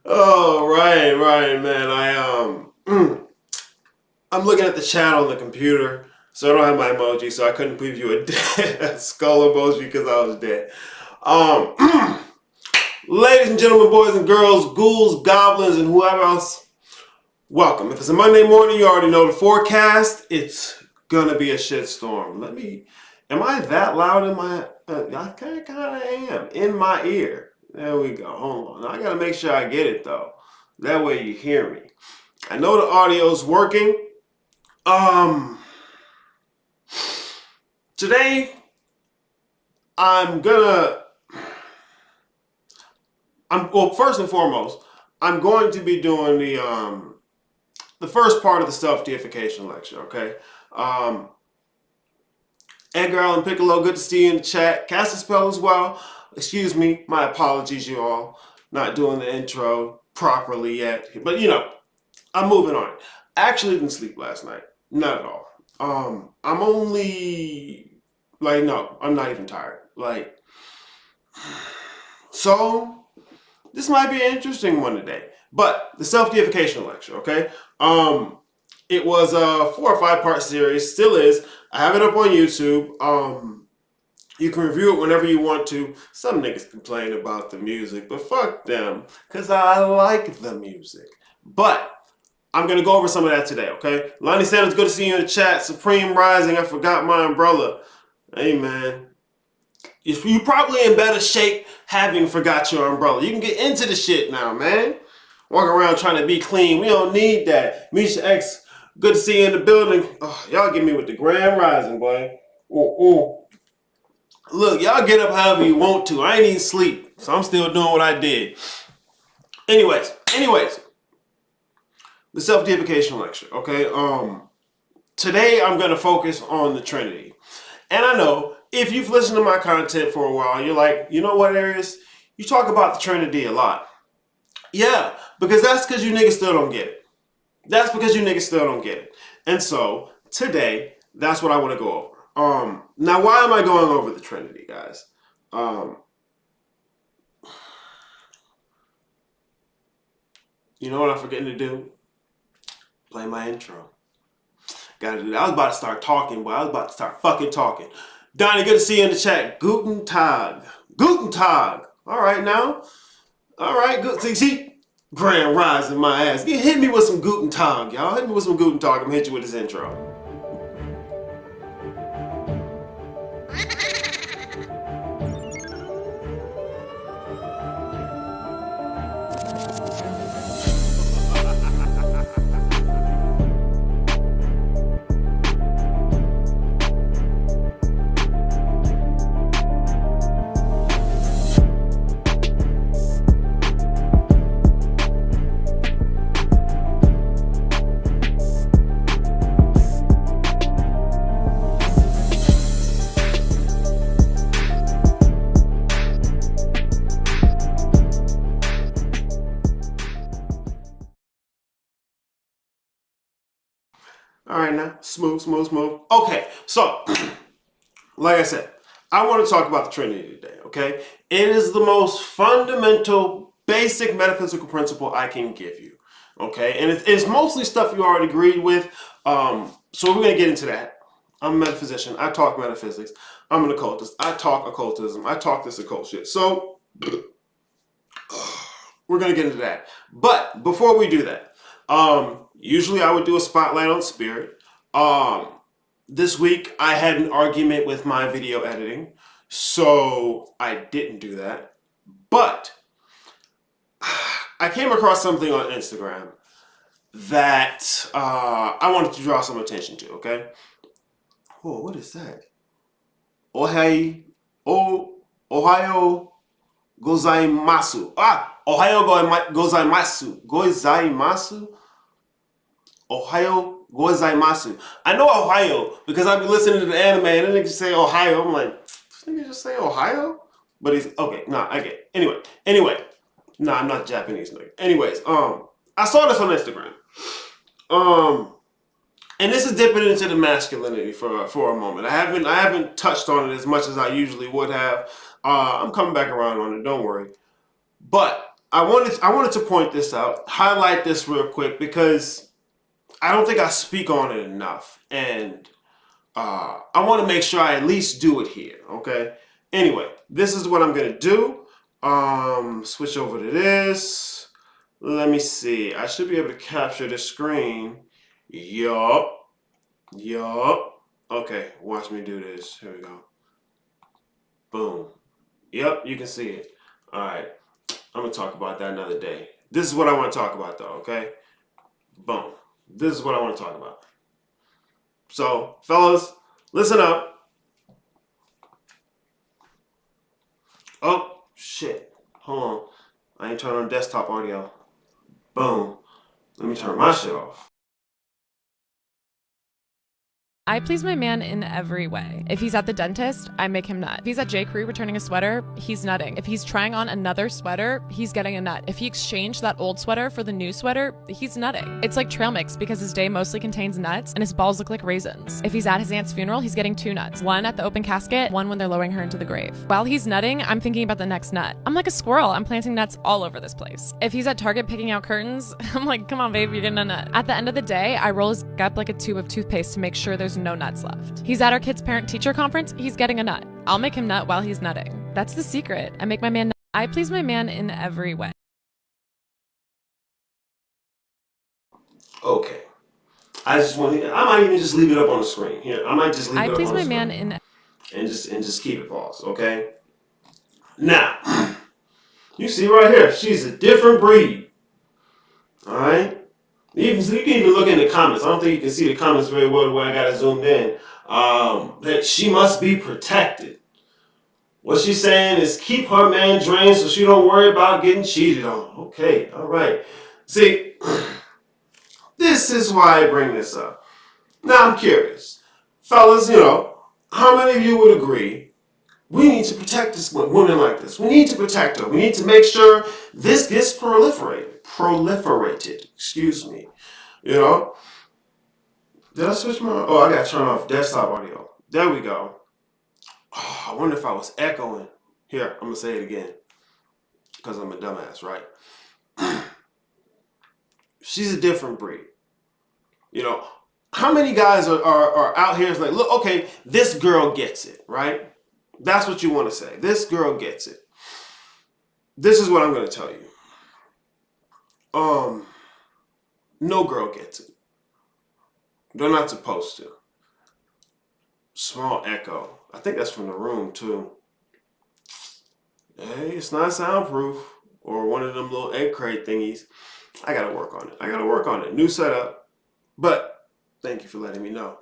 Oh, right, man. I'm looking at the chat on the computer, so I don't have my emoji, so I couldn't preview a dead skull emoji because I was dead. Ladies and gentlemen, boys and girls, ghouls, goblins, and whoever else, welcome. If it's a Monday morning, you already know the forecast. It's gonna be a shitstorm. Am I that loud in my, I kinda am, in my ear. There we go, hold on. Now, I gotta make sure I get it though. That way you hear me. I know the audio's working. Today, well, first and foremost, I'm going to be doing the first part of the self-deification lecture, okay? Edgar Allan Piccolo, good to see you in the chat. Cast a spell as well. Excuse me, my apologies, you all. Not doing the intro properly yet. But, you know, I'm moving on. I actually didn't sleep last night. Not at all. I'm only, no, I'm not even tired. So, this might be an interesting one today. But, the self-deification lecture, okay? It was a 4 or 5 part series, still is. I have it up on YouTube. You can review it whenever you want to. Some niggas complain about the music, but fuck them, because I like the music. But I'm going to go over some of that today, okay? Lonnie Sanders, good to see you in the chat. Supreme Rising, I forgot my umbrella. Hey, man. You're probably in better shape having forgot your umbrella. You can get into the shit now, man. Walk around trying to be clean. We don't need that. Misha X, good to see you in the building. Oh, y'all get me with the grand rising, boy. Look, y'all get up however you want to. I ain't even sleep, so I'm still doing what I did. Anyways, the self-deification lecture, okay? Today I'm going to focus on the Trinity. And I know, if you've listened to my content for a while, you're like, you know what, Arius? You talk about the Trinity a lot. Yeah, because that's because you niggas still don't get it. That's because you niggas still don't get it. And so, today, that's what I want to go over. Now, why am I going over the Trinity, guys? You know what I'm forgetting to do? Play my intro. Gotta do that. I was about to start talking, boy. I was about to start fucking talking. Donnie, good to see you in the chat. Guten Tag. Guten Tag. All right, now. All right, good. See? Grand Rising my ass. Hit me with some Guten Tag, y'all. Hit me with some Guten Tag. I'm gonna hit you with this intro. All right, now, smooth. Okay, so, like I said, I want to talk about the Trinity today, okay? It is the most fundamental, basic metaphysical principle I can give you, okay? And it's mostly stuff you already agreed with, so we're going to get into that. I'm a metaphysician. I talk metaphysics. I'm an occultist. I talk occultism. I talk this occult shit. So, we're going to get into that. But, before we do that, usually I would do a spotlight on spirit. This week I had an argument with my video editing, so I didn't do that. But I came across something on Instagram that I wanted to draw some attention to, okay? Oh, what is that? Ohio gozaimasu. Ohio gozaimasu. Ohio gozaimasu. I know Ohio because I've been listening to the anime and then they just say Ohio. I'm like, this nigga just say Ohio? But he's, okay, nah, I get it. Anyway. Nah, I'm not Japanese nigga. Anyways, I saw this on Instagram. And this is dipping into the masculinity for a moment. I haven't touched on it as much as I usually would have. I'm coming back around on it. Don't worry. But I wanted to point this out, highlight this real quick because I don't think I speak on it enough, and I want to make sure I at least do it here. Okay. Anyway, this is what I'm gonna do. Switch over to this. Let me see. I should be able to capture the screen. Yup. Yup. Okay, watch me do this. Here we go. Boom. Yep, you can see it. All right. I'm going to talk about that another day. This is what I want to talk about, though, okay? Boom. This is what I want to talk about. So, fellas, listen up. Oh, shit. Hold on. I ain't turning on desktop audio. Boom. Let me turn my shit off. I please my man in every way. If he's at the dentist, I make him nut. If he's at J. Crew returning a sweater, he's nutting. If he's trying on another sweater, he's getting a nut. If he exchanged that old sweater for the new sweater, he's nutting. It's like trail mix because his day mostly contains nuts and his balls look like raisins. If he's at his aunt's funeral, he's getting 2 nuts. One at the open casket, one when they're lowering her into the grave. While he's nutting, I'm thinking about the next nut. I'm like a squirrel. I'm planting nuts all over this place. If he's at Target picking out curtains, I'm like, come on, babe, you're getting a nut. At the end of the day, I roll his up like a tube of toothpaste to make sure there's no nuts left. He's at our kid's parent-teacher conference, he's getting a nut. I'll make him nut while he's nutting. That's the secret. I make my man nut. I please my man in every way. Okay. I might even just leave it up on the screen. Here, I might just leave it up on the screen. I please my man in and just keep it paused, okay? Now, you see right here, she's a different breed. Alright? You can even look in the comments. I don't think you can see the comments very well the way I got it zoomed in. That she must be protected. What she's saying is keep her man drained so she don't worry about getting cheated on. Okay, all right. See, this is why I bring this up. Now I'm curious. Fellas, how many of you would agree we need to protect this women like this? We need to protect her. We need to make sure this gets proliferated. Excuse me. Did I switch my... Oh, I got to turn off desktop audio. There we go. Oh, I wonder if I was echoing. Here, I'm going to say it again. Because I'm a dumbass, right? She's a different breed. How many guys are out here like, look, okay, this girl gets it, right? That's what you want to say. This girl gets it. This is what I'm going to tell you. No girl gets it. They're not supposed to. Small echo. I think that's from the room too. Hey, it's not soundproof or one of them little egg crate thingies. I gotta work on it. New setup. But thank you for letting me know.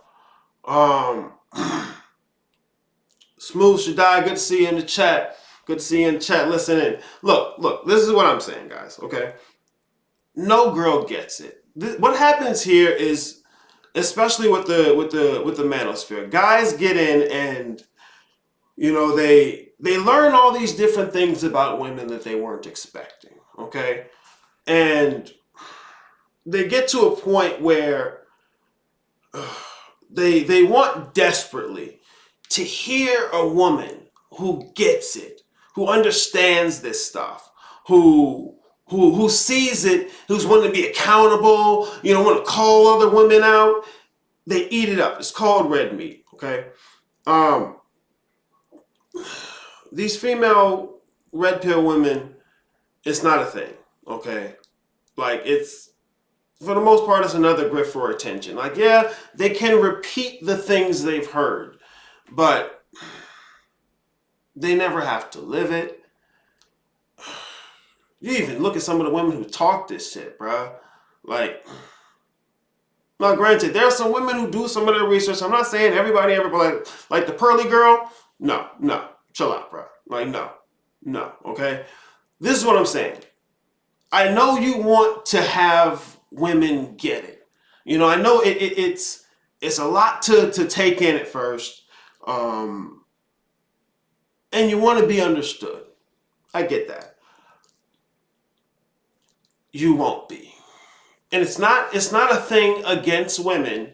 Smooth should die. Good to see you in the chat. Good to see you in the chat listening. Look, this is what I'm saying, guys, okay? No girl gets it. What happens here is, especially with the manosphere, guys get in and they learn all these different things about women that they weren't expecting, okay? And they get to a point where they want desperately to hear a woman who gets it, who understands this stuff, who sees it, who's wanting to be accountable, want to call other women out. They eat it up. It's called red meat, okay? These female red pill women, it's not a thing, okay? Like, it's, for the most part, it's another grip for attention. Like, yeah, they can repeat the things they've heard, but they never have to live it. You even look at some of the women who talk this shit, bruh. Like, now granted, there are some women who do some of their research. I'm not saying everybody like the pearly girl. No, chill out, bruh. Like, no, okay? This is what I'm saying. I know you want to have women get it. I know it's a lot to take in at first. And you want to be understood. I get that. You won't be. And it's not a thing against women,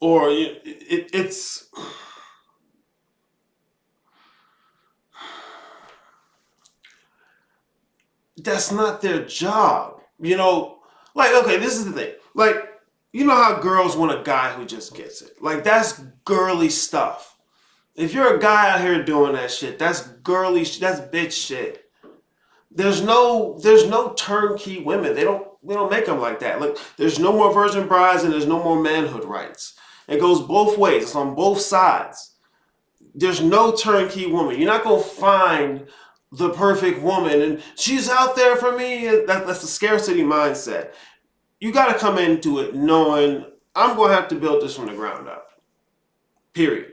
or it's that's not their job. You know, like, okay, this is the thing. Like, you know how girls want a guy who just gets it. Like, that's girly stuff. If you're a guy out here doing that shit, that's girly, that's bitch shit. There's no turnkey women. We don't make them like that. Look, there's no more virgin brides and there's no more manhood rights. It goes both ways. It's on both sides. There's no turnkey woman. You're not gonna find the perfect woman and she's out there for me. That's the scarcity mindset. You got to come into it knowing I'm going to have to build this from the ground up. Period.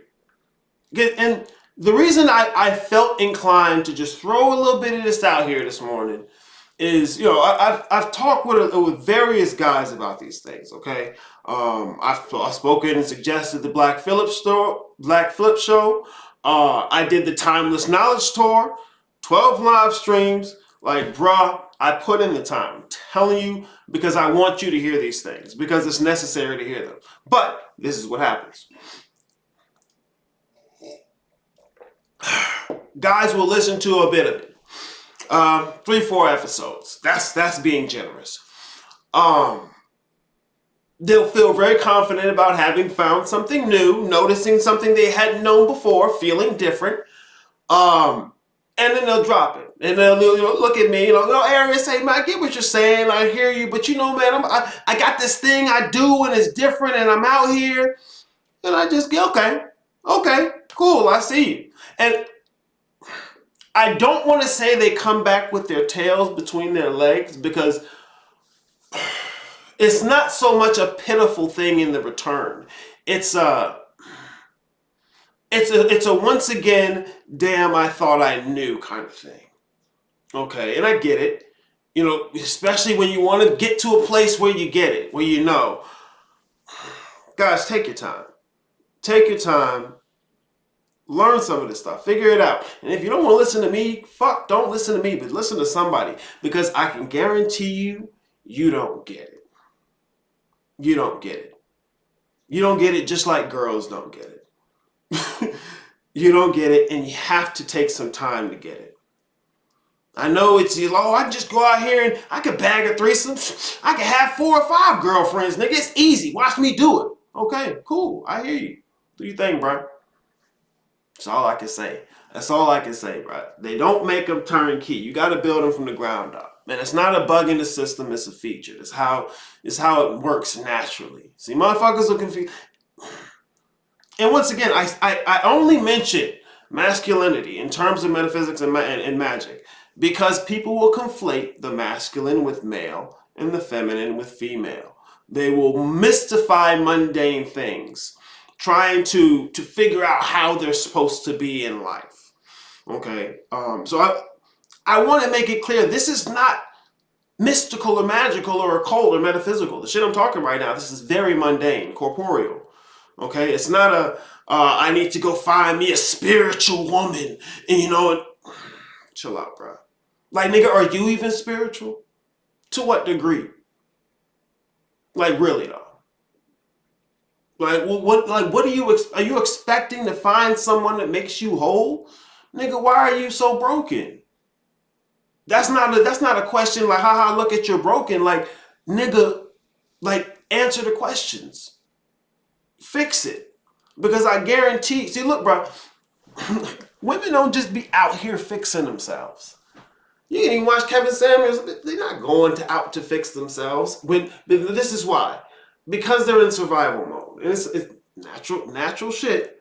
And the reason I felt inclined to just throw a little bit of this out here this morning is, you know, I've talked with various guys about these things. Okay, I've spoken and suggested the Black Phillip Show. I did the Timeless Knowledge Tour, 12 live streams. Like, bruh, I put in the time. I'm telling you, because I want you to hear these things, because it's necessary to hear them. But this is what happens. Guys will listen to a bit of it. 3-4 episodes. That's being generous. They'll feel very confident about having found something new, noticing something they hadn't known before, feeling different. And then they'll drop it. And they'll look at me, Arian, say, man, I get what you're saying. I hear you. But, man, I got this thing I do and it's different and I'm out here. And I just get, okay, cool, I see you. And I don't want to say they come back with their tails between their legs, because it's not so much a pitiful thing in the return. It's a once again, damn, I thought I knew kind of thing. Okay, and I get it. Especially when you want to get to a place where you get it, where you know. Guys, take your time. Take your time. Learn some of this stuff. Figure it out. And if you don't want to listen to me, don't listen to me, but listen to somebody. Because I can guarantee you, you don't get it. You don't get it. You don't get it just like girls don't get it. You don't get it, and you have to take some time to get it. I know it's, I can just go out here and I can bag a threesome. I can have 4 or 5 girlfriends, nigga. It's easy. Watch me do it. Okay, cool. I hear you. Do your thing, bro. That's all I can say. That's all I can say, bro. They don't make them turnkey. You got to build them from the ground up. Man, it's not a bug in the system. It's a feature. It's how it works naturally. See, motherfuckers are confused. And once again, I only mention masculinity in terms of metaphysics and magic because people will conflate the masculine with male and the feminine with female. They will mystify mundane things, trying to figure out how they're supposed to be in life. Okay, so I want to make it clear, this is not mystical or magical or occult or metaphysical. The shit I'm talking right now, this is very mundane, corporeal. Okay, it's not I need to go find me a spiritual woman and chill out, bro. Like, nigga, are you even spiritual? To what degree? Like, really though? Like, what are you expecting to find someone that makes you whole? Nigga, why are you so broken? That's not a question like, haha, look at you're broken. Like, nigga, like, answer the questions. Fix it. Because I guarantee, see, look, bro, women don't just be out here fixing themselves. You can even watch Kevin Samuels. They're not going out to fix themselves. This is why. Because they're in survival mode. And it's natural shit.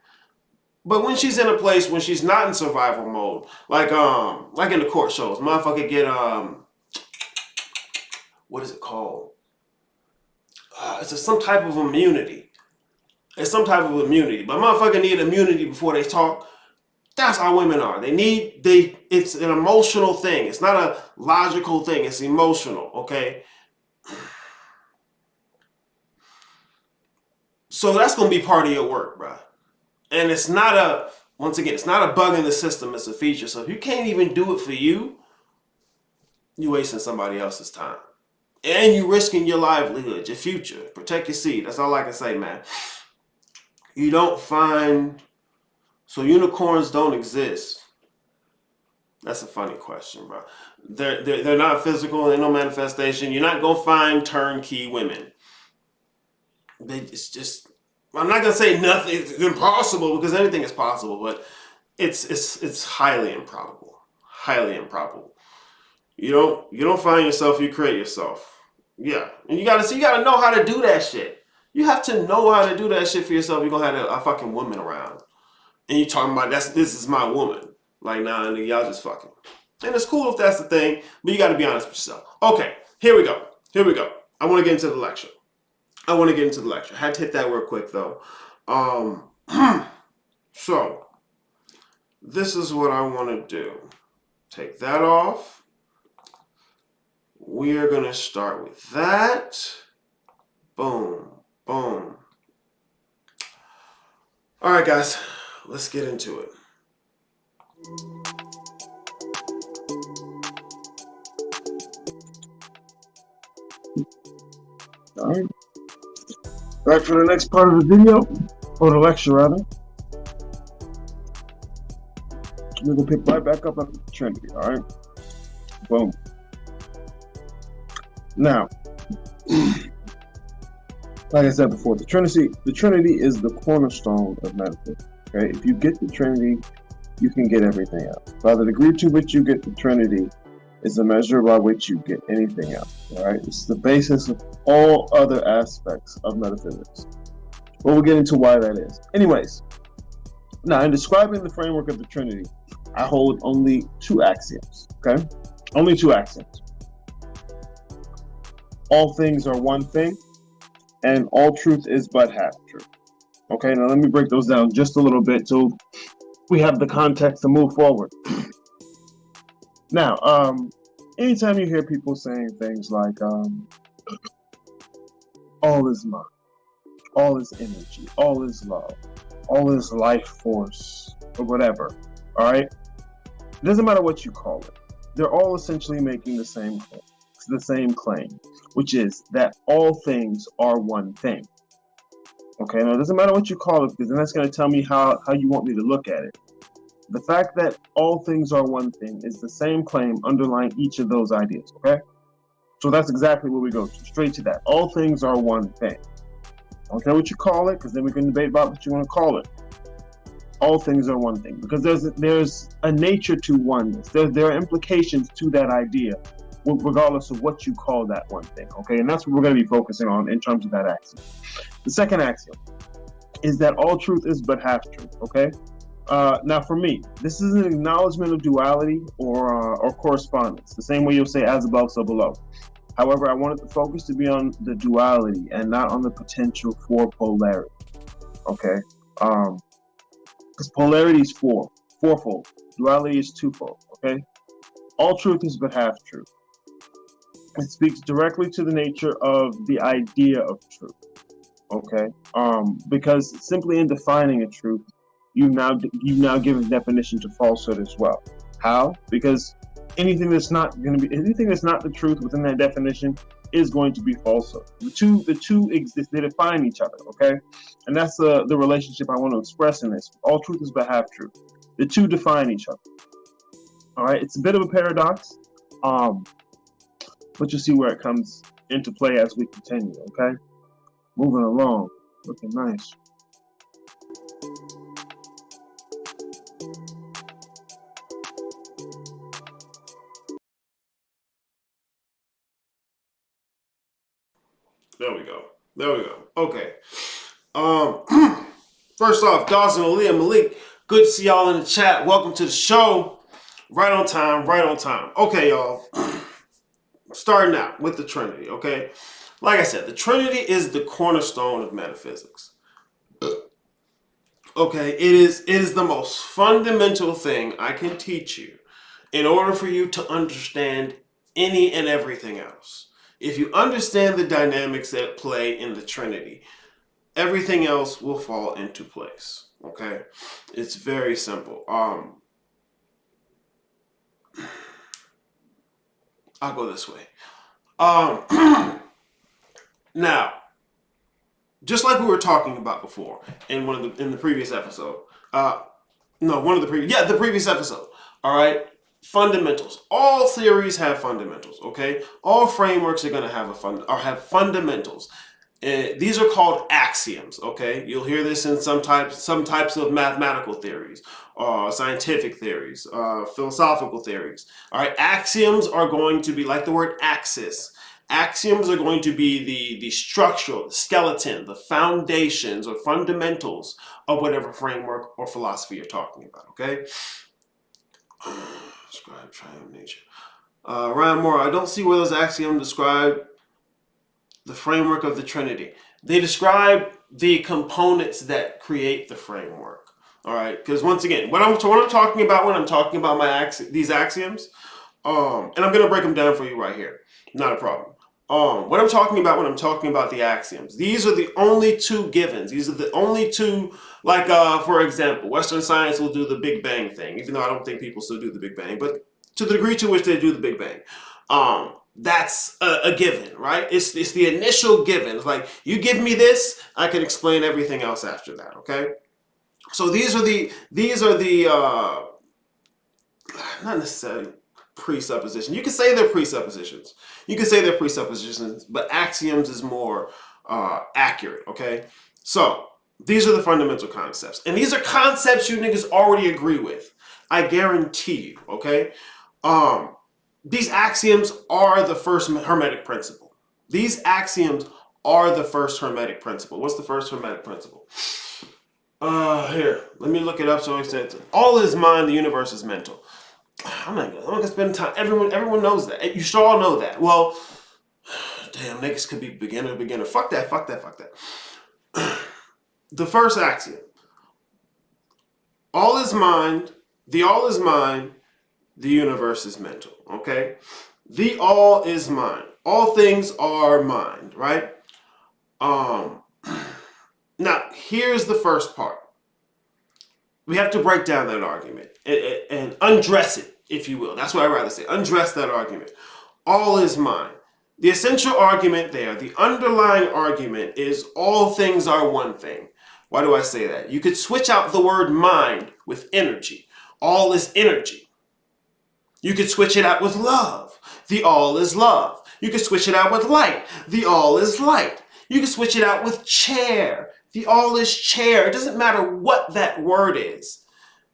But when she's in a place when she's not in survival mode, like in the court shows, motherfucker get what is it called? It's some type of immunity. It's some type of immunity. But motherfucker need immunity before they talk. That's how women are. It's an emotional thing. It's not a logical thing. It's emotional, okay? So that's going to be part of your work, bro. And it's not a bug in the system. It's a feature. So if you can't even do it for you, you're wasting somebody else's time. And you're risking your livelihood, your future. Protect your seed. That's all I can say, man. So unicorns don't exist. That's a funny question, bro. They're not physical. They're no manifestation. You're not gonna find turnkey women. It's just. I'm not gonna say nothing. It's impossible because anything is possible, but it's highly improbable. Highly improbable. You don't find yourself. You create yourself. Yeah, and you gotta know how to do that shit. You have to know how to do that shit for yourself. You're gonna have a fucking woman around, and you talking about this is my woman. Like, nah, nigga, y'all just fucking. And it's cool if that's the thing, but you got to be honest with yourself. Okay, here we go. I want to get into the lecture. I had to hit that real quick though. So this is what I want to do. Take that off. We are going to start with that. Boom, boom. All right, guys, let's get into it. All right. Back for the next part of the video, or the lecture rather. We're gonna pick right back up on Trinity. All right. Boom. Now, like I said before, the Trinity is the cornerstone of metaphysics. Okay. If you get the Trinity, you can get everything else. By the degree to which you get the Trinity is the measure by which you get anything else. All right. It's the basis of all other aspects of metaphysics. But we'll get into why that is. Anyways, now in describing the framework of the Trinity, I hold only two axioms. Okay. Only two axioms. All things are one thing, and all truth is but half truth. Okay, now let me break those down just a little bit so we have the context to move forward. Now, anytime you hear people saying things like, all is mind, all is energy, all is love, all is life force, or whatever, all right? It doesn't matter what you call it. They're all essentially making the same claim, which is that all things are one thing. Okay, now it doesn't matter what you call it, because then that's going to tell me how you want me to look at it. The fact that all things are one thing is the same claim underlying each of those ideas, okay? So that's exactly what we go to, straight to that. All things are one thing. I don't care what you call it, because then we can debate about what you want to call it. All things are one thing, because there's a nature to oneness. There are implications to that idea, regardless of what you call that one thing, okay? And that's what we're going to be focusing on in terms of that axiom. The second axiom is that all truth is but half truth, okay? Now, for me, this is an acknowledgement of duality or correspondence, the same way you'll say as above, so below. However, I wanted the focus to be on the duality and not on the potential for polarity, okay? Because polarity is fourfold. Duality is twofold, okay? All truth is but half truth. It speaks directly to the nature of the idea of truth, okay? Because simply in defining a truth, you've now given definition to falsehood as well. How? Because anything that's not the truth within that definition is going to be falsehood. The two exist, they define each other, okay? And that's the relationship I want to express in this. All truth is but half truth. The two define each other. All right, it's a bit of a paradox, but you'll see where it comes into play as we continue, okay? Moving along, looking nice. There we go. Okay. First off, Dawson, Aaliyah, Malik, good to see y'all in the chat. Welcome to the show. Right on time. Okay, y'all. Starting out with the Trinity, okay? Like I said, the Trinity is the cornerstone of metaphysics. Okay, it is the most fundamental thing I can teach you in order for you to understand any and everything else. If you understand the dynamics that play in the Trinity, everything else will fall into place. Okay? It's very simple. I'll go this way. Now, just like we were talking about before in the previous episode. The previous episode. All right? fundamentals. All theories have fundamentals, okay? All frameworks are going to have have fundamentals. These are called axioms, okay? You'll hear this in some types of mathematical theories, scientific theories, philosophical theories. All right, axioms are going to be like the word axis. Axioms are going to be the structural, the skeleton, the foundations or fundamentals of whatever framework or philosophy you're talking about, okay? Describe triune nature. Ryan Moore, I don't see where those axioms describe the framework of the Trinity. They describe the components that create the framework. All right, because once again, what I'm talking about when I'm talking about these axioms, and I'm gonna break them down for you right here. Not a problem. What I'm talking about when I'm talking about the axioms, these are the only two givens. These are the only two, like, for example, Western science will do the Big Bang thing, even though I don't think people still do the Big Bang, but to the degree to which they do the Big Bang, that's a given, right? It's the initial given. It's like, you give me this, I can explain everything else after that, okay? So these are the not necessarily presuppositions. You can say they're presuppositions. But axioms is more accurate, okay? So these are the fundamental concepts. And these are concepts you niggas already agree with. I guarantee you, okay? These axioms are the first Hermetic principle. These axioms are the first Hermetic principle. What's the first Hermetic principle? Here, let me look it up so I can. All is mind, the universe is mental. I'm not gonna spend time. Everyone knows that. You should all know that. Well, damn, niggas could be beginner. Fuck that. The first axiom. All is mind, the universe is mental, okay? The all is mind. All things are mind, right? Now, here's the first part. We have to break down that argument and undress it, if you will. That's what I'd rather say. Undress that argument. All is mind. The essential argument there, the underlying argument is all things are one thing. Why do I say that? You could switch out the word mind with energy. All is energy. You could switch it out with love. The all is love. You could switch it out with light. The all is light. You can switch it out with chair. The all is chair. It doesn't matter what that word is.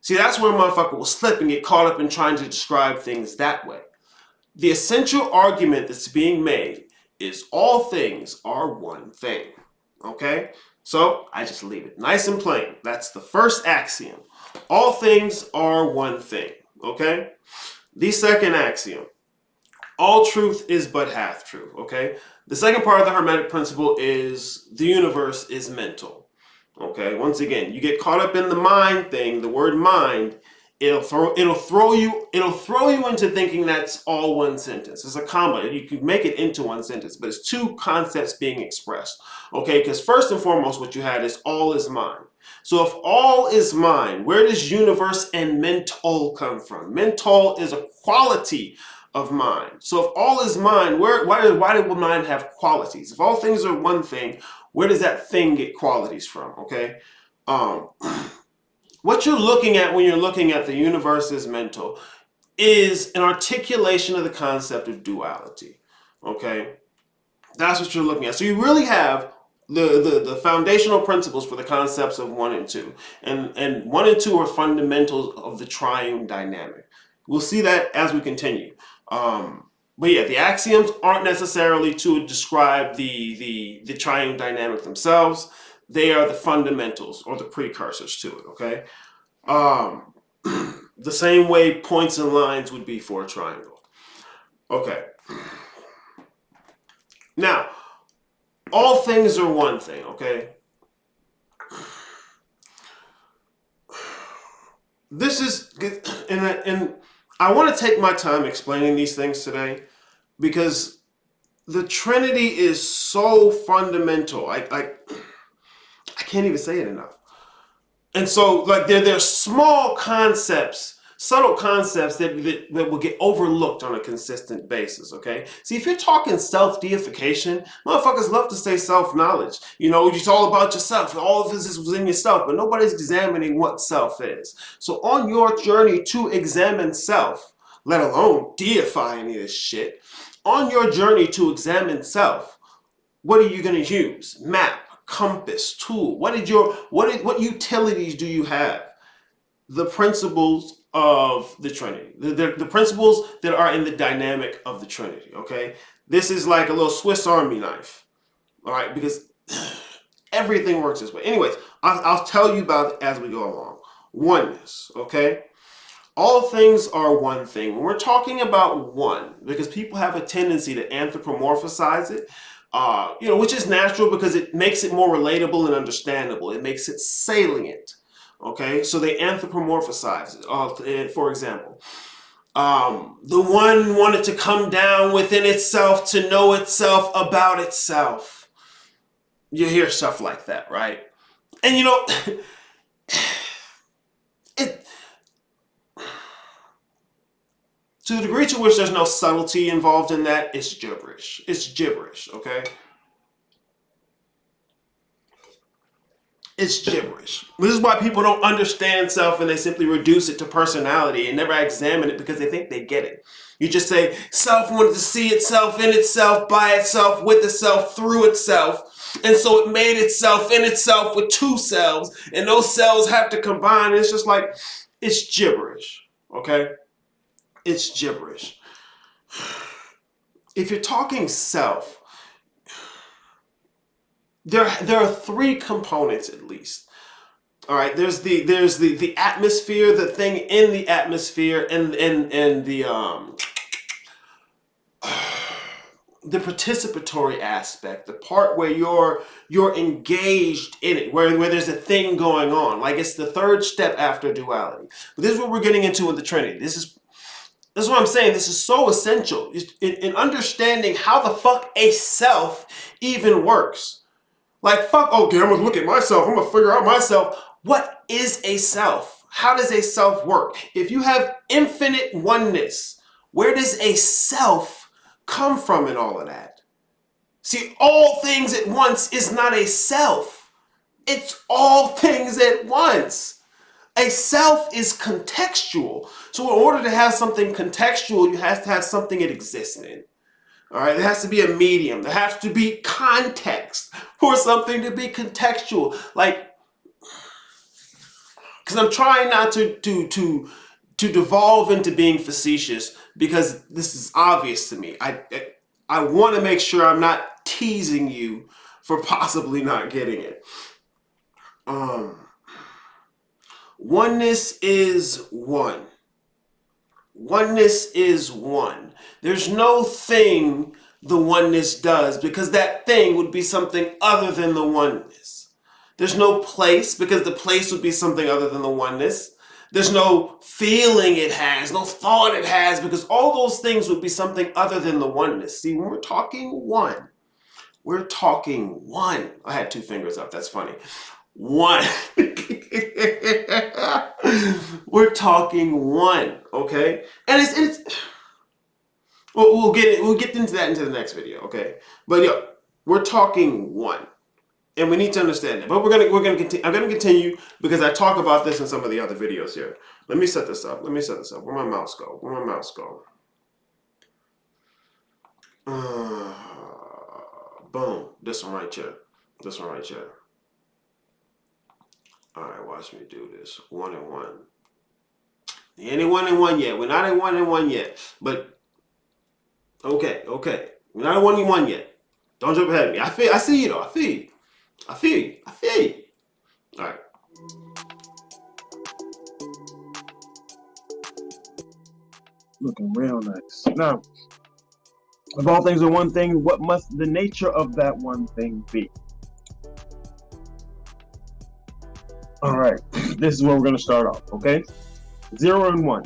See, that's where a motherfucker will slip and get caught up in trying to describe things that way. The essential argument that's being made is all things are one thing. Okay? So I just leave it nice and plain. That's the first axiom. All things are one thing. Okay? The second axiom. All truth is but half truth. Okay? The second part of the Hermetic principle is the universe is mental. Okay, once again, you get caught up in the mind thing, the word mind, it'll throw you into thinking that's all one sentence. It's a combo. You can make it into one sentence, but it's two concepts being expressed. Okay, because first and foremost, what you had is all is mind. So if all is mind, where does universe and mental come from? Mental is a quality of mind. So if all is mind, why do mind have qualities? If all things are one thing, where does that thing get qualities from? Okay, what you're looking at when you're looking at the universe is mental is an articulation of the concept of duality. Okay, that's what you're looking at. So you really have the foundational principles for the concepts of 1 and 2, and 1 and 2 are fundamentals of the triune dynamic. We'll see that as we continue. But yeah, the axioms aren't necessarily to describe the triune dynamic themselves. They are the fundamentals or the precursors to it, okay? The same way points and lines would be for a triangle. Okay. Now, all things are one thing, okay? This is, and I want to take my time explaining these things today because the Trinity is so fundamental. I can't even say it enough. And so, like, they're small concepts, subtle concepts that will get overlooked on a consistent basis, okay? See, if you're talking self-deification, motherfuckers love to say self-knowledge. You know, it's all about yourself. All of this is within yourself, but nobody's examining what self is. So on your journey to examine self, let alone deify any of this shit. On your journey to examine self, what are you going to use? Map, compass, tool. What utilities do you have? The principles of the Trinity, the principles that are in the dynamic of the Trinity. Okay, this is like a little Swiss Army knife. All right, because everything works this way. Anyways, I'll tell you about it as we go along. Oneness. Okay. All things are one thing. When we're talking about one, because people have a tendency to anthropomorphize it, which is natural because it makes it more relatable and understandable. It makes it salient. Okay, so they anthropomorphize it. For example, the one wanted to come down within itself to know itself about itself. You hear stuff like that, right? And to the degree to which there's no subtlety involved in that, it's gibberish. It's gibberish, okay? It's gibberish. This is why people don't understand self and they simply reduce it to personality and never examine it because they think they get it. You just say, self wanted to see itself in itself, by itself, with itself, through itself. And so it made itself in itself with two selves. And those cells have to combine. It's just like, it's gibberish, okay? It's gibberish. If you're talking self, there are three components at least. All right, there's the atmosphere, the thing in the atmosphere, and the participatory aspect, the part where you're engaged in it, where there's a thing going on. Like it's the third step after duality. But this is what we're getting into with the Trinity. This is what I'm saying. This is so essential in understanding how the fuck a self even works. Like, fuck, okay, I'm going to look at myself. I'm going to figure out myself. What is a self? How does a self work? If you have infinite oneness, where does a self come from in all of that? See, all things at once is not a self. It's all things at once. A self is contextual. So in order to have something contextual, you have to have something it exists in. All right, there has to be a medium. There has to be context for something to be contextual. Like, because I'm trying not to devolve into being facetious because this is obvious to me. I want to make sure I'm not teasing you for possibly not getting it. Oneness is one. Oneness is one. There's no thing the oneness does because that thing would be something other than the oneness. There's no place because the place would be something other than the oneness. There's no feeling it has, no thought it has, because all those things would be something other than the oneness. See, when we're talking one, we're talking one. I had two fingers up. That's funny. One. We're talking one, okay? And it's we'll get into that into the next video, okay? But we're talking one, and we need to understand that. But we're gonna continue. I'm gonna continue because I talk about this in some of the other videos here. Let me set this up. Where my mouse go? Boom. This one right here. All right, watch me do this. 1 and 1. Ain't 1 and 1 yet. We're not at 1 and 1 yet. But okay. We're not at 1 and 1 yet. Don't jump ahead of me. I see you though. I feel you. All right. Looking real nice. Now, if all things are one thing, what must the nature of that one thing be? All right, this is where we're going to start off, okay? 0 and 1.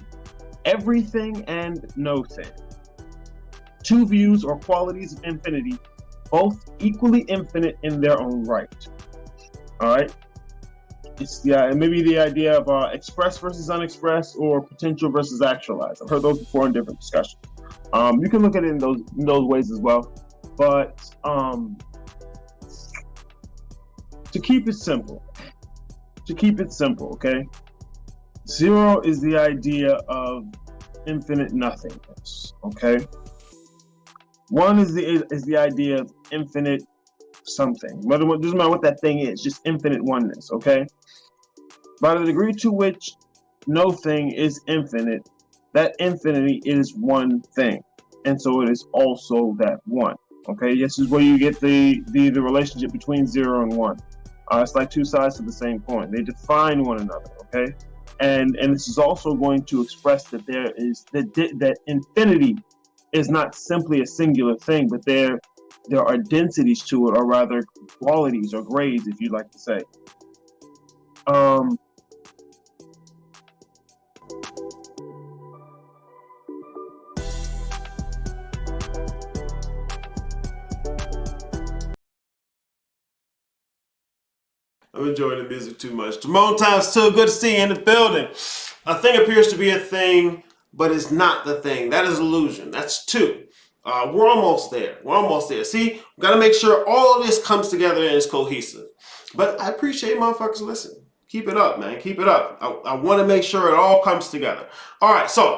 Everything and no thing. Two views or qualities of infinity, both equally infinite in their own right. All right? It's maybe the idea of express versus unexpressed or potential versus actualized. I've heard those before in different discussions. You can look at it in those ways as well. But to keep it simple, okay? 0 is the idea of infinite nothingness. Okay, one is the idea of infinite something. Doesn't matter what that thing is, just infinite oneness. Okay, by the degree to which no thing is infinite, that infinity is one thing, and so it is also that one. Okay, this is where you get the relationship between 0 and 1. It's like two sides to the same coin. They define one another. Okay, and this is also going to express that there is that infinity is not simply a singular thing, but there are densities to it, or rather qualities or grades, if you'd like to say. I'm enjoying the music too much. Timon Time, still good to see you in the building. A thing appears to be a thing, but it's not the thing. That is illusion. That's two. We're almost there. We're almost there. See, we got to make sure all of this comes together and is cohesive. But I appreciate motherfuckers listening. Keep it up, man. Keep it up. I want to make sure it all comes together. All right, so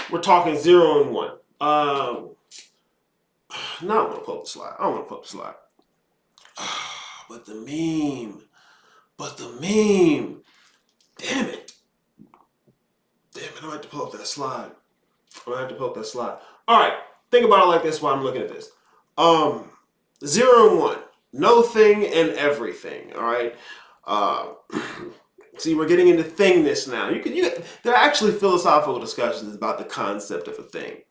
we're talking 0 and 1. Now I want to pull up the slide. I don't want to pull up the slide. But the meme. Damn it. I have to pull up that slide. All right, think about it like this while I'm looking at this. 0 and 1. No thing and everything. All right. See, we're getting into thingness now. There are actually philosophical discussions about the concept of a thing.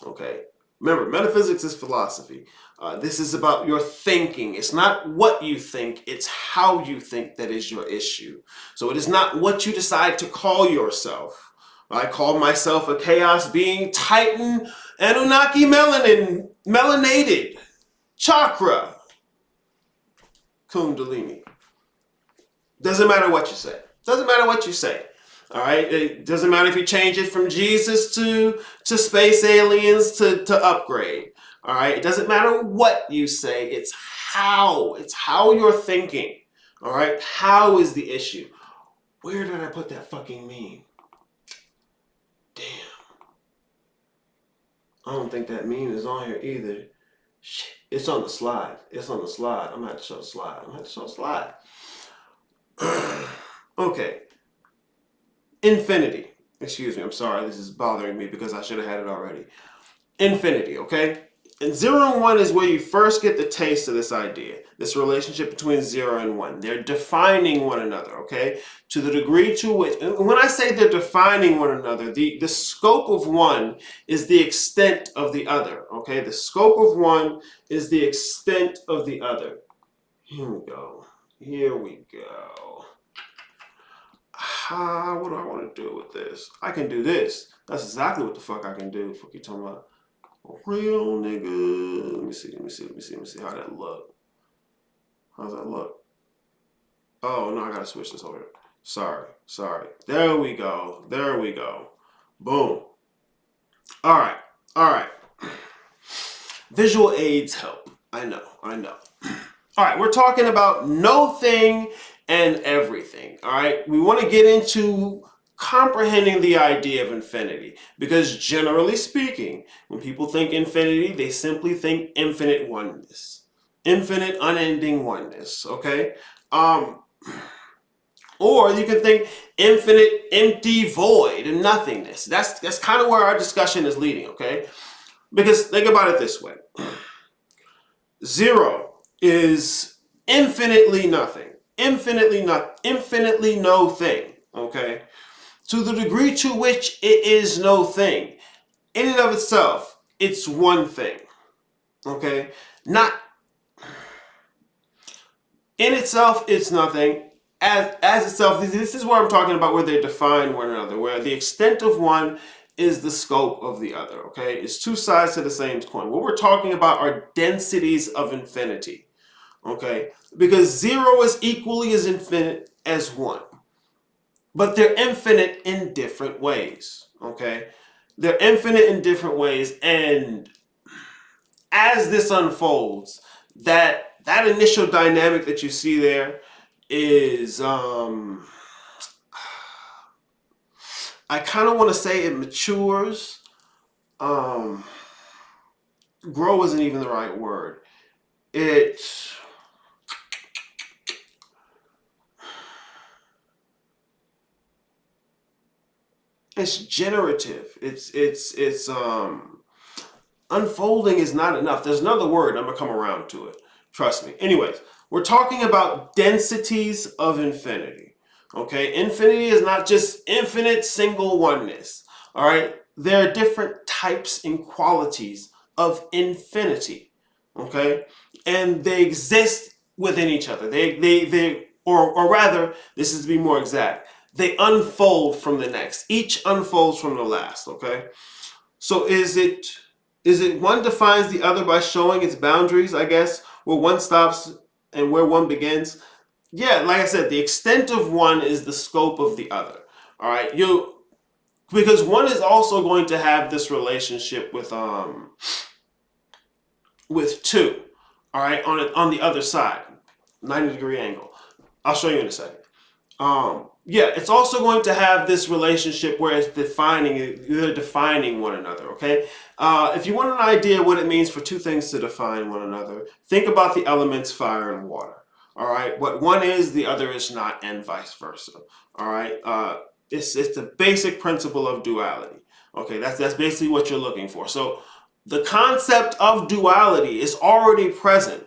Okay. Remember, metaphysics is philosophy. This is about your thinking. It's not what you think, it's how you think that is your issue. So it is not what you decide to call yourself. I call myself a chaos being, Titan, Anunnaki melanated, chakra, Kundalini. Doesn't matter what you say. All right, it doesn't matter if you change it from Jesus to space aliens to upgrade. All right, it doesn't matter what you say. It's how you're thinking. All right, how is the issue? Where did I put that fucking meme? Damn, I don't think that meme is on here either. Shit, it's on the slide. I'm gonna have to show the slide. Okay. Infinity. Excuse me, I'm sorry, this is bothering me because I should have had it already. Infinity, okay? And 0 and 1 is where you first get the taste of this idea, this relationship between 0 and 1. They're defining one another, okay? To the degree to which, when I say they're defining one another, the scope of one is the extent of the other, okay? The scope of one is the extent of the other. Here we go. What do I want to do with this? I can do this. That's exactly what the fuck I can do. Fuck you talking about? Real nigga. Let me see how that look. How's that look? Oh no, I gotta switch this over. Sorry. There we go. Boom. All right. Visual aids help. I know. All right, we're talking about no thing and everything. All right, we want to get into comprehending the idea of infinity, because generally speaking, when people think infinity, they simply think infinite oneness, infinite unending oneness. Okay, or you can think infinite empty void and nothingness. That's kind of where our discussion is leading. Okay, because think about it this way: 0 is infinitely nothing, infinitely no thing. Okay. To the degree to which it is no thing, in and of itself, it's one thing. Okay? Not in itself, it's nothing. As itself, this is where I'm talking about where they define one another, where the extent of one is the scope of the other. Okay? It's two sides to the same coin. What we're talking about are densities of infinity. Okay? Because 0 is equally as infinite as 1. But they're infinite in different ways, okay? They're infinite in different ways, and as this unfolds, that initial dynamic that you see there is I kind of want to say it matures. Grow isn't even the right word. It's generative. It's unfolding is not enough. There's another word. I'm gonna come around to it. Trust me. Anyways, we're talking about densities of infinity. Okay, infinity is not just infinite single oneness. All right, there are different types and qualities of infinity. Okay, and they exist within each other. Or rather, this is to be more exact. They unfold from the next. Each unfolds from the last. Okay, so is it one defines the other by showing its boundaries? I guess where one stops and where one begins. Yeah, like I said, the extent of one is the scope of the other. All right, because one is also going to have this relationship with two. All right, on the other side, 90-degree angle. I'll show you in a second. Yeah, it's also going to have this relationship where it's they're defining one another, okay? If you want an idea what it means for two things to define one another, think about the elements fire and water, all right? What one is, the other is not, and vice versa, all right? It's the basic principle of duality, okay? That's basically what you're looking for. So the concept of duality is already present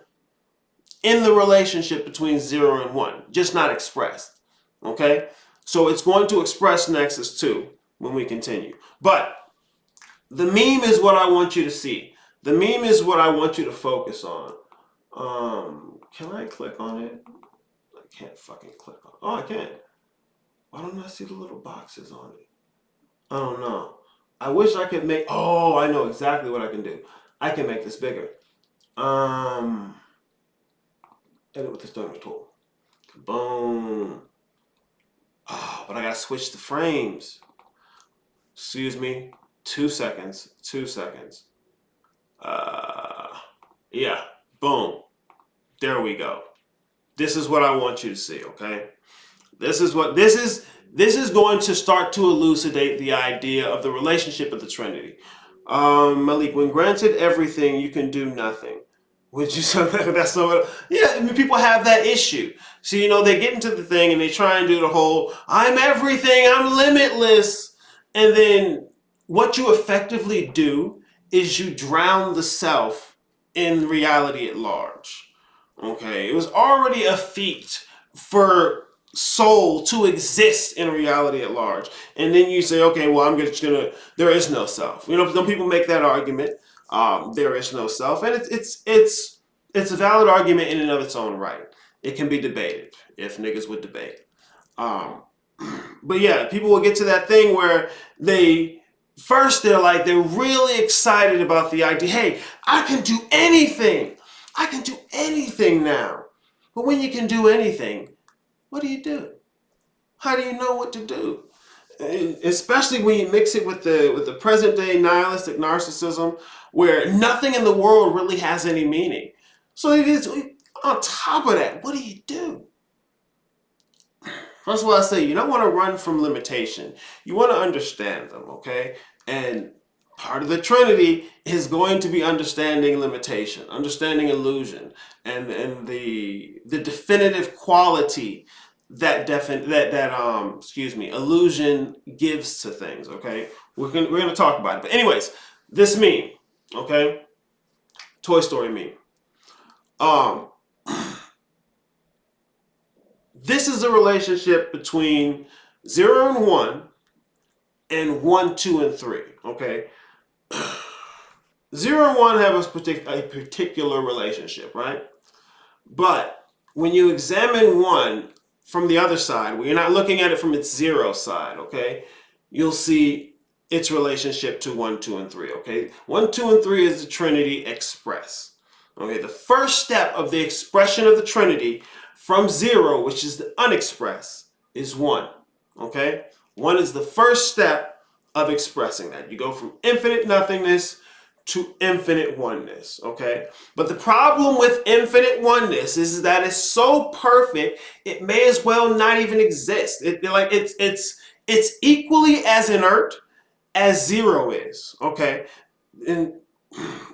in the relationship between 0 and 1, just not expressed. Okay, so it's going to express next as 2 when we continue. But the meme is what I want you to see. The meme is what I want you to focus on. Can I click on it? I can't fucking click on it. Oh, I can. Why don't I see the little boxes on it? I don't know. I wish I could make... Oh, I know exactly what I can do. I can make this bigger. Edit with the stone tool. Boom. Oh, but I gotta switch the frames. Excuse me. 2 seconds. 2 seconds. Yeah. Boom. There we go. This is what I want you to see, okay? This is going to start to elucidate the idea of the relationship of the Trinity. Malik, when granted everything, you can do nothing. Would you say that's not what? Yeah, I mean, people have that issue. So, they get into the thing and they try and do the whole, I'm everything, I'm limitless. And then what you effectively do is you drown the self in reality at large. Okay, it was already a feat for soul to exist in reality at large. And then you say, okay, well, there is no self. Some people make that argument. There is no self, and it's a valid argument in and of its own right. It can be debated if niggas would debate. But yeah, people will get to that thing where they're really excited about the idea. Hey, I can do anything. I can do anything now. But when you can do anything, what do? How do you know what to do? Especially when you mix it with the present day nihilistic narcissism, where nothing in the world really has any meaning. So it is on top of that. What do? First of all, I say you don't want to run from limitation. You want to understand them, okay? And part of the Trinity is going to be understanding limitation, understanding illusion, and the definitive quality that illusion gives to things. Okay, we're gonna talk about it. But anyways, this meme, okay, Toy Story meme. This is a relationship between 0 and 1, and 1, 2, and 3. Okay, 0 and 1 have a particular relationship, right? But when you examine 1 from the other side, where you're not looking at it from its 0 side, okay, you'll see its relationship to 1, 2, and 3, okay? 1, 2, and 3 is the Trinity express. Okay, the first step of the expression of the Trinity from 0, which is the unexpressed, is 1, okay? 1 is the first step of expressing that. You go from infinite nothingness to infinite oneness, okay? But the problem with infinite oneness is that it's so perfect, it may as well not even exist. It's it's equally as inert as zero is. Okay, and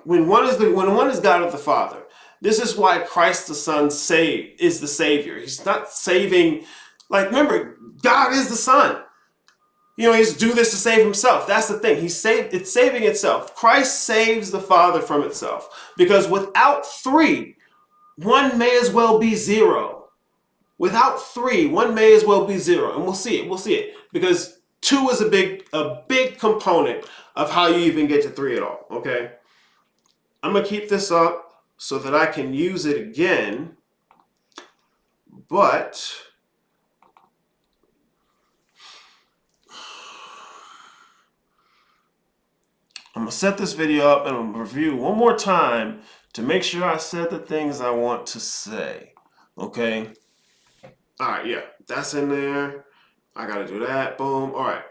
when one is God of the Father, this is why Christ the Son is the Savior. He's not saving, like, remember, God is the Son. He's do this to save himself. That's the thing. It's saving itself. Christ saves the Father from itself. Because without three, one may as well be zero. Without three, one may as well be zero. And we'll see it. Because two is a big component of how you even get to three at all. Okay? I'm going to keep this up so that I can use it again. But I'm going to set this video up and I'm going to review one more time to make sure I said the things I want to say. Okay? All right, yeah. That's in there. I got to do that. Boom. All right.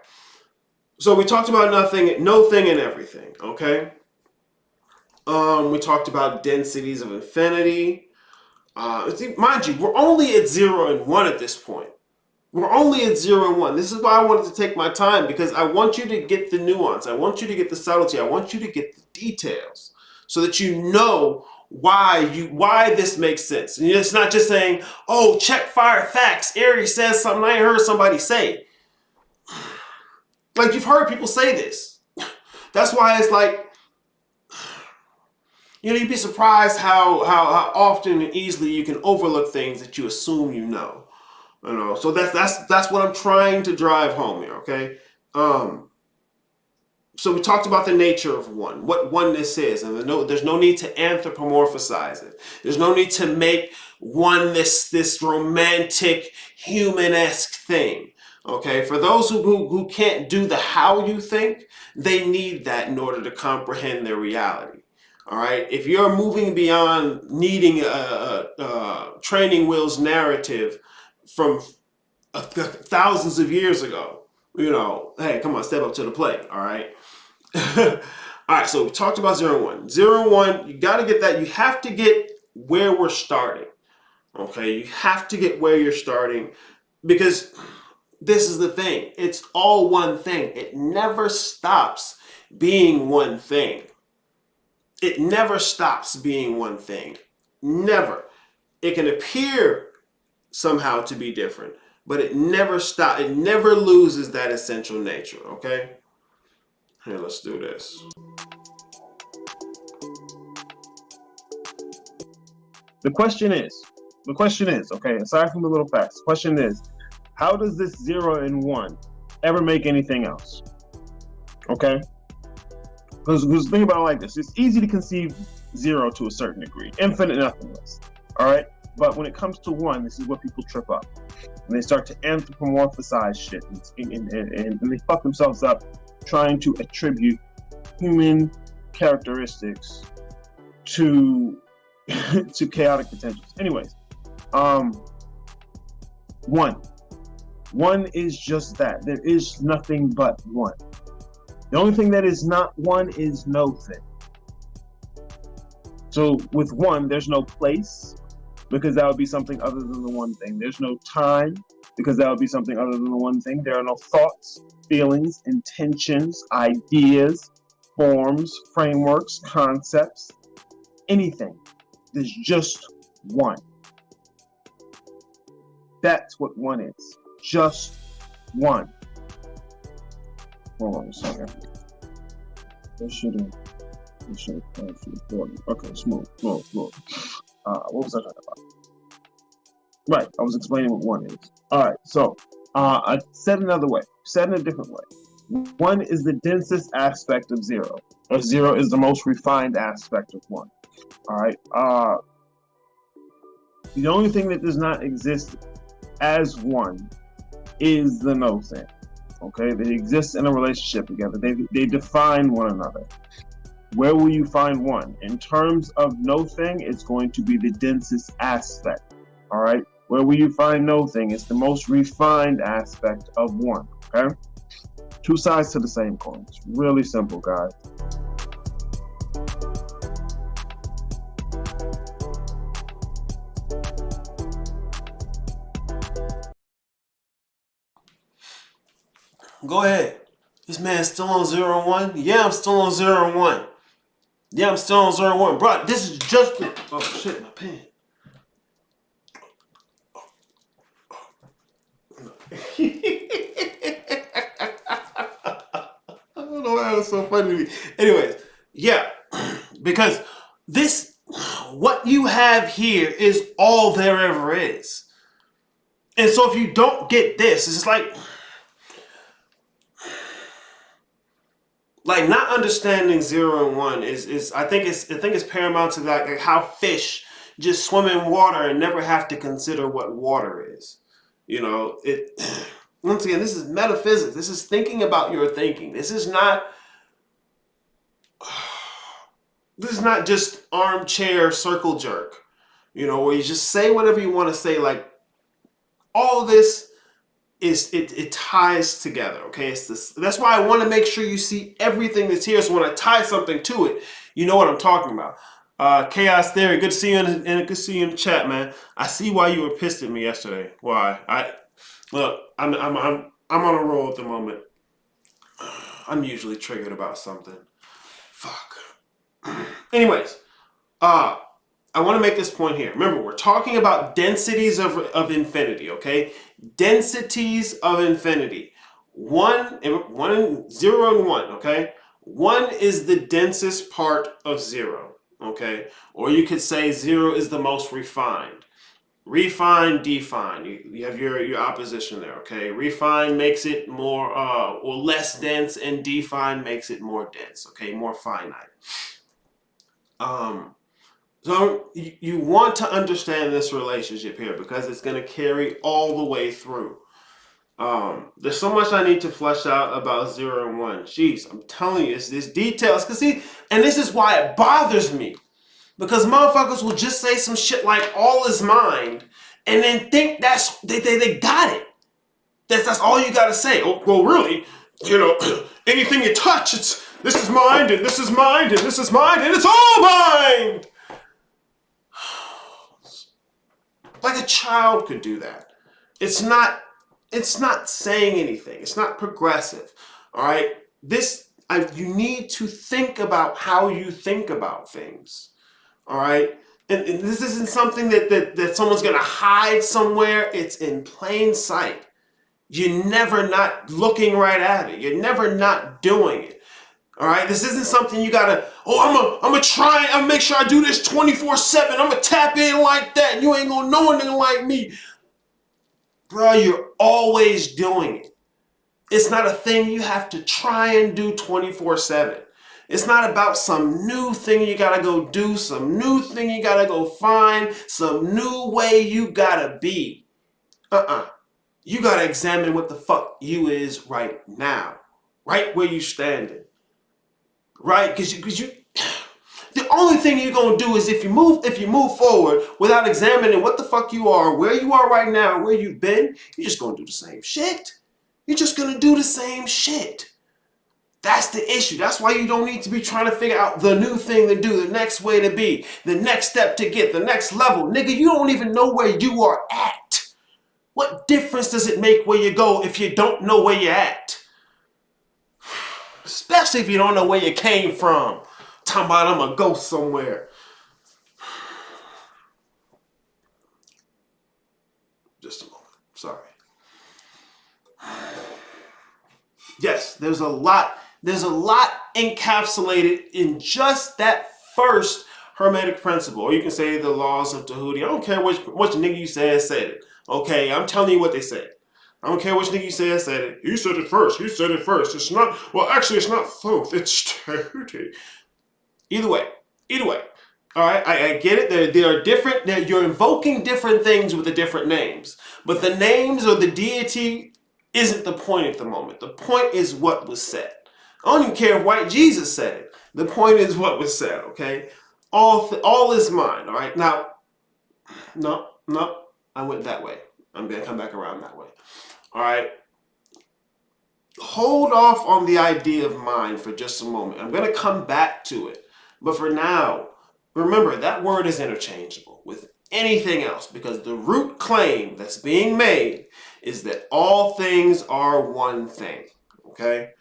So we talked about no thing and everything. Okay? We talked about densities of infinity. Mind you, we're only at 0 and 1 at this point. We're only at 0 and 1. This is why I wanted to take my time, because I want you to get the nuance. I want you to get the subtlety. I want you to get the details so that you know why this makes sense. And it's not just saying, oh, check fire facts. Aries says something I ain't heard somebody say. Like, you've heard people say this. That's why it's like, you'd be surprised how often and easily you can overlook things that you assume you know. So that's what I'm trying to drive home here, okay? So we talked about the nature of one, what oneness is, and there's no need to anthropomorphize it. There's no need to make oneness this romantic, human-esque thing, okay? For those who can't do the how you think, they need that in order to comprehend their reality. All right. If you're moving beyond needing a training wheels narrative from thousands of years ago, hey, come on, step up to the plate. All right. All right. So we talked about 0 and 1. 0 and 1, you got to get that. You have to get where we're starting. Okay. You have to get where you're starting, because this is the thing. It's all one thing. It never stops being one thing. It never stops being one thing. Never. It can appear somehow to be different, but it never stops. It never loses that essential nature, okay? Here, let's do this. The question is, okay, aside from the little facts, the question is, how does this 0 and 1 ever make anything else? Okay? Because think about it like this. It's easy to conceive 0 to a certain degree. Infinite nothingness. All right? But when it comes to 1, this is where people trip up. And they start to anthropomorphize shit. And they fuck themselves up trying to attribute human characteristics to chaotic potentials. Anyways, 1. 1 is just that. There is nothing but 1. The only thing that is not 1 is no thing. So with 1, there's no place, because that would be something other than the one thing. There's no time, because that would be something other than the one thing. There are no thoughts, feelings, intentions, ideas, forms, frameworks, concepts, anything. There's just 1. That's what 1 is. Just 1. Hold on a second. This should have recorded. Okay, smooth. What was I talking about? Right, I was explaining what 1 is. Alright, so I said another way, said in a different way. 1 is the densest aspect of 0. Or 0 is the most refined aspect of 1. Alright. The only thing that does not exist as 1 is the no thing. Okay, they exist in a relationship together. They define one another. Where will you find 1? In terms of no thing, it's going to be the densest aspect. All right, where will you find no thing? It's the most refined aspect of 1. Okay, 2 sides to the same coin. It's really simple, guys. Go ahead. This man's still on 0 and 1? Yeah, I'm still on 0 and 1. Yeah, I'm still on 0 and 1. Bro, this is just... Oh, shit, my pen. I don't know why that was so funny to me. Anyways, yeah. Because this... What you have here is all there ever is. And so if you don't get this, it's like not understanding 0 and 1 is I think it's paramount to like how fish just swim in water and never have to consider what water is. You know, it once again, this is metaphysics. This is thinking about your thinking. This is not just armchair circle jerk, you know, where you just say whatever you want to say. Like, all of this it ties together, okay? It's this. That's why I want to make sure you see everything that's here. So when I tie something to it, you know what I'm talking about. Chaos Theory, good to see you and good to see you in the chat, man. I see why you were pissed at me yesterday. Why? I'm on a roll at the moment. I'm usually triggered about something. Fuck. Anyways, I want to make this point here. Remember, we're talking about densities of infinity, okay? Densities of infinity. 1 and 0 and 1, okay? 1 is the densest part of 0, okay? Or you could say 0 is the most refined. Refine, define. You have your opposition there, okay? Refine makes it more or less dense, and define makes it more dense, okay? More finite. So you want to understand this relationship here because it's going to carry all the way through. There's so much I need to flesh out about 0 and 1. Jeez, I'm telling you, it's these details. Cause see, and this is why it bothers me. Because motherfuckers will just say some shit like all is mind and then think that's they got it. That's all you gotta say. Oh, well, really, you know, anything you touch, it's this is mind and this is mind and this is mind and it's all mind. Like a child could do that. It's not saying anything. It's not progressive. All right. You need to think about how you think about things. All right. And this isn't something that someone's going to hide somewhere. It's in plain sight. You're never not looking right at it. You're never not doing it. All right. This isn't something you got to, I'm going to try and make sure I do this 24/7. I'm going to tap in like that. You ain't going to know anything like me. Bro, you're always doing it. It's not a thing you have to try and do 24/7. It's not about some new thing you gotta go do, some new thing you gotta go find, some new way you gotta be. You gotta examine what the fuck you is right now. Right where you standing. Right? Because you the only thing you're gonna do is if you move forward without examining what the fuck you are, where you are right now, where you've been, you're just gonna do the same shit. You're just gonna do the same shit. That's the issue. That's why you don't need to be trying to figure out the new thing to do, the next way to be, the next step to get, the next level. Nigga, you don't even know where you are at. What difference does it make where you go if you don't know where you're at? Especially if you don't know where you came from. Talking about I'm gonna go somewhere. Just a moment. Sorry. Yes, there's a lot encapsulated in just that first Hermetic principle. Or you can say the laws of Tahuti. I don't care which nigga you said it. Okay, I'm telling you what they said. I don't care which nigga you said it. You said it first. You said it first. It's not, well, actually, it's not Thoth. It's Tahuti. Either way. All right, I get it. They are different. You're invoking different things with the different names. But the names or the deity isn't the point at the moment. The point is what was said. I don't even care if white Jesus said it. The point is what was said, okay? All is mine, all right? Now, no, I went that way. I'm going to come back around that way. All right? Hold off on the idea of mind for just a moment. I'm going to come back to it. But for now, remember, that word is interchangeable with anything else because the root claim that's being made is that all things are one thing, okay?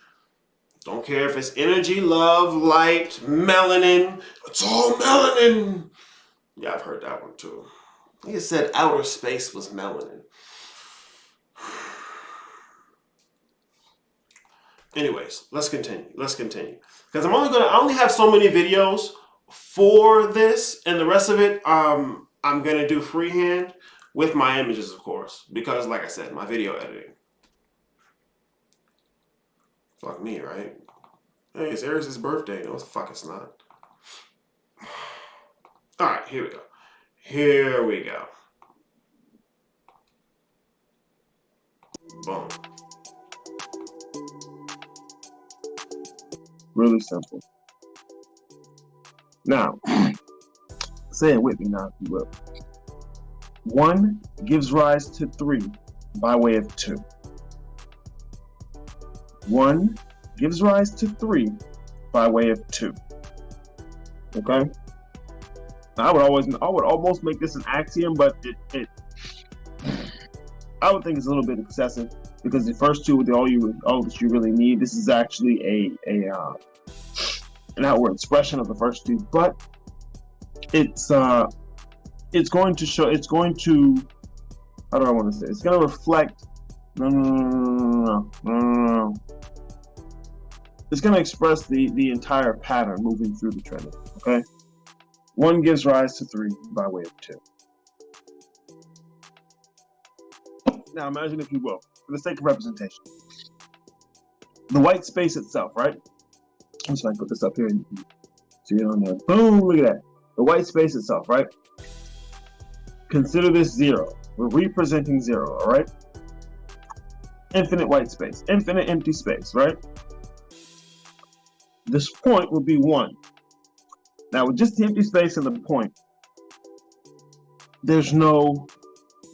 Don't care if it's energy, love, light, melanin. It's all melanin. Yeah, I've heard that one too. I think it said outer space was melanin. Anyways, let's continue. Because I only have so many videos for this, and the rest of it, I'm gonna do freehand with my images, of course, because like I said, my video editing. Fuck me, right? Hey, it's Eris' birthday. No, fuck it's not. All right, here we go. Boom. Really simple. Now, say it with me now, if you will. 1 gives rise to 3 by way of 2. 1 gives rise to 3 by way of 2. Okay? I would almost make this an axiom, but I would think it's a little bit excessive, because the first two are all that you really need. This is actually an outward expression of the first two, but it's going to how do I want to say it? It's going to reflect no. It's going to express the entire pattern moving through the Trinity. Okay, 1 gives rise to 3 by way of 2. Now imagine, if you will, for the sake of representation, the white space itself, right? I'm just going to put this up here and you can see it on there. Boom, look at that. The white space itself, right? Consider this 0. We're representing 0, all right? Infinite white space, infinite empty space, right? This point would be 1. Now, with just the empty space and the point, there's no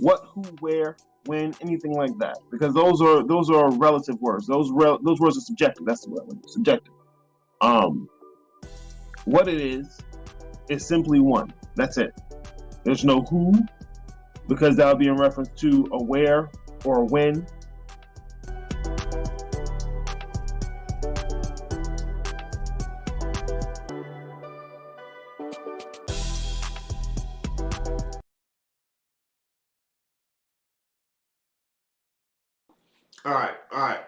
what, who, where, when, anything like that, because those are relative words. Those words are subjective. That's the word. Subjective. What it is simply 1. That's it. There's no who, because that would be in reference to a where or a when. All right.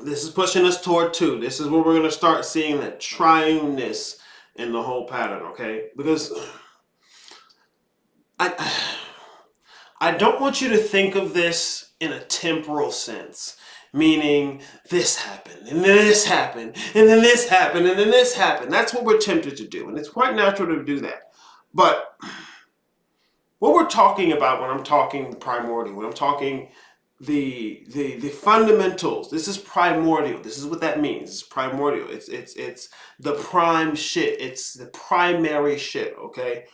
This is pushing us toward 2. This is where we're going to start seeing that triuneness in the whole pattern, okay? Because I don't want you to think of this in a temporal sense, meaning this happened, and then this happened, and then this happened, and then this happened. That's what we're tempted to do, and it's quite natural to do that. But what we're talking about when I'm talking primordial, when I'm talking the fundamentals, this is primordial. This is what that means. It's primordial. It's the prime shit. It's the primary shit, okay?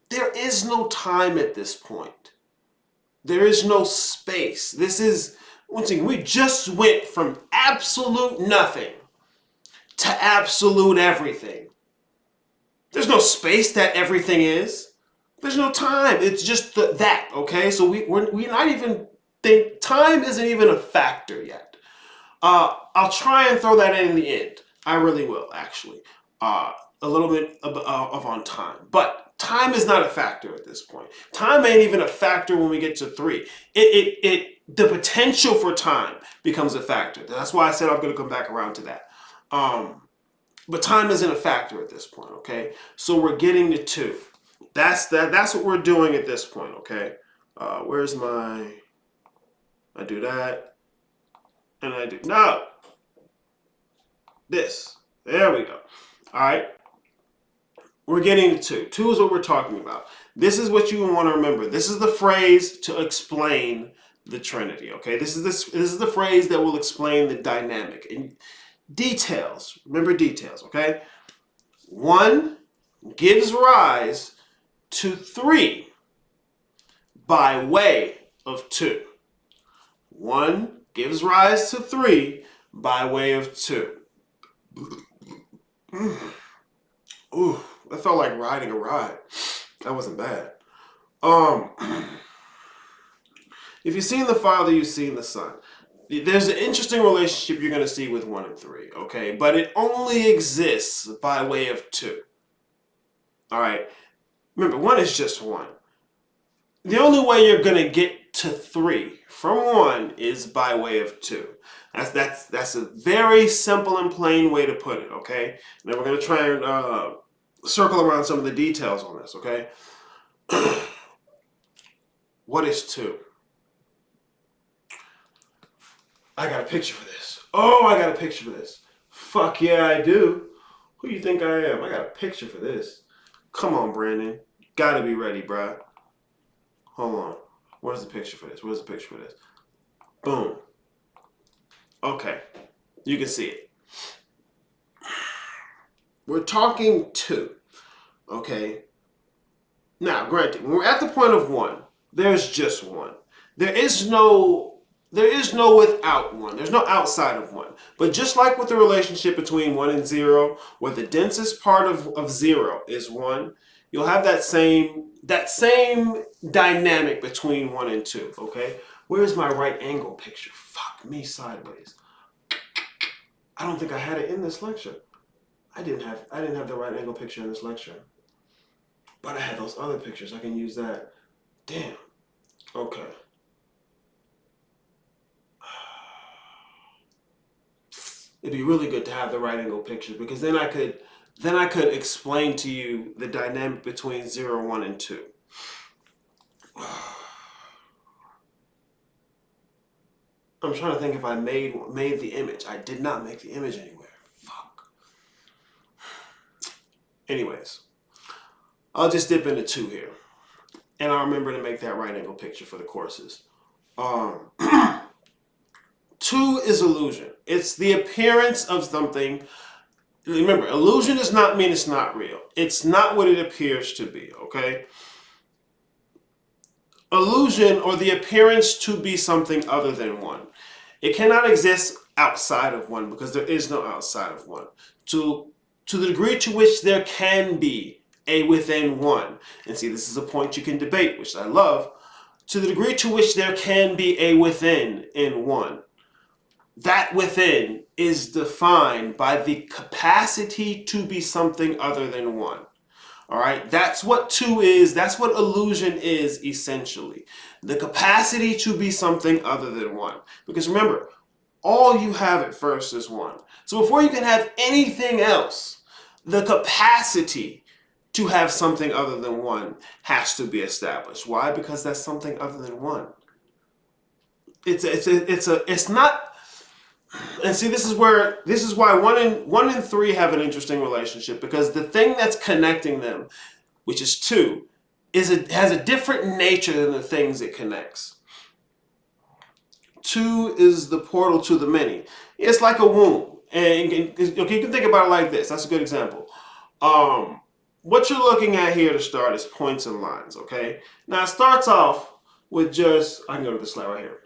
There is no time at this point. There is no space. This is, once again, we just went from absolute nothing to absolute everything. There's no space that everything is. There's no time. It's just that, okay? So we're not even think time isn't even a factor yet. I'll try and throw that in the end. I really will, actually. A little bit of on time, but time is not a factor at this point. Time ain't even a factor when we get to 3. The potential for time becomes a factor. That's why I said I'm going to come back around to that. But time isn't a factor at this point, okay? So we're getting to 2. That's what we're doing at this point, okay? Where's my... I do that. And I do... No! This. There we go. All right? We're getting to 2. 2 is what we're talking about. This is what you want to remember. This is the phrase to explain the Trinity, okay? This is the phrase that will explain the dynamic. And details. Remember details, okay? 1 gives rise to 3 by way of 2. 1 gives rise to 3 by way of 2. Ooh, that felt like riding a ride. That wasn't bad. If you've seen the Father, you've seen the Son. There's an interesting relationship you're going to see with 1 and 3, okay? But it only exists by way of 2. All right? Remember, 1 is just 1. The only way you're going to get to 3 from 1 is by way of 2. That's a very simple and plain way to put it, okay? Now we're going to try and circle around some of the details on this, okay? What is 2? I got a picture for this. Oh, I got a picture for this. Fuck yeah, I do. Who you think I am? I got a picture for this. Come on, Brandon. Gotta be ready, bruh. Hold on. Where's the picture for this? Where's the picture for this? Boom. Okay. You can see it. We're talking 2. Okay. Now, granted, when we're at the point of 1, there's just 1. There is no without 1. There's no outside of 1. But just like with the relationship between 1 and 0, where the densest part of 0 is 1, you'll have that same dynamic between 1 and 2, okay? Where's my right angle picture? Fuck me sideways. I don't think I had it in this lecture. I didn't have the right angle picture in this lecture. But I had those other pictures. I can use that. Damn. Okay. It'd be really good to have the right angle picture, because then I could explain to you the dynamic between 0, 1, and 2. I'm trying to think if I made the image. I did not make the image anywhere. Fuck. Anyways, I'll just dip into 2 here, and I'll remember to make that right angle picture for the courses. 2 is illusion. It's the appearance of something. Remember, illusion does not mean it's not real. It's not what it appears to be, okay? Illusion, or the appearance to be something other than 1. It cannot exist outside of 1, because there is no outside of 1. To the degree to which there can be a within 1, and see, this is a point you can debate, which I love, to the degree to which there can be a within in 1, that within is defined by the capacity to be something other than 1. All right, that's what 2 is. That's what illusion is, essentially. The capacity to be something other than 1. Because remember, all you have at first is 1. So before you can have anything else, the capacity to have something other than 1 has to be established. Why? Because that's something other than 1. It's not. And see, this is why 1 and 3 have an interesting relationship, because the thing that's connecting them, which is 2, has a different nature than the things it connects. 2 is the portal to the many. It's like a womb, and you can think about it like this. That's a good example. What you're looking at here to start is points and lines. Okay. Now it starts off with just, I can go to the slide right here.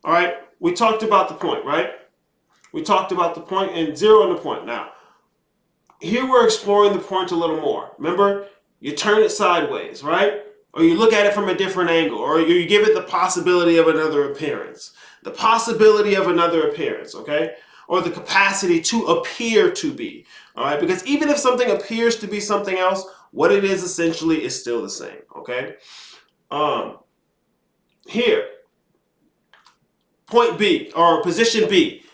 All right. We talked about the point, right? We talked about the point and 0 and the point. Now, here we're exploring the point a little more. Remember, you turn it sideways, right? Or you look at it from a different angle, or you give it the possibility of another appearance. The possibility of another appearance, okay? Or the capacity to appear to be, all right? Because even if something appears to be something else, what it is essentially is still the same, okay? Here, point B, or position B,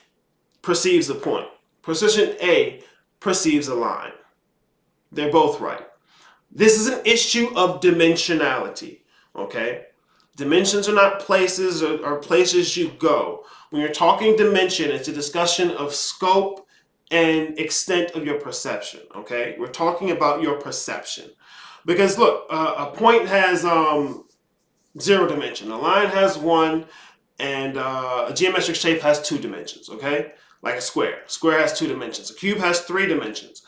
perceives a point. Position A perceives a line. They're both right. This is an issue of dimensionality, okay? Dimensions are not places or places you go. When you're talking dimension, it's a discussion of scope and extent of your perception, okay? We're talking about your perception. Because look, a point has 0 dimension. A line has 1, and a geometric shape has 2 dimensions, okay? Like a square. A square has 2 dimensions. A cube has 3 dimensions.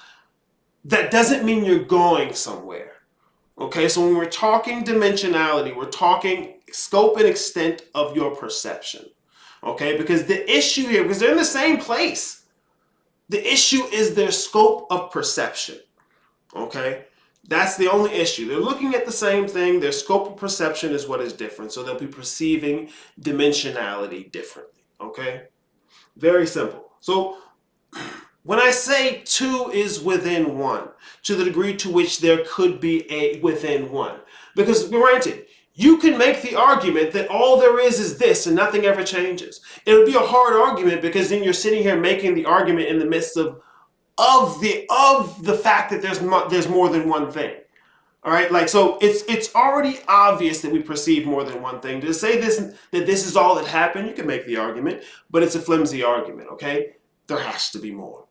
That doesn't mean you're going somewhere. Okay, so when we're talking dimensionality, we're talking scope and extent of your perception. Okay, because the issue here, because they're in the same place, the issue is their scope of perception. Okay, that's the only issue. They're looking at the same thing. Their scope of perception is what is different. So they'll be perceiving dimensionality differently. Okay? Very simple. So when I say 2 is within 1, to the degree to which there could be a within 1, because granted, you can make the argument that all there is this and nothing ever changes. It would be a hard argument because then you're sitting here making the argument in the midst of the fact that there's more than one thing. All right, like, so it's already obvious that we perceive more than one thing. To say that this is all that happened, you can make the argument, but it's a flimsy argument. Okay, there has to be more.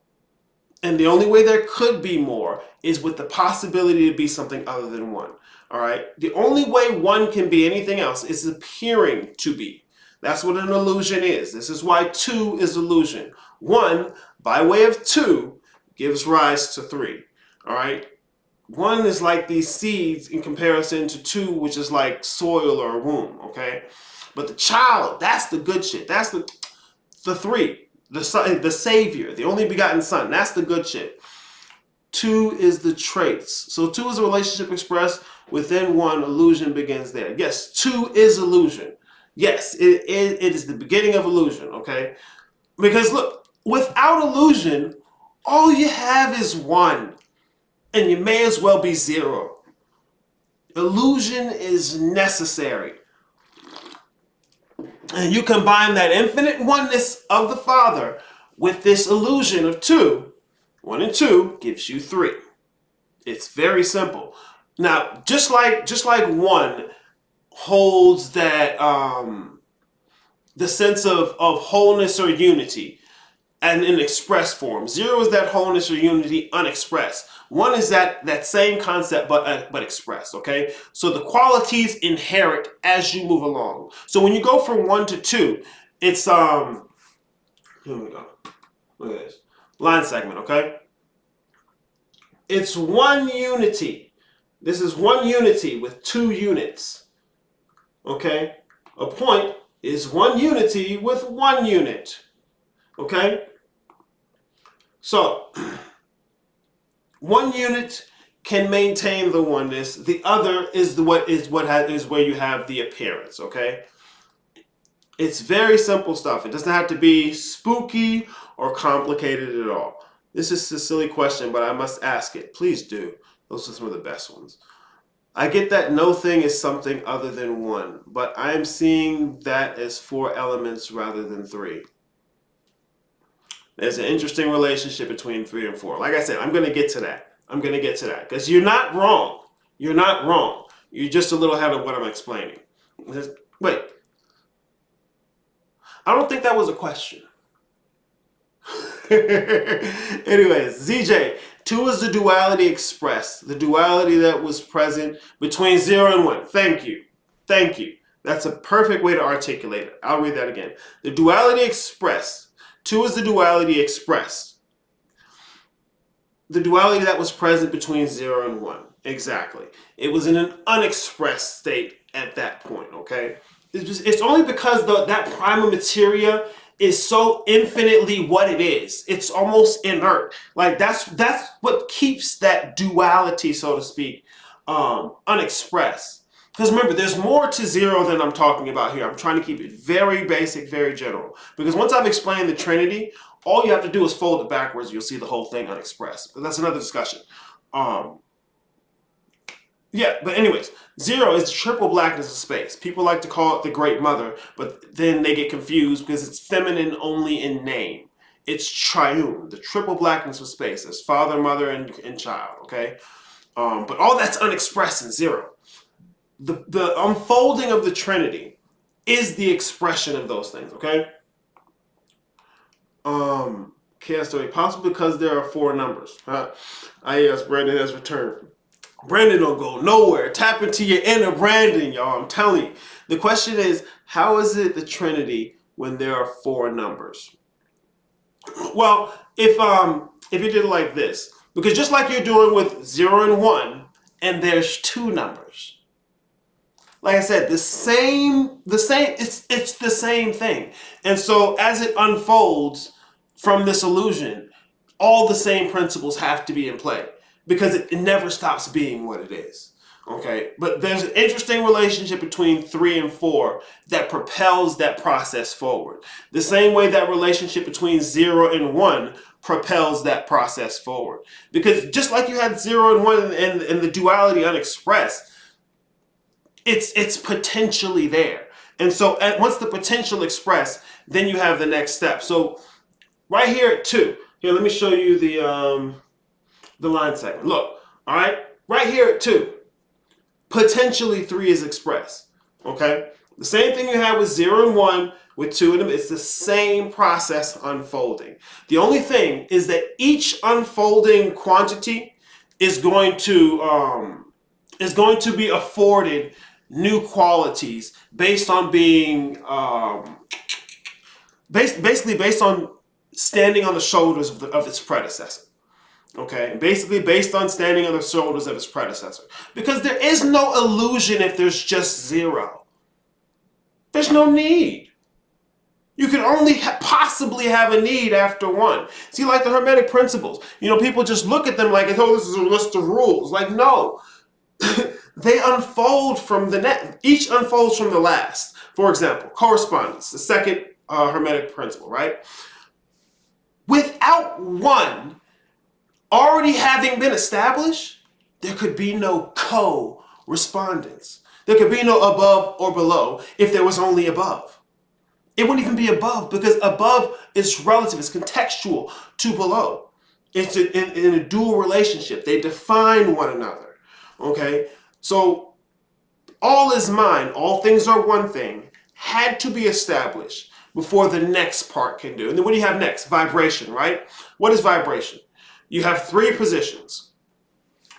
And the only way there could be more is with the possibility to be something other than 1. All right? The only way 1 can be anything else is appearing to be. That's what an illusion is. This is why 2 is illusion. 1, by way of 2, gives rise to 3. All right? 1 is like these seeds in comparison to 2, which is like soil or a womb. Okay? But the child, that's the good shit. That's the 3. The son, the savior, the only begotten son. That's the good shit. 2 is the traits. So 2 is a relationship expressed within 1. Illusion begins there. Yes, 2 is illusion. Yes, it is the beginning of illusion. Okay, because look, without illusion, all you have is 1, and you may as well be 0. Illusion is necessary. And you combine that infinite oneness of the Father with this illusion of 2. 1 and 2 gives you 3. It's very simple. Now, just like 1 holds that the sense of wholeness or unity and in express form. 0 is that wholeness or unity unexpressed. 1 is that same concept but expressed, okay? So the qualities inherit as you move along. So when you go from 1 to 2, it's here we go. Look at this. Line segment, okay? It's 1 unity. This is 1 unity with 2 units. Okay? A point is 1 unity with 1 unit. Okay? So 1 unit can maintain the oneness. The other is where you have the appearance. Okay, it's very simple stuff. It doesn't have to be spooky or complicated at all. This is a silly question, but I must ask it. Please do. Those are some of the best ones. I get that no thing is something other than 1, but I am seeing that as 4 elements rather than 3. There's an interesting relationship between 3 and 4. Like I said, I'm going to get to that. Because you're not wrong. You're not wrong. You're just a little ahead of what I'm explaining. Wait. I don't think that was a question. Anyways, ZJ, 2 is the duality expressed. The duality that was present between 0 and 1. Thank you. Thank you. That's a perfect way to articulate it. I'll read that again. The duality expressed. 2 is the duality expressed. The duality that was present between 0 and 1. Exactly. It was in an unexpressed state at that point, okay? It's only because that prima materia is so infinitely what it is. It's almost inert. Like that's what keeps that duality, so to speak, unexpressed. Because remember, there's more to 0 than I'm talking about here. I'm trying to keep it very basic, very general. Because once I've explained the Trinity, all you have to do is fold it backwards. You'll see the whole thing unexpressed. But that's another discussion. Yeah, but anyways, 0 is the triple blackness of space. People like to call it the Great Mother, but then they get confused because it's feminine only in name. It's triune, the triple blackness of space. There's Father, Mother, and Child, okay? But all that's unexpressed in 0. The unfolding of the Trinity is the expression of those things, okay? Chaos story, possible because there are 4 numbers. Yes, Brandon has returned. Brandon don't go nowhere. Tap into your inner Brandon, y'all. I'm telling you. The question is, how is it the Trinity when there are 4 numbers? Well, if you did it like this, because just like you're doing with 0 and 1, and there's 2 numbers. Like I said, it's the same thing. And so as it unfolds from this illusion, all the same principles have to be in play because it never stops being what it is. Okay, but there's an interesting relationship between 3 and 4 that propels that process forward. The same way that relationship between 0 and 1 propels that process forward. Because just like you had 0 and 1 and the duality unexpressed, it's potentially there. And so once the potential expressed, then you have the next step. So right here at 2, here, let me show you the line segment. Look, all right, right here at 2, potentially 3 is expressed, okay? The same thing you had with 0 and 1, with 2 and them, it's the same process unfolding. The only thing is that each unfolding quantity is going to be afforded new qualities based on being, basically based on standing on the shoulders of its predecessor. Okay, basically based on standing on the shoulders of its predecessor. Because there is no illusion if there's just 0. There's no need. You can only possibly have a need after 1. See, like the Hermetic principles. People just look at them like, oh, this is a list of rules. Like, no. They unfold from each unfolds from the last. For example, correspondence, the second Hermetic principle, right? Without 1 already having been established, there could be no co-respondence. There could be no above or below if there was only above. It wouldn't even be above because above is relative, it's contextual to below. It's in a dual relationship. They define one another, okay? So all is mine, all things are one thing, had to be established before the next part can do. And then what do you have next? Vibration, right? What is vibration? You have 3 positions.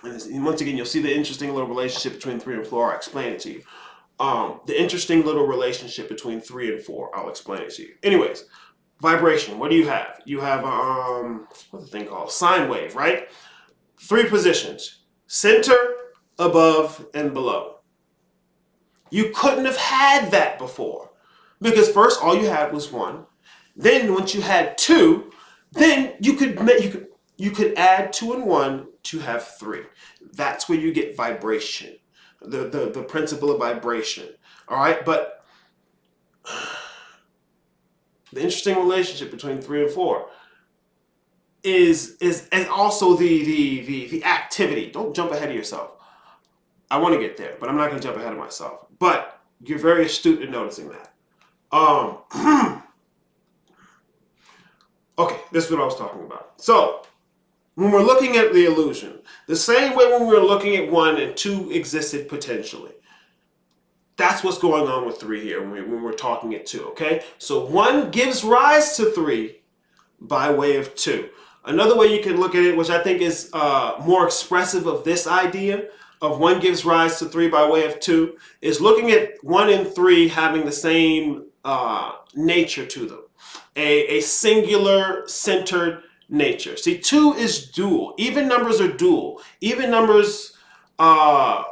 And once again, you'll see the interesting little relationship between 3 and 4. I'll explain it to you. The interesting little relationship between 3 and 4. I'll explain it to you. Anyways, vibration. What do you have? You have, what's the thing called? Sine wave, right? 3 positions. Center, above, and below. You couldn't have had that before. Because first, all you had was 1. Then once you had 2, then you could add 2 and 1 to have 3. That's where you get vibration, the principle of vibration. All right, but the interesting relationship between 3 and 4 is also the activity. Don't jump ahead of yourself. I want to get there, but I'm not going to jump ahead of myself. But you're very astute in noticing that. Okay, this is what I was talking about. So, when we're looking at the illusion, the same way when we were looking at 1 and 2 existed potentially. That's what's going on with 3 here when we're talking at 2, okay? So 1 gives rise to 3 by way of 2. Another way you can look at it, which I think is more expressive of this idea of 1 gives rise to 3 by way of 2, is looking at 1 and 3 having the same nature to them. A singular centered nature. See, 2 is dual. Even numbers are dual. Even numbers have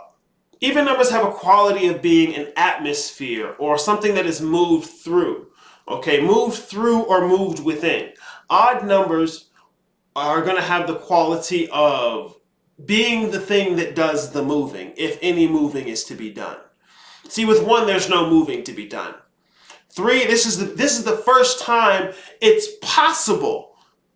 a quality of being an atmosphere or something that is moved through. Okay, moved through or moved within. Odd numbers are going to have the quality of being the thing that does the moving, if any moving is to be done. See, with 1, there's no moving to be done. 3, this is the first time it's possible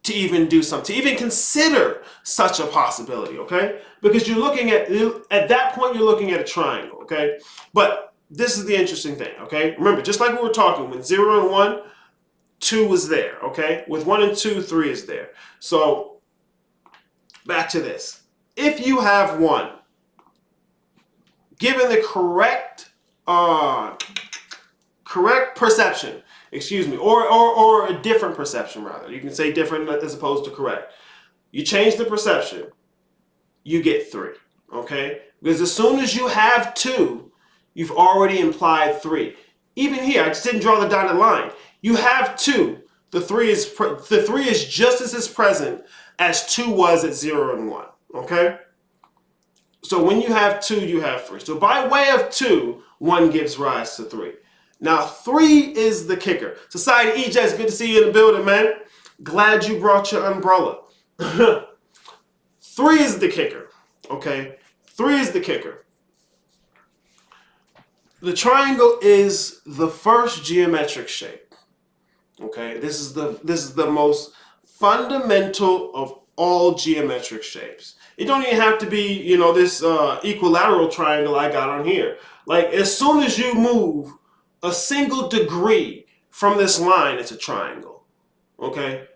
to even do something, to even consider such a possibility, okay? Because you're looking at that point, you're looking at a triangle, okay? But this is the interesting thing, okay? Remember, just like we were talking, when 0 and 1, 2 was there, okay? With 1 and 2, 3 is there. So, back to this. If you have 1, given the correct perception, or a different perception rather. You can say different as opposed to correct. You change the perception, you get 3, okay? Because as soon as you have 2, you've already implied 3. Even here, I just didn't draw the dotted line. You have 2. The 3 is just as present as 2 was at 0 and 1, okay? So when you have 2, you have 3. So by way of 2, 1 gives rise to 3. Now, 3 is the kicker. Society EJ, it's good to see you in the building, man. Glad you brought your umbrella. 3 is the kicker, okay? 3 is the kicker. The triangle is the first geometric shape. Okay, this is the most fundamental of all geometric shapes. It don't even have to be, you know, this equilateral triangle I got on here. Like, as soon as you move a single degree from this line, it's a triangle. Okay?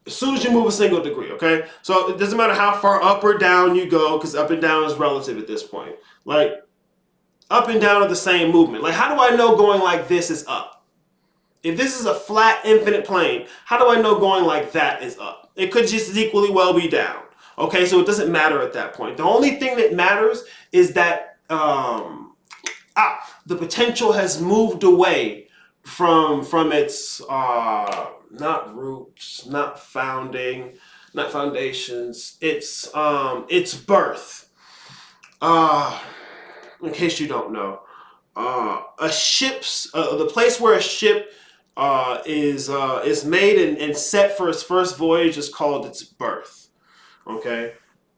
As soon as you move a single degree, okay? So it doesn't matter how far up or down you go, because up and down is relative at this point. Like, up and down are the same movement. Like, how do I know going like this is up? If this is a flat, infinite plane, how do I know going like that is up? It could just as equally well be down. Okay, so it doesn't matter at that point. The only thing that matters is that the potential has moved away from its not roots, not founding, not foundations. It's birth. In case you don't know, a ship's the place where a ship is made and set for its first voyage is called its birth. Okay,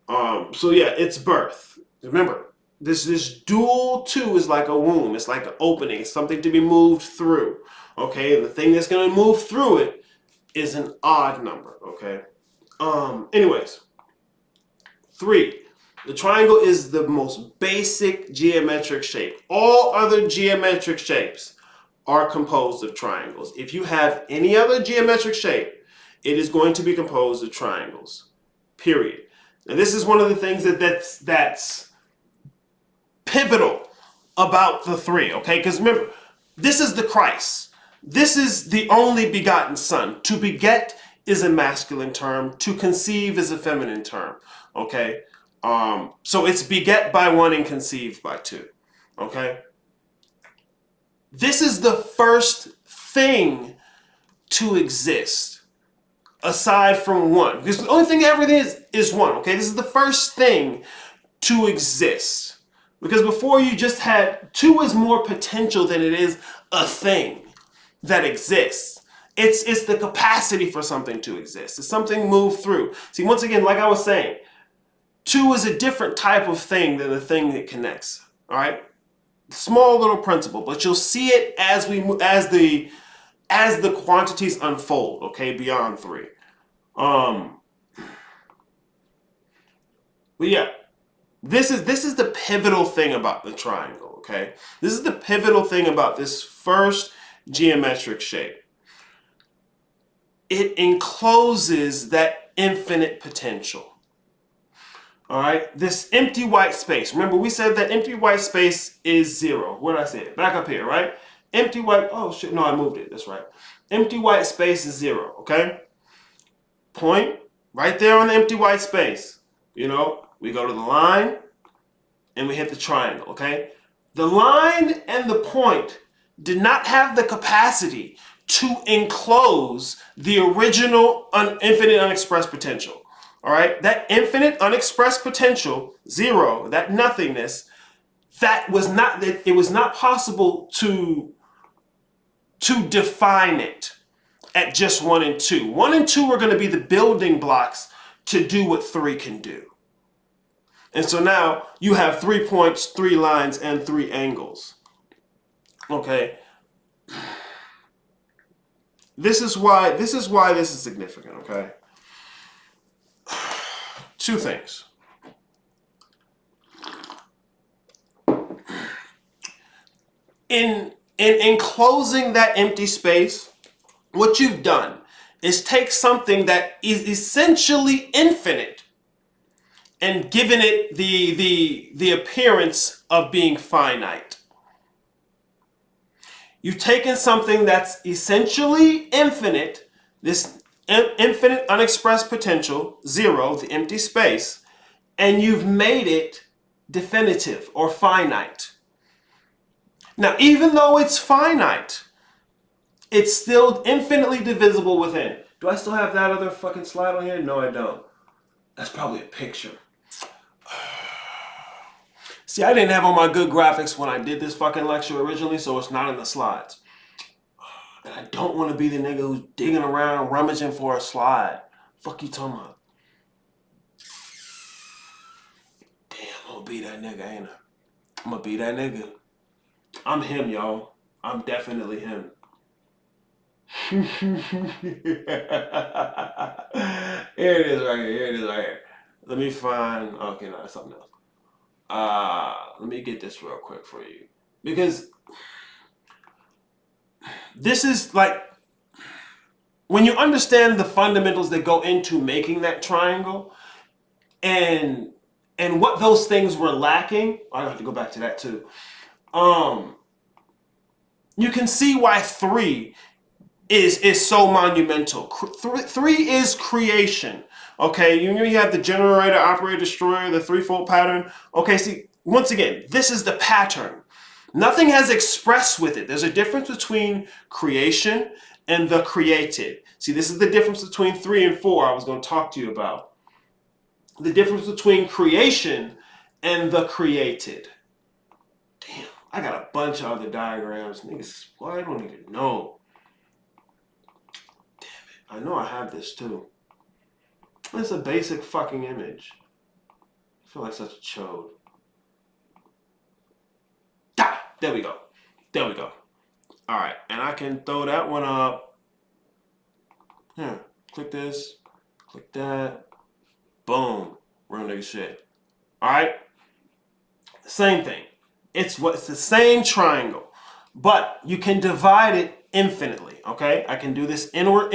so yeah, it's birth. Remember, this dual two is like a womb. It's like an opening. It's something to be moved through. Okay, and the thing that's going to move through it is an odd number. Okay. Anyways, 3. The triangle is the most basic geometric shape. All other geometric shapes are composed of triangles. If you have any other geometric shape, it is going to be composed of triangles. Period. And this is one of the things that's pivotal about the 3, okay? Because remember, this is the Christ. This is the only begotten Son. To beget is a masculine term. To conceive is a feminine term, okay? So it's beget by 1 and conceived by 2, okay? This is the first thing to exist aside from 1. Because the only thing everything is 1, okay? This is the first thing to exist. Because before you just had 2 is more potential than it is a thing that exists. It's the capacity for something to exist. It's something moved through. See, once again, like I was saying, 2 is a different type of thing than the thing that connects. All right, small little principle, but you'll see it as the quantities unfold. Okay, beyond 3. But yeah, this is the pivotal thing about the triangle. Okay, this is the pivotal thing about this first geometric shape. It encloses that infinite potential. All right, this empty white space. Remember, we said that empty white space is 0. Where did I say it? Back up here, right? Empty white, oh shit, no, I moved it. That's right. Empty white space is 0, okay? Point right there on the empty white space. You know, we go to the line and we hit the triangle, okay? The line and the point did not have the capacity to enclose the original infinite unexpressed potential. All right, that infinite unexpressed potential, 0, that nothingness, it was not possible to define it at just 1 and 2. 1 and 2 are going to be the building blocks to do what 3 can do. And so now you have 3 points, 3 lines, and 3 angles. Okay. This is why this is significant, okay? 2 things. In enclosing that empty space, what you've done is take something that is essentially infinite and given it the appearance of being finite. You've taken something that's essentially infinite, this infinite unexpressed potential, 0, the empty space, and you've made it definitive or finite. Now, even though it's finite, it's still infinitely divisible within. Do I still have that other fucking slide on here? No, I don't. That's probably a picture. See, I didn't have all my good graphics when I did this fucking lecture originally, so it's not in the slides. And I don't want to be the nigga who's digging around, rummaging for a slide. Fuck you talking about? Damn, I'm gonna be that nigga, ain't I? I'm gonna be that nigga. I'm him, y'all. I'm definitely him. Here it is right here. Here it is right here. Let me find. Okay, no, that's something else. Let me get this real quick for you, because this is like when you understand the fundamentals that go into making that triangle, and what those things were lacking. I have to go back to that too. You can see why 3 is so monumental. 3 is creation. Okay, you have the generator, operator, destroyer, the threefold pattern. Okay, see, once again, this is the pattern. Nothing has expressed with it. There's a difference between creation and the created. See, this is the difference between 3 and 4 I was going to talk to you about. The difference between creation and the created. Damn, I got a bunch of other diagrams. Niggas, well, I don't even know. I know I have this too. It's a basic fucking image. I feel like such a chode. Ah, there we go. There we go. Alright, and I can throw that one up. Here, click this. Click that. Boom. Real nigga shit. Alright? Same thing. It's the same triangle. But you can divide it infinitely. Okay? I can do this inner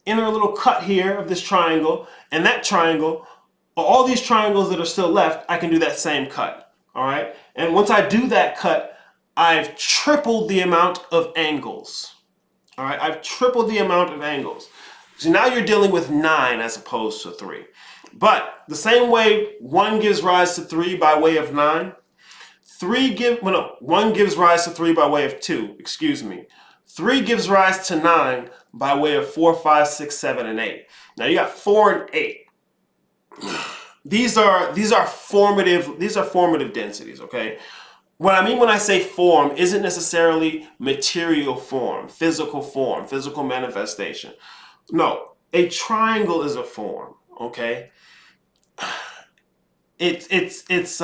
little cut here of this triangle, and that triangle, all these triangles that are still left, I can do that same cut. All right, and once I do that cut, I've tripled the amount of angles. All right, I've tripled the amount of angles. So now you're dealing with 9 as opposed to 3. But the same way 1 gives rise to 3 by way of 9, 1 gives rise to 3 by way of 2. Excuse me. 3 gives rise to 9 by way of 4, 5, 6, 7, and 8. Now you got 4 and 8. These are formative densities, okay? What I mean when I say form isn't necessarily material form, physical manifestation. No, a triangle is a form, okay? It's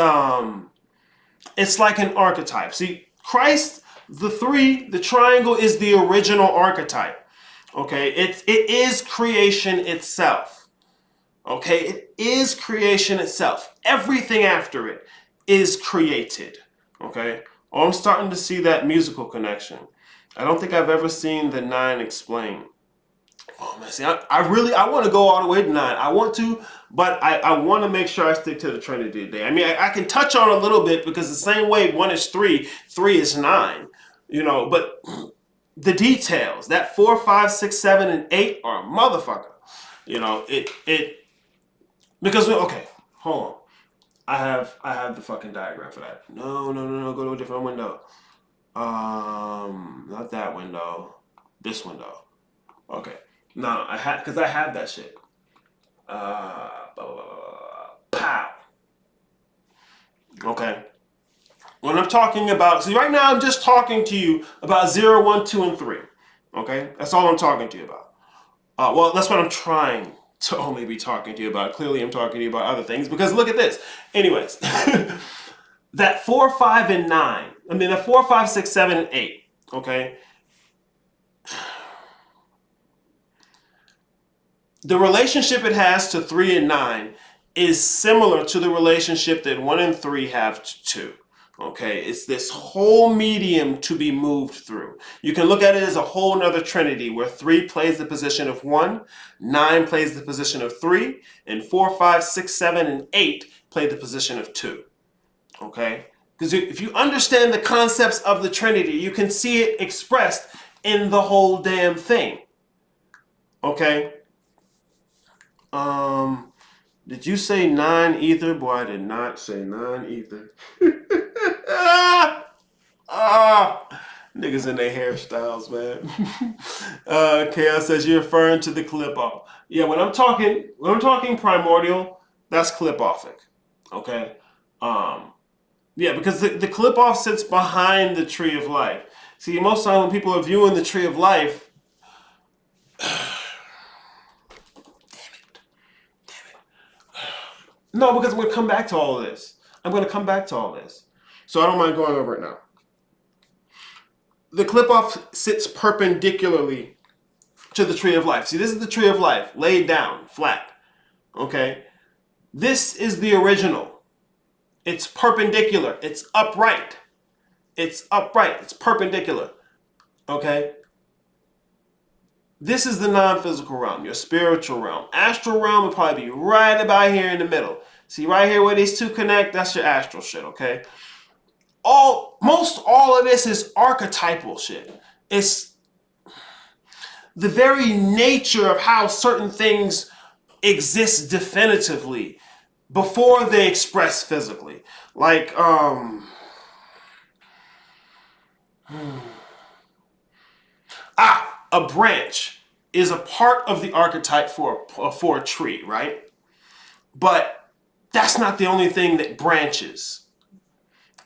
like an archetype. See, Christ, the triangle is the original archetype. Okay, it is creation itself. Okay, it is creation itself. Everything after it is created. Okay, oh, I'm starting to see that musical connection. I don't think I've ever seen the 9 explained. Oh man, see, I want to go all the way to 9. I want to, but I want to make sure I stick to the Trinity today. I mean, I can touch on a little bit because the same way 1 is 3, 3 is 9. You know, but the details, that 4, 5, 6, 7, and 8 are a motherfucker. You know, because okay, hold on. I have the fucking diagram for that. No, go to a different window. Not that window. This window. Okay. No, I had that shit. Pow. Okay. When I'm talking about, see, right now I'm just talking to you about 0, 1, 2, and 3. Okay? That's all I'm talking to you about. Well, that's what I'm trying to only be talking to you about. Clearly, I'm talking to you about other things because look at this. Anyways, that 4, 5, and 9. I mean, that 4, 5, 6, 7, and 8. Okay? The relationship it has to 3 and 9 is similar to the relationship that 1 and 3 have to 2. Okay, it's this whole medium to be moved through. You can look at it as a whole nother trinity where 3 plays the position of 1, 9 plays the position of 3, and 4, 5, 6, 7, and 8 play the position of 2. Okay? Because if you understand the concepts of the Trinity, you can see it expressed in the whole damn thing. Okay? Did you say 9 ether? Boy, I did not say 9 ether. Niggas in their hairstyles, man. Chaos says you're referring to the clip off. Yeah, when I'm talking primordial, that's clip offic. Okay. Yeah, because the clip off sits behind the tree of life. See, most time when people are viewing the tree of life, no, because I'm going to come back to all of this. So I don't mind going over it now. the clip-off sits perpendicularly to the tree of life. See, this is the tree of life, laid down, flat. Okay? This is the original. It's perpendicular. It's upright. It's upright. It's perpendicular. Okay? This is the non-physical realm, your spiritual realm. Astral realm would probably be right about here in the middle. See, right here where these two connect, that's your astral shit, okay? Most all of this is archetypal shit. It's the very nature of how certain things exist definitively before they express physically. Like, a branch is a part of the archetype for a tree, right? But that's not the only thing that branches.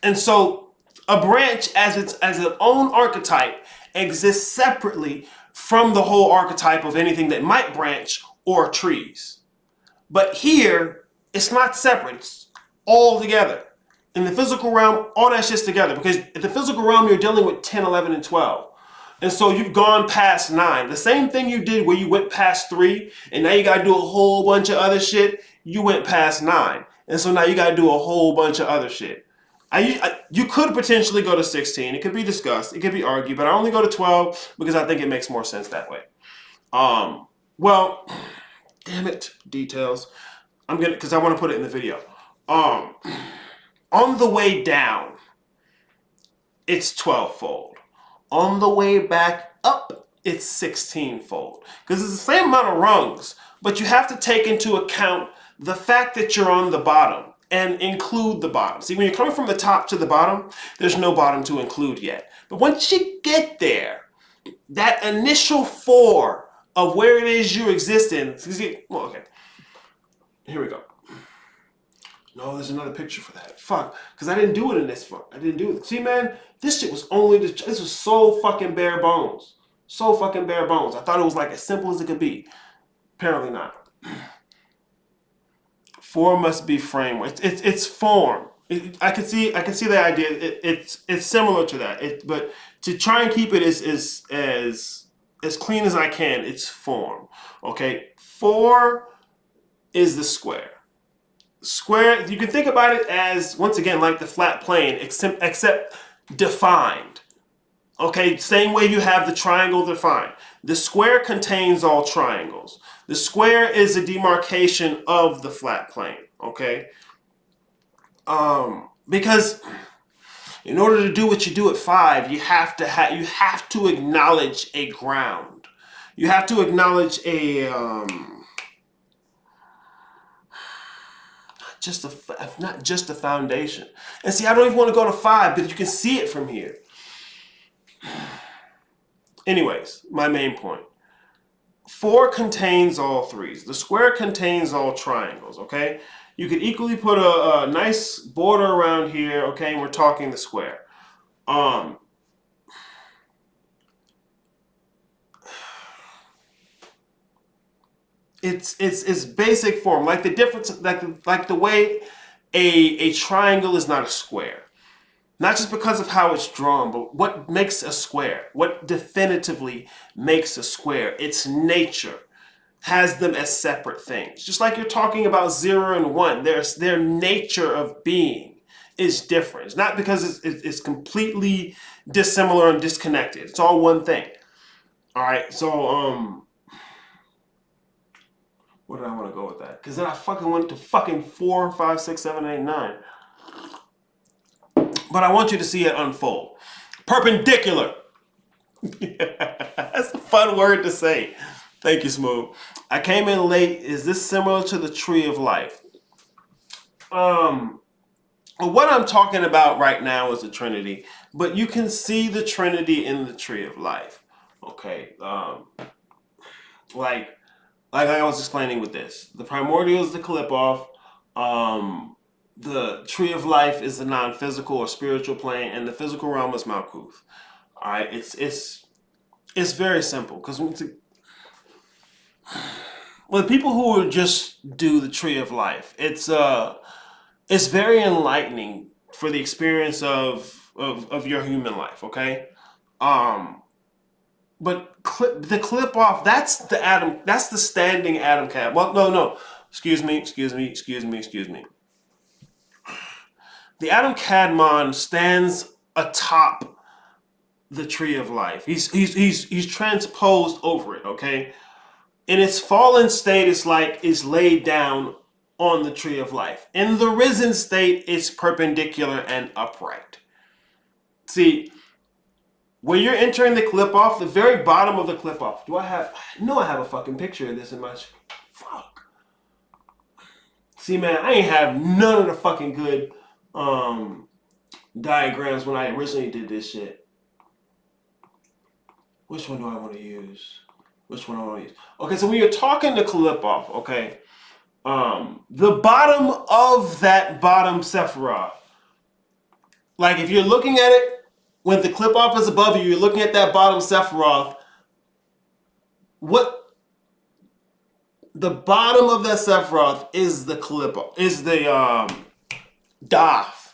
And so a branch as its own archetype exists separately from the whole archetype of anything that might branch or trees. But here, it's not separate. It's all together. In the physical realm, all that shit's together. Because in the physical realm, you're dealing with 10, 11, and 12. And so you've gone past 9. The same thing you did where you went past 3, and now you got to do a whole bunch of other shit. You went past 9. And so now you got to do a whole bunch of other shit. You could potentially go to 16. It could be discussed. It could be argued. But I only go to 12 because I think it makes more sense that way. Well, damn it, details. Because I want to put it in the video. On the way down, it's 12-fold. On the way back up, it's 16-fold. Because it's the same amount of rungs, but you have to take into account the fact that you're on the bottom and include the bottom. See, when you're coming from the top to the bottom, there's no bottom to include yet. But once you get there, that initial 4 of where it is you exist in, well, okay, here we go. No, there's another picture for that. Fuck, because I didn't do it in this fuck. I didn't do it. See, man, this shit was this was so fucking bare bones. So fucking bare bones. I thought it was like as simple as it could be. Apparently not. Form must be framework. It's form. I can see the idea. It's similar to that. But to try and keep it as clean as I can, it's form. Okay, 4 is the square. Square, you can think about it as, once again, like the flat plane, except defined. Okay, same way you have the triangle defined. The square contains all triangles. The square is a demarcation of the flat plane, okay? Because in order to do what you do at 5, you have to acknowledge a ground. You have to acknowledge not just a foundation. And see, I don't even want to go to 5, but you can see it from here. Anyways, my main point. 4 contains all 3s. The square contains all triangles, okay? You could equally put a nice border around here, okay? And we're talking the square. It's basic form, like the difference, like the way a triangle is not a square. Not just because of how it's drawn, but what makes a square? What definitively makes a square? Its nature has them as separate things. Just like you're talking about 0 and 1, their nature of being is different. It's not because it's completely dissimilar and disconnected. It's all one thing. All right, so where did I want to go with that? Because then I fucking went to fucking 4, 5, 6, 7, 8, 9. But I want you to see it unfold. Perpendicular. That's a fun word to say. Thank you, Smooth. I came in late. Is this similar to the tree of life? What I'm talking about right now is the Trinity, but you can see the Trinity in the tree of life. Okay. Like I was explaining with this. The primordial is the clip-off. The tree of life is the non-physical or spiritual plane, and the physical realm is Malkuth. All right, it's very simple because when people who would just do the tree of life, it's very enlightening for the experience of your human life. Okay, But the clip off, that's the standing Adam Cad. Well, no. Excuse me. The Adam Kadmon stands atop the tree of life. He's transposed over it, okay? In its fallen state, it's laid down on the tree of life. In the risen state, it's perpendicular and upright. See, when you're entering the clip off, the very bottom of the clip off, I have a fucking picture of this in my, fuck. See, man, I ain't have none of the fucking good diagrams when I originally did this shit. Which one do I want to use? Okay, so when you're talking the clip off, okay, the bottom of that bottom Sephiroth, like if you're looking at it, when the clip off is above you, you're looking at that bottom Sephiroth. What the bottom of that Sephiroth is the clip off, is the Daf.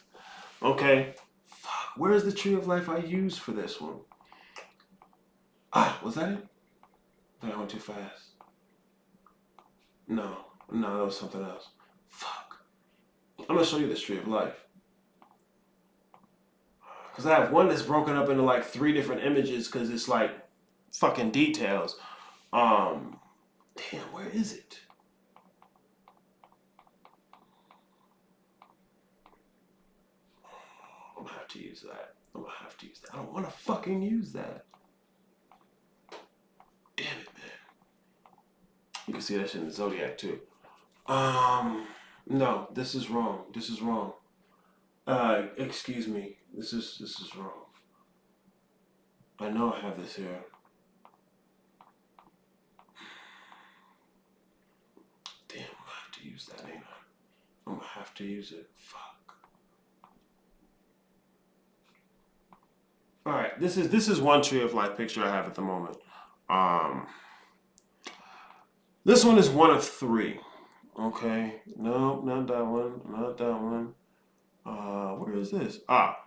Okay. Fuck, where's the tree of life I used for this one? Was that it? I think I went too fast. No, that was something else. Fuck. I'm gonna show you this tree of life. Because I have one that's broken up into like 3 different images because it's like fucking details. Damn, where is it? I'm gonna have to use that. I don't want to fucking use that. Damn it, man. You can see that shit in the Zodiac too. No, this is wrong. Excuse me. This is wrong. I know I have this here. Damn, I'm gonna have to use that, ain't I? I'm gonna have to use it. Fuck. Alright, this is one tree of life picture I have at the moment. This one is one of 3. Okay. No, not that one. Where is this?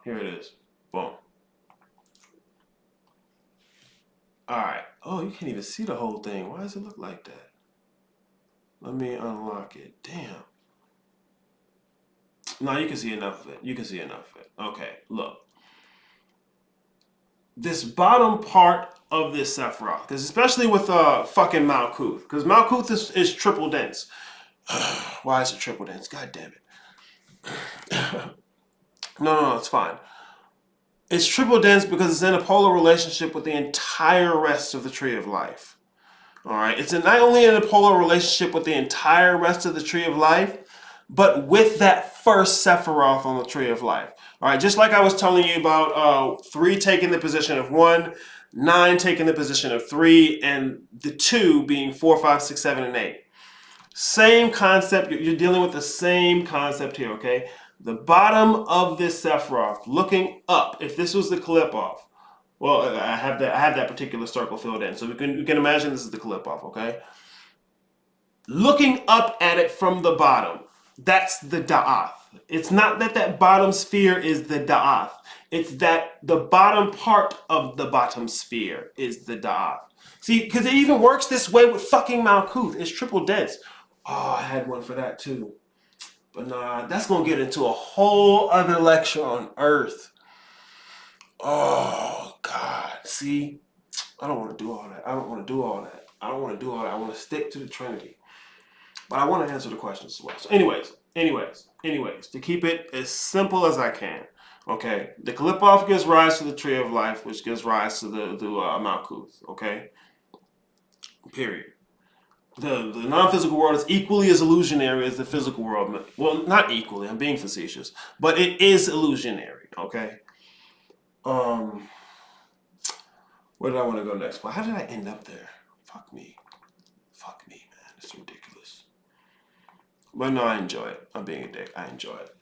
Here it is. Boom. Alright. Oh, you can't even see the whole thing. Why does it look like that? Let me unlock it. Damn. No, you can see enough of it. Okay, look. This bottom part of this Sephiroth, because especially with fucking Malkuth, because Malkuth is triple dense. Why is it triple dense? God damn it. No, it's fine. It's triple dense because it's in a polar relationship with the entire rest of the tree of life. Alright, it's not only in a polar relationship with the entire rest of the tree of life, but with that first Sephiroth on the tree of life. Alright, just like I was telling you about 3 taking the position of 1, 9 taking the position of 3, and the 2 being 4, 5, 6, 7, and 8. Same concept, you're dealing with the same concept here, okay? The bottom of this Sephiroth, looking up, if this was the clip off, well, I have that particular circle filled in, so we can imagine this is the clip off, okay? Looking up at it from the bottom, that's the Da'ath. It's not that bottom sphere is the Da'ath. It's that the bottom part of the bottom sphere is the Da'ath. See, because it even works this way with fucking Malkuth. It's triple dense. Oh, I had one for that too. But nah, that's going to get into a whole other lecture on Earth. Oh, God. See? I don't want to do all that. I want to stick to the Trinity. But I want to answer the questions as well. So anyways, to keep it as simple as I can. Okay? The clip-off gives rise to the Tree of Life, which gives rise to the Malkuth. Okay? Period. The non-physical world is equally as illusionary as the physical world. Well, not equally, I'm being facetious. But it is illusionary, okay? Where did I want to go next? Well, how did I end up there? Fuck me, man. It's ridiculous. But no, I enjoy it. I'm being a dick. I enjoy it.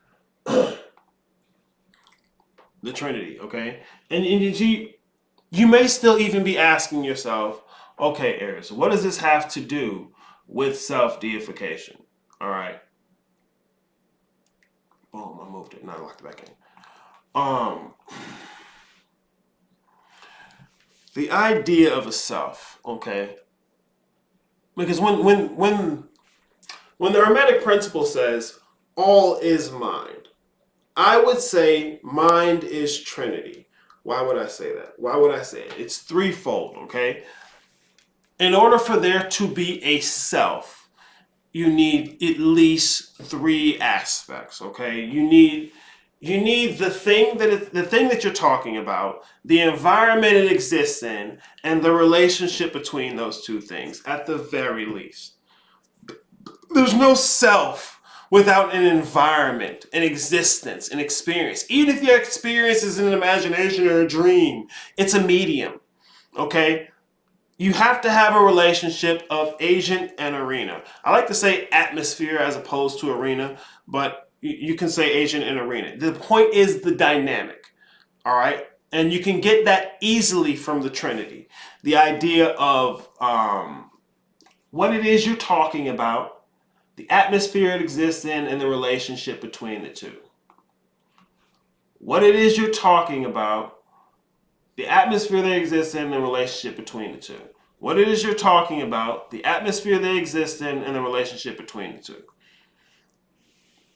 The Trinity, okay? And you may still even be asking yourself, okay, Aries, what does this have to do with self-deification? All right. Boom, I moved it. Now I locked it back in. the idea of a self, okay? Because when the Hermetic principle says all is mind, I would say mind is Trinity. Why would I say that? Why would I say it? It's threefold, okay? In order for there to be a self, you need at least three aspects, okay? You need the thing that you're talking about, the environment it exists in, and the relationship between those two things, at the very least. There's no self without an environment, an existence, an experience. Even if your experience is an imagination or a dream, it's a medium, okay? You have to have a relationship of agent and arena. I like to say atmosphere as opposed to arena, but you can say agent and arena. The point is the dynamic, all right? And you can get that easily from the Trinity. The idea of what it is you're talking about, the atmosphere it exists in, and the relationship between the two. What it is you're talking about, the atmosphere they exist in, and the relationship between the two. What it is you're talking about, the atmosphere they exist in, and the relationship between the two.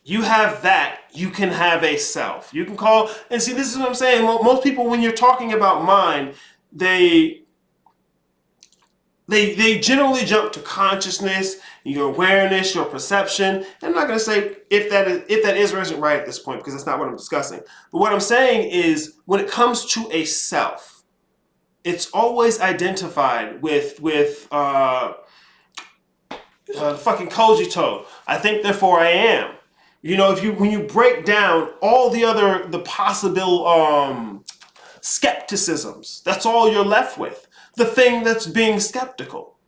You have that, you can have a self. You can call, and see, this is what I'm saying. Most people, when you're talking about mind, they generally jump to consciousness, your awareness, your perception. I'm not going to say if that is or isn't right at this point, because that's not what I'm discussing. But what I'm saying is, when it comes to a self, it's always identified with fucking cogito. I think, therefore I am. You know, when you break down all the possible skepticisms, that's all you're left with. The thing that's being skeptical,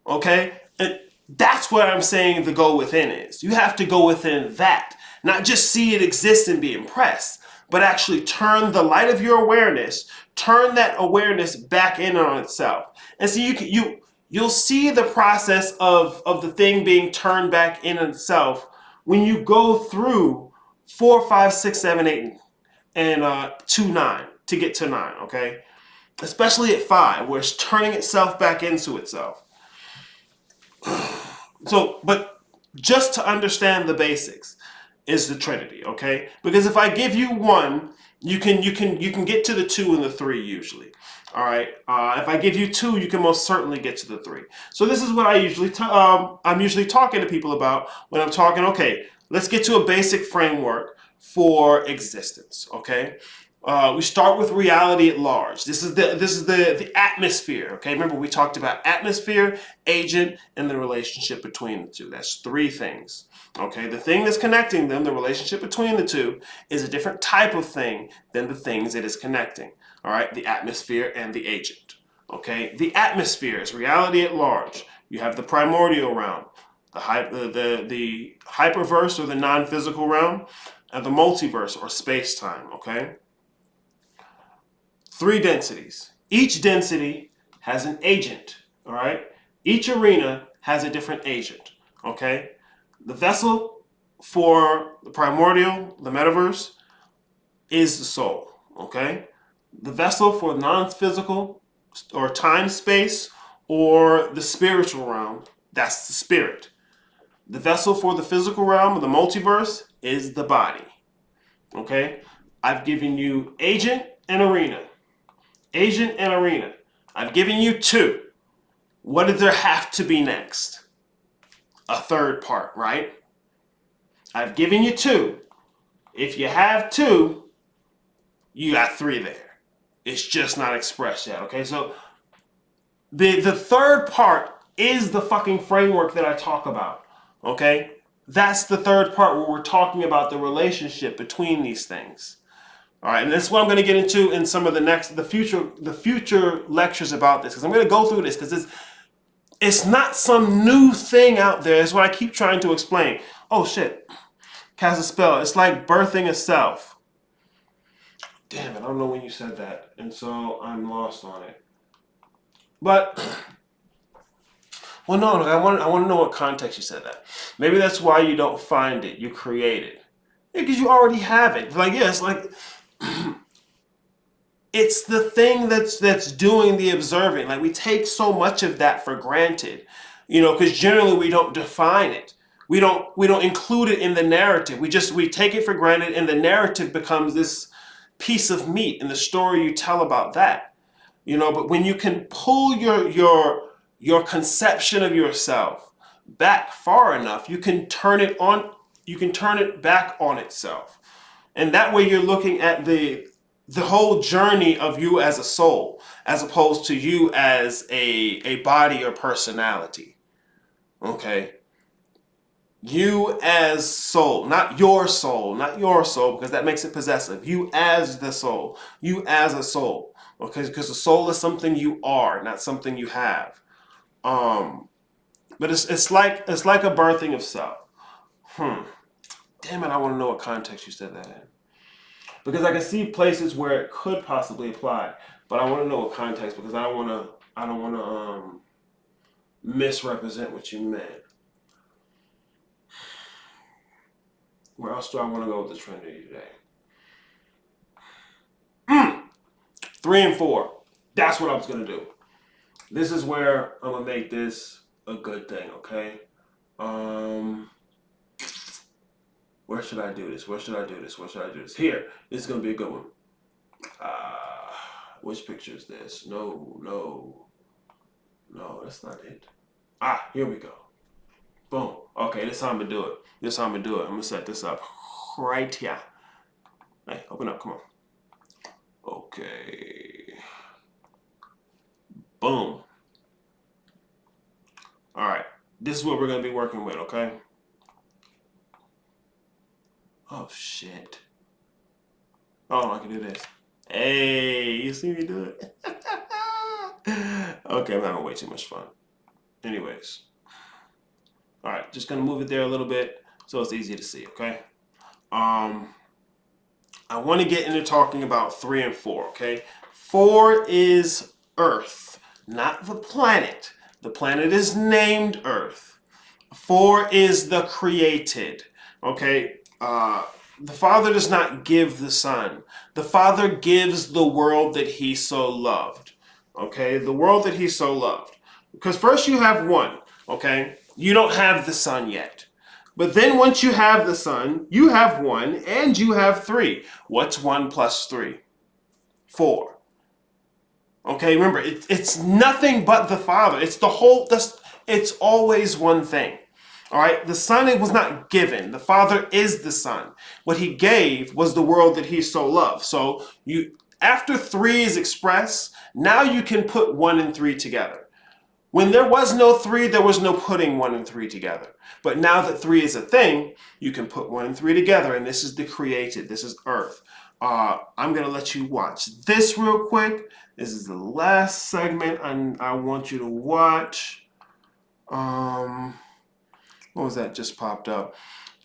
okay? And that's what I'm saying the go within is. You have to go within that. Not just see it exist and be impressed, but actually turn the light of your awareness, turn that awareness back in on itself. And so you'll see the process of the thing being turned back in itself when you go through 4, 5, 6, 7, 8, and 2, 9 to get to 9, okay? Especially at 5, where it's turning itself back into itself. So, but just to understand the basics is the Trinity, okay? Because if I give you 1, you can get to the 2 and the 3 usually. All right. If I give you 2, you can most certainly get to the 3. So this is what I usually I'm usually talking to people about when I'm talking. Okay, let's get to a basic framework for existence. Okay. We start with reality at large. This is the atmosphere. Okay. Remember, we talked about atmosphere, agent, and the relationship between the two. That's 3 things. Okay. The thing that's connecting them, the relationship between the two, is a different type of thing than the things it is connecting. All right, the atmosphere and the agent. Okay, the atmosphere is reality at large. You have the primordial realm, the hyperverse or the non-physical realm, and the multiverse or space-time. Okay, 3 densities. Each density has an agent. All right, each arena has a different agent. Okay, the vessel for the primordial, the metaverse, is the soul. Okay. The vessel for non-physical or time-space or the spiritual realm, that's the spirit. The vessel for the physical realm of the multiverse is the body. Okay? I've given you agent and arena. Agent and arena. I've given you 2. What does there have to be next? A third part, right? I've given you 2. If you have 2, you got 3 there. It's just not expressed yet, okay? So the third part is the fucking framework that I talk about, okay? That's the third part where we're talking about the relationship between these things. All right, and that's what I'm going to get into in some of the future lectures about this, because I'm going to go through this because it's not some new thing out there. It's what I keep trying to explain. Oh shit, cast a spell. It's like birthing a self. Damn it, I don't know when you said that, and so I'm lost on it. But, well, no, I want to know what context you said that. Maybe that's why you don't find it. You create it. Yeah, because you already have it. Like, yeah, it's like, It's the thing that's doing the observing. Like we take so much of that for granted, because generally we don't define it. We don't include it in the narrative. We take it for granted, and the narrative becomes this piece of meat in the story you tell about that. But when you can pull your conception of yourself back far enough, you can turn it back on itself. And that way you're looking at the whole journey of you as a soul, as opposed to you as a body or personality. Okay? You as soul, not your soul, because that makes it possessive. You as the soul, you as a soul. Okay? Because the soul is something you are, not something you have. But it's like a birthing of self. Damn it, I want to know what context you said that in. Because I can see places where it could possibly apply, but I want to know what context, because I don't want to misrepresent what you meant. Where else do I want to go with the Trinity today? 3 and 4. That's what I was going to do. This is where I'm going to make this a good thing, okay? Where should I do this? Here. This is going to be a good one. Which picture is this? No, that's not it. Here we go. Boom. Okay, this time to do it. I'm going to set this up right here. Hey, open up. Come on. Okay. Boom. All right. This is what we're going to be working with, okay? Oh, shit. Oh, I can do this. Hey, you see me do it? Okay, I'm having way too much fun. Anyways. All right, just going to move it there a little bit so it's easy to see, okay? I want to get into talking about 3 and 4, okay? 4 is Earth, not the planet. The planet is named Earth. 4 is the created, okay? The Father does not give the Son. The Father gives the world that he so loved, okay? The world that he so loved. Because first you have 1, okay? You don't have the Son yet. But then once you have the Son, you have 1 and you have 3. What's 1 plus 3? 4. Okay, remember, it's nothing but the Father. It's always one thing. All right, the Son, it was not given. The Father is the Son. What he gave was the world that he so loved. So after 3 is expressed, now you can put 1 and 3 together. When there was no 3, there was no putting 1 and 3 together. But now that 3 is a thing, you can put 1 and 3 together, and this is the created. This is Earth. I'm going to let you watch this real quick. This is the last segment I want you to watch. What was that just popped up?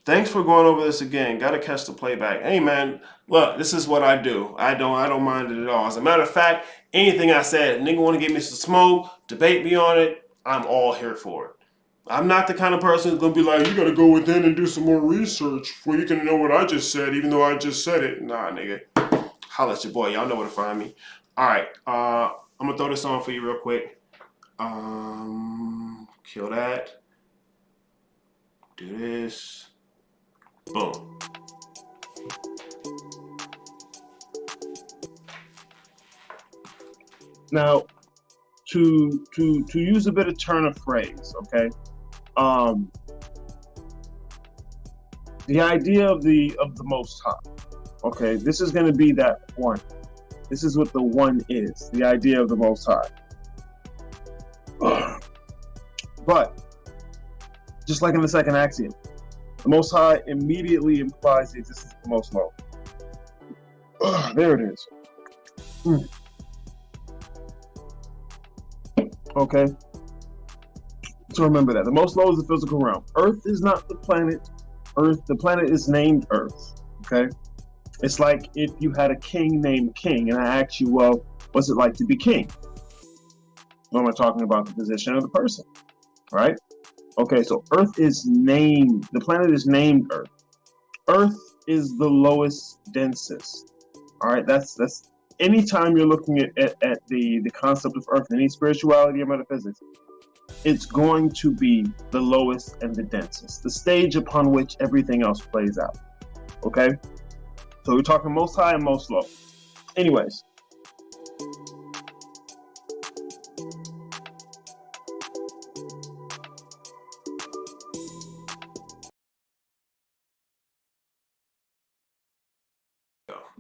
Thanks for going over this again. Got to catch the playback. Hey, man, look, this is what I do. I don't mind it at all. As a matter of fact, anything I said, nigga want to give me some smoke, debate me on it, I'm all here for it. I'm not the kind of person who's going to be like, you got to go within and do some more research before you can know what I just said, even though I just said it. Nah, nigga. Holla at your boy. Y'all know where to find me. All right. I'm going to throw this on for you real quick. Kill that. Do this. Boom. Now, to use a bit of turn of phrase, okay? The idea of the Most High, okay? This is going to be that 1. This is what the 1 is, the idea of the Most High. But just like in the second axiom, the Most High immediately implies the existence of the Most Low. There it is. Okay. So remember that. The Most Low is the physical realm. Earth is not the planet. The planet is named Earth. Okay. It's like if you had a king named King, and I asked you, well, what's it like to be king? Well, am I talking about the position of the person? Right? Okay, so Earth is named, the planet is named Earth. Earth is the lowest, densest. All right, that's anytime you're looking at the concept of earth, any spirituality or metaphysics, it's going to be the lowest and the densest, the stage upon which everything else plays out. Okay? So we're talking most high and most low. Anyways.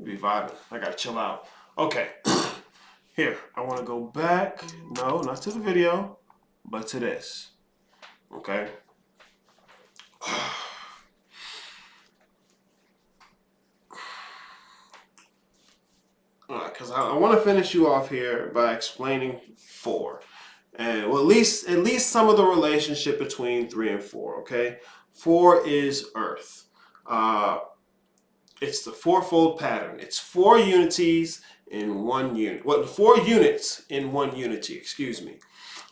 Be vibing. I gotta chill out. Okay. Here, I want to go back. No, not to the video, but to this. Okay. Because I want to finish you off here by explaining 4, and well, at least some of the relationship between 3 and 4. Okay, 4 is Earth. It's the fourfold pattern. It's 4 unities in 1 unit. Well, 4 units in 1 unity. Excuse me.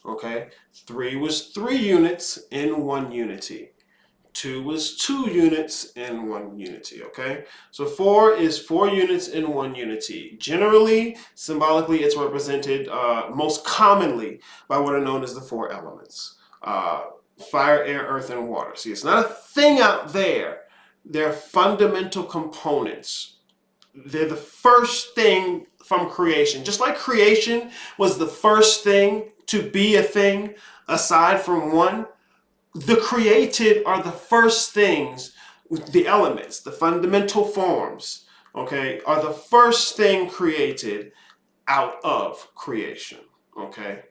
Okay, 3 was 3 units in 1 unity. 2 was 2 units in 1 unity, okay? So 4 is 4 units in 1 unity. Generally, symbolically, it's represented most commonly by what are known as the 4 elements. Fire, air, earth, and water. See, it's not a thing out there. They're fundamental components. They're the first thing from creation. Just like creation was the first thing to be a thing aside from one, the created are the first things, the elements, the fundamental forms, okay, are the first thing created out of creation, okay?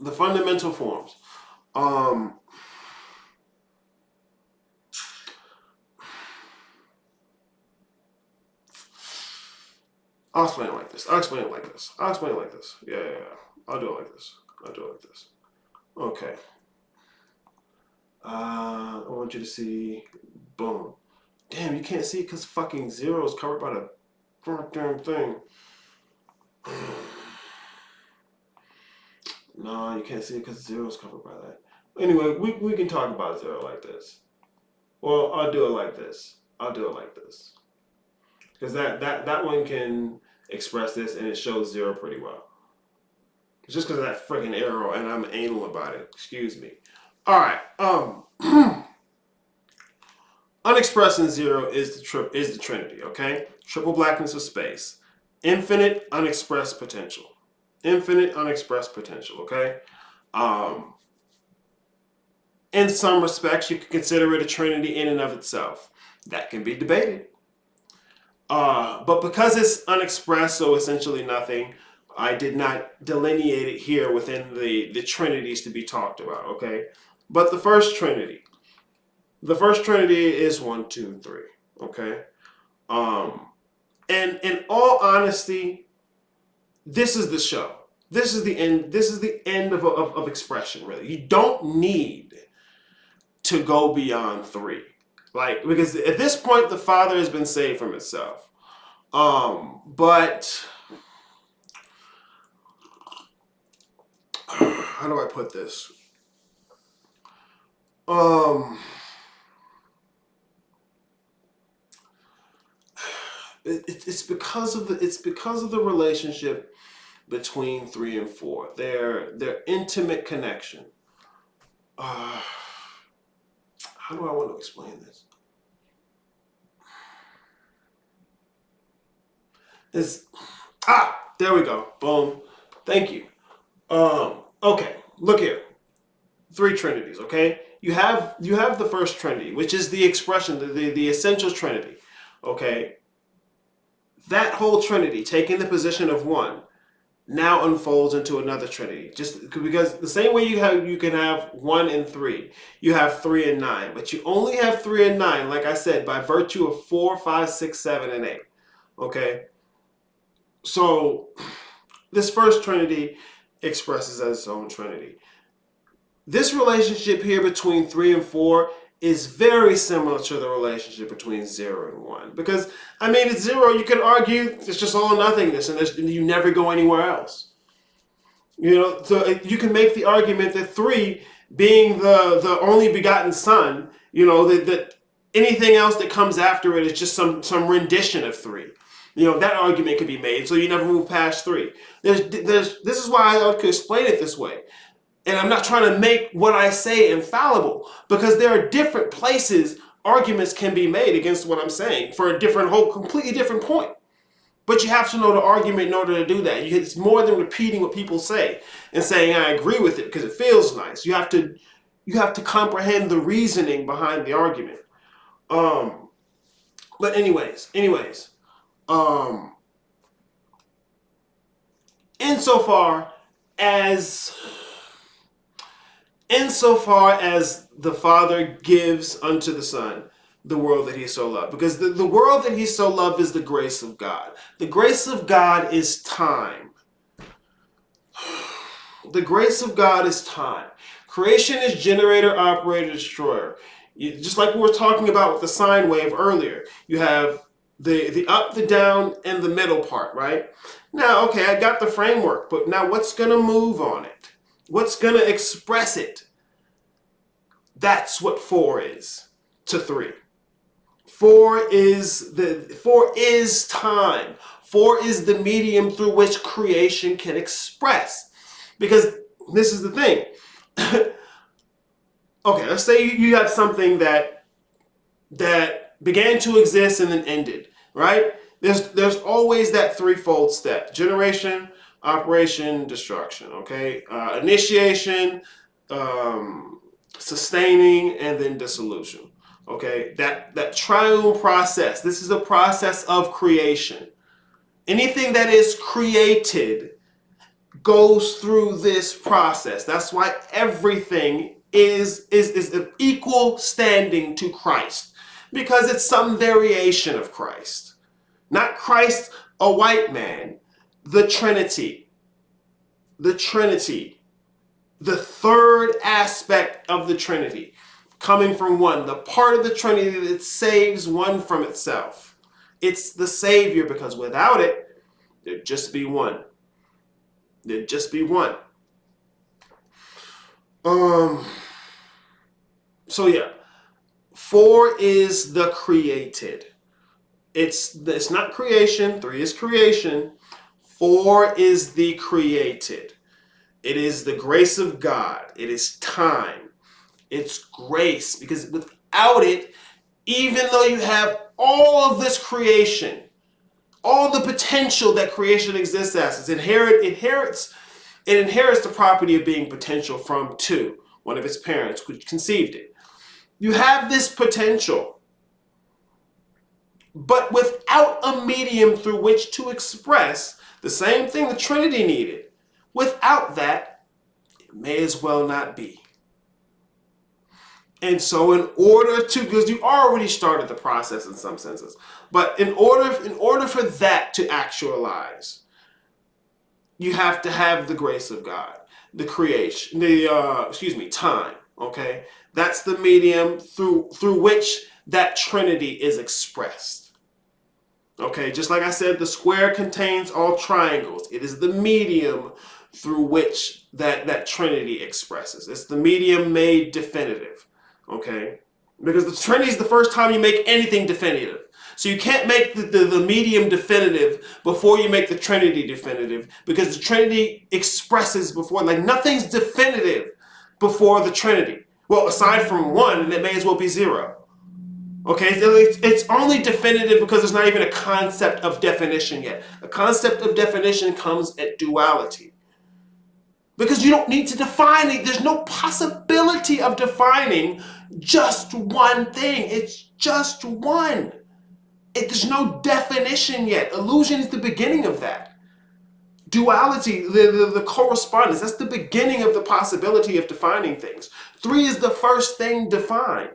The fundamental forms. I'll explain it like this. I'll explain it like this. Yeah. I'll do it like this. Okay. I want you to see, boom. Damn, you can't see it because fucking 0 is covered by the goddamn thing. No, you can't see it because 0 is covered by that. Anyway, we can talk about 0 like this. Well, I'll do it like this. Because that one can express this and it shows 0 pretty well. It's just because of that freaking arrow and I'm anal about it. Excuse me. All right. Unexpressed in 0 is the Trinity. Okay. Triple blackness of space. Infinite unexpressed potential. Okay. In some respects, you can consider it a Trinity in and of itself. That can be debated. But because it's unexpressed, so essentially nothing, I did not delineate it here within the Trinities to be talked about, okay? But the first Trinity is 1, 2, and 3, okay? And in all honesty, this is the show. This is the end of expression, really. You don't need to go beyond 3. Like, because at this point, the Father has been saved from itself. But how do I put this? It's because of the relationship between 3 and 4. Their intimate connection. How do I want to explain this? There we go. Boom. Thank you. Okay, look here. 3 Trinities, okay? You have the first Trinity, which is the expression, the essential Trinity, okay? That whole Trinity, taking the position of 1, now unfolds into another Trinity. Just because the same way you can have 1 and 3, you have 3 and 9, but you only have 3 and 9, like I said, by virtue of 4, 5, 6, 7, and 8, okay? So this first Trinity expresses as its own Trinity. This relationship here between 3 and 4 is very similar to the relationship between 0 and 1. Because, I mean, at 0, you can argue it's just all or nothingness and you never go anywhere else. You know, so you can make the argument that 3, being the only begotten Son, you know, that anything else that comes after it is just some rendition of 3. That argument could be made, so you never move past 3. This is why I could explain it this way. And I'm not trying to make what I say infallible, because there are different places arguments can be made against what I'm saying for a completely different point. But you have to know the argument in order to do that. It's more than repeating what people say and saying I agree with it because it feels nice. You have to comprehend the reasoning behind the argument. But anyways, insofar as the Father gives unto the Son the world that he so loved. Because the world that he so loved is the grace of God. The grace of God is time. The grace of God is time. Creation is generator, operator, destroyer. Just like we were talking about with the sine wave earlier. You have the up, the down, and the middle part, right? Now, okay, I got the framework, but now what's going to move on it? What's going to express it? That's what 4 is to 3. 4 is time. 4 is the medium through which creation can express. Because this is the thing. Okay, let's say you have something that began to exist and then ended, right? There's always that threefold step: generation, operation, destruction. Okay, initiation, sustaining, and then dissolution. Okay, that triune process. This is a process of creation. Anything that is created goes through this process. That's why everything is of equal standing to Christ, because it's some variation of Christ. Not Christ, a white man. The Trinity. The Trinity. The third aspect of the Trinity. Coming from one. The part of the Trinity that saves one from itself. It's the Savior, because without it, there'd just be one. There'd just be one. So yeah. 4 is the created. It's not creation. 3 is creation. 4 is the created. It is the grace of God. It is time. It's grace. Because without it, even though you have all of this creation, all the potential that creation exists as, it inherits the property of being potential from 2, one of its parents, which conceived it. You have this potential, but without a medium through which to express the same thing the Trinity needed. Without that, it may as well not be. And so in order to, because you already started the process in some senses, but in order for that to actualize, you have to have the grace of God, the creation, time, okay? That's the medium through which that Trinity is expressed. Okay, just like I said, the square contains all triangles. It is the medium through which that Trinity expresses. It's the medium made definitive. Okay? Because the Trinity is the first time you make anything definitive. So you can't make the medium definitive before you make the Trinity definitive, because the Trinity expresses before, like nothing's definitive before the Trinity. Well, aside from 1, and it may as well be 0. Okay, it's only definitive because there's not even a concept of definition yet. A concept of definition comes at duality. Because you don't need to define it. There's no possibility of defining just one thing. It's just one. There's no definition yet. Illusion is the beginning of that. Duality, the correspondence, that's the beginning of the possibility of defining things. 3 is the first thing defined.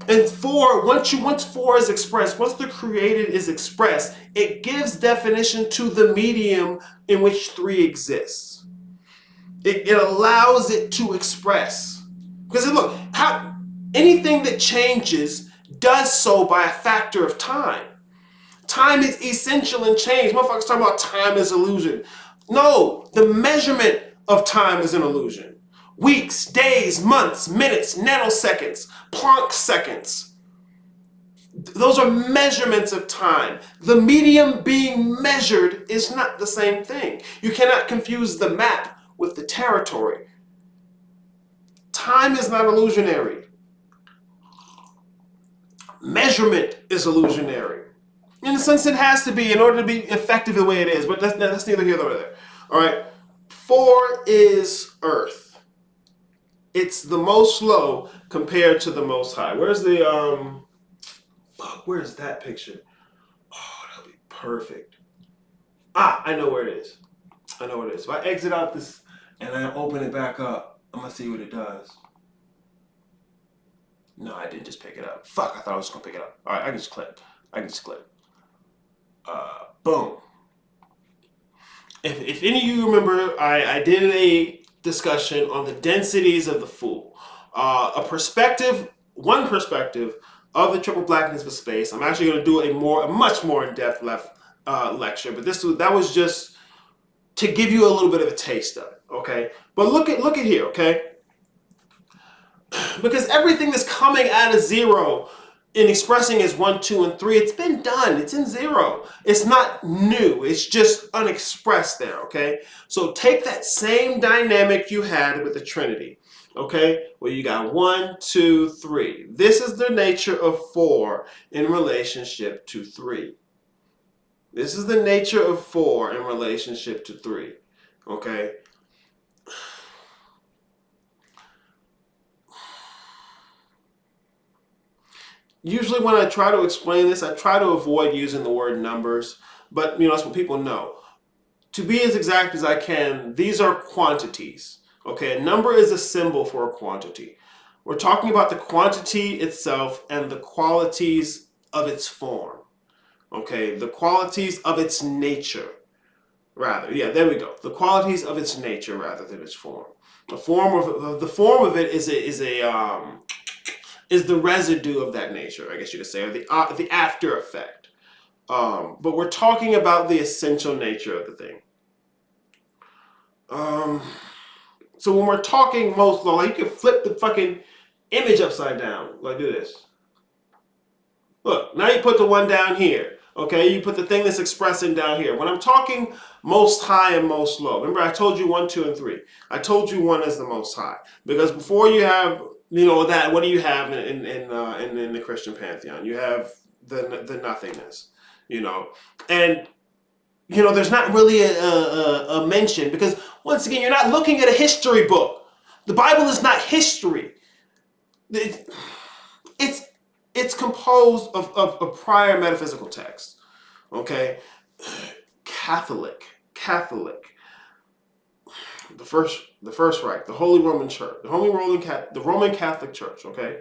And 4, once 4 is expressed, once the created is expressed, it gives definition to the medium in which 3 exists. It allows it to express. Because look, anything that changes does so by a factor of time. Time is essential in change. Motherfuckers talking about time is illusion. No, the measurement of time is an illusion. Weeks, days, months, minutes, nanoseconds, Planck seconds. Those are measurements of time. The medium being measured is not the same thing. You cannot confuse the map with the territory. Time is not illusionary. Measurement is illusionary. In a sense, it has to be in order to be effective the way it is, but that's neither here nor there. All right. 4 is Earth. It's the most low compared to the most high. Where's the where's that picture? Oh, that'll be perfect. I know where it is. I know what it is. If I exit out this and I open it back up, I'm gonna see what it does. No, I didn't just pick it up. Fuck, I thought I was gonna pick it up. All right, I can just click. Boom. If any of you remember, I did a discussion on the densities of the fool. One perspective of the triple blackness of space. I'm actually going to do a much more in-depth lecture, but that was just to give you a little bit of a taste of it, okay? But look at here, okay? Because everything that's coming out of 0 in expressing as 1, 2, and 3, it's been done. It's in 0. It's not new. It's just unexpressed there, okay? So take that same dynamic you had with the Trinity, okay? Where you got 1, 2, 3. This is the nature of 4 in relationship to 3. This is the nature of 4 in relationship to 3, okay? Usually when I try to explain this, I try to avoid using the word numbers, but that's what people know. To be as exact as I can, these are quantities. Okay, a number is a symbol for a quantity. We're talking about the quantity itself and the qualities of its form. Okay, the qualities of its nature, rather. Yeah, there we go. The qualities of its nature rather than its form. The form of it is the residue of that nature, I guess you could say, or the after effect. But we're talking about the essential nature of the thing. So when we're talking most low, like you can flip the fucking image upside down. Like do this. Look, now you put the 1 down here. Okay, you put the thing that's expressing down here. When I'm talking most high and most low, remember I told you 1, 2, and 3. I told you 1 is the most high because before you have that, what do you have in the Christian pantheon? You have the nothingness, and there's not really a mention because once again you're not looking at a history book. The Bible is not history. It's composed of prior metaphysical texts. Okay, Catholic, the First Reich, the Holy Roman Church, the Roman Catholic Church. Okay,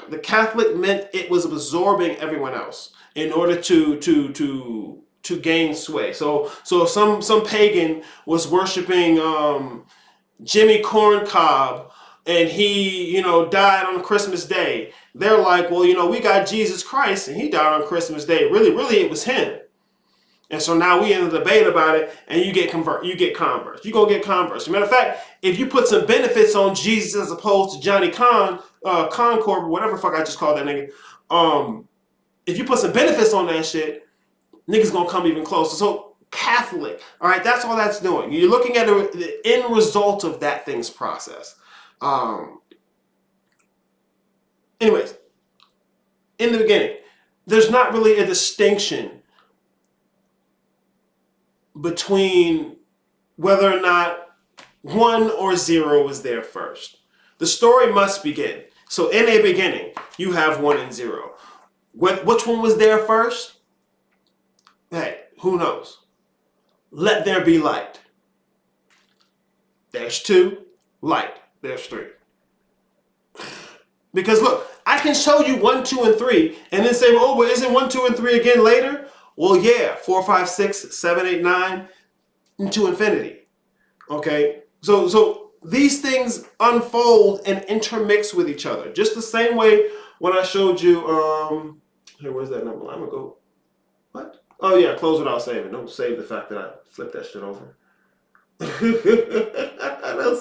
the Catholic meant it was absorbing everyone else in order to gain sway. So some pagan was worshiping Jimmy Corncob and he died on Christmas Day. They're like, well, we got Jesus Christ and he died on Christmas Day. Really, it was him. And so now we in a debate about it, and you get converts. You go get converts. As a matter of fact, if you put some benefits on Jesus as opposed to Johnny Concord, whatever the fuck I just called that nigga, if you put some benefits on that shit, niggas gonna come even closer. So Catholic, all right, that's all that's doing. You're looking at the end result of that thing's process. Anyways, in the beginning, there's not really a distinction between whether or not 1 or 0 was there first. The story must begin. So in a beginning, you have 1 and 0. Which one was there first? Hey, who knows? Let there be light. There's 2. Light. There's 3. Because look, I can show you 1, 2, and 3, and then say, well, isn't 1, 2, and 3 again later? Well, yeah, 4, 5, 6, 7, 8, 9, to infinity. Okay, so these things unfold and intermix with each other, just the same way when I showed you. Here, where's that number? I'm gonna go. What? Oh yeah, close without saving. Don't save the fact that I flipped that shit over. Don't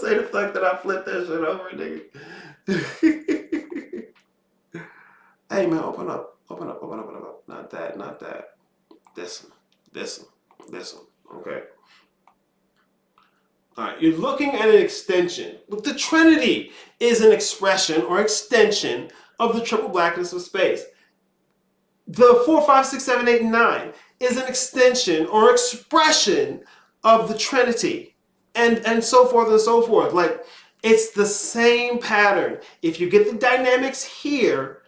say the fact that I flipped that shit over, nigga. Hey man, open up. Not that. This one. Okay. All right, you're looking at an extension. Look, the Trinity is an expression or extension of the triple blackness of space. The 4, 5, 6, 7, 8, and 9 is an extension or expression of the Trinity, and so forth and so forth. Like, it's the same pattern. If you get the dynamics here,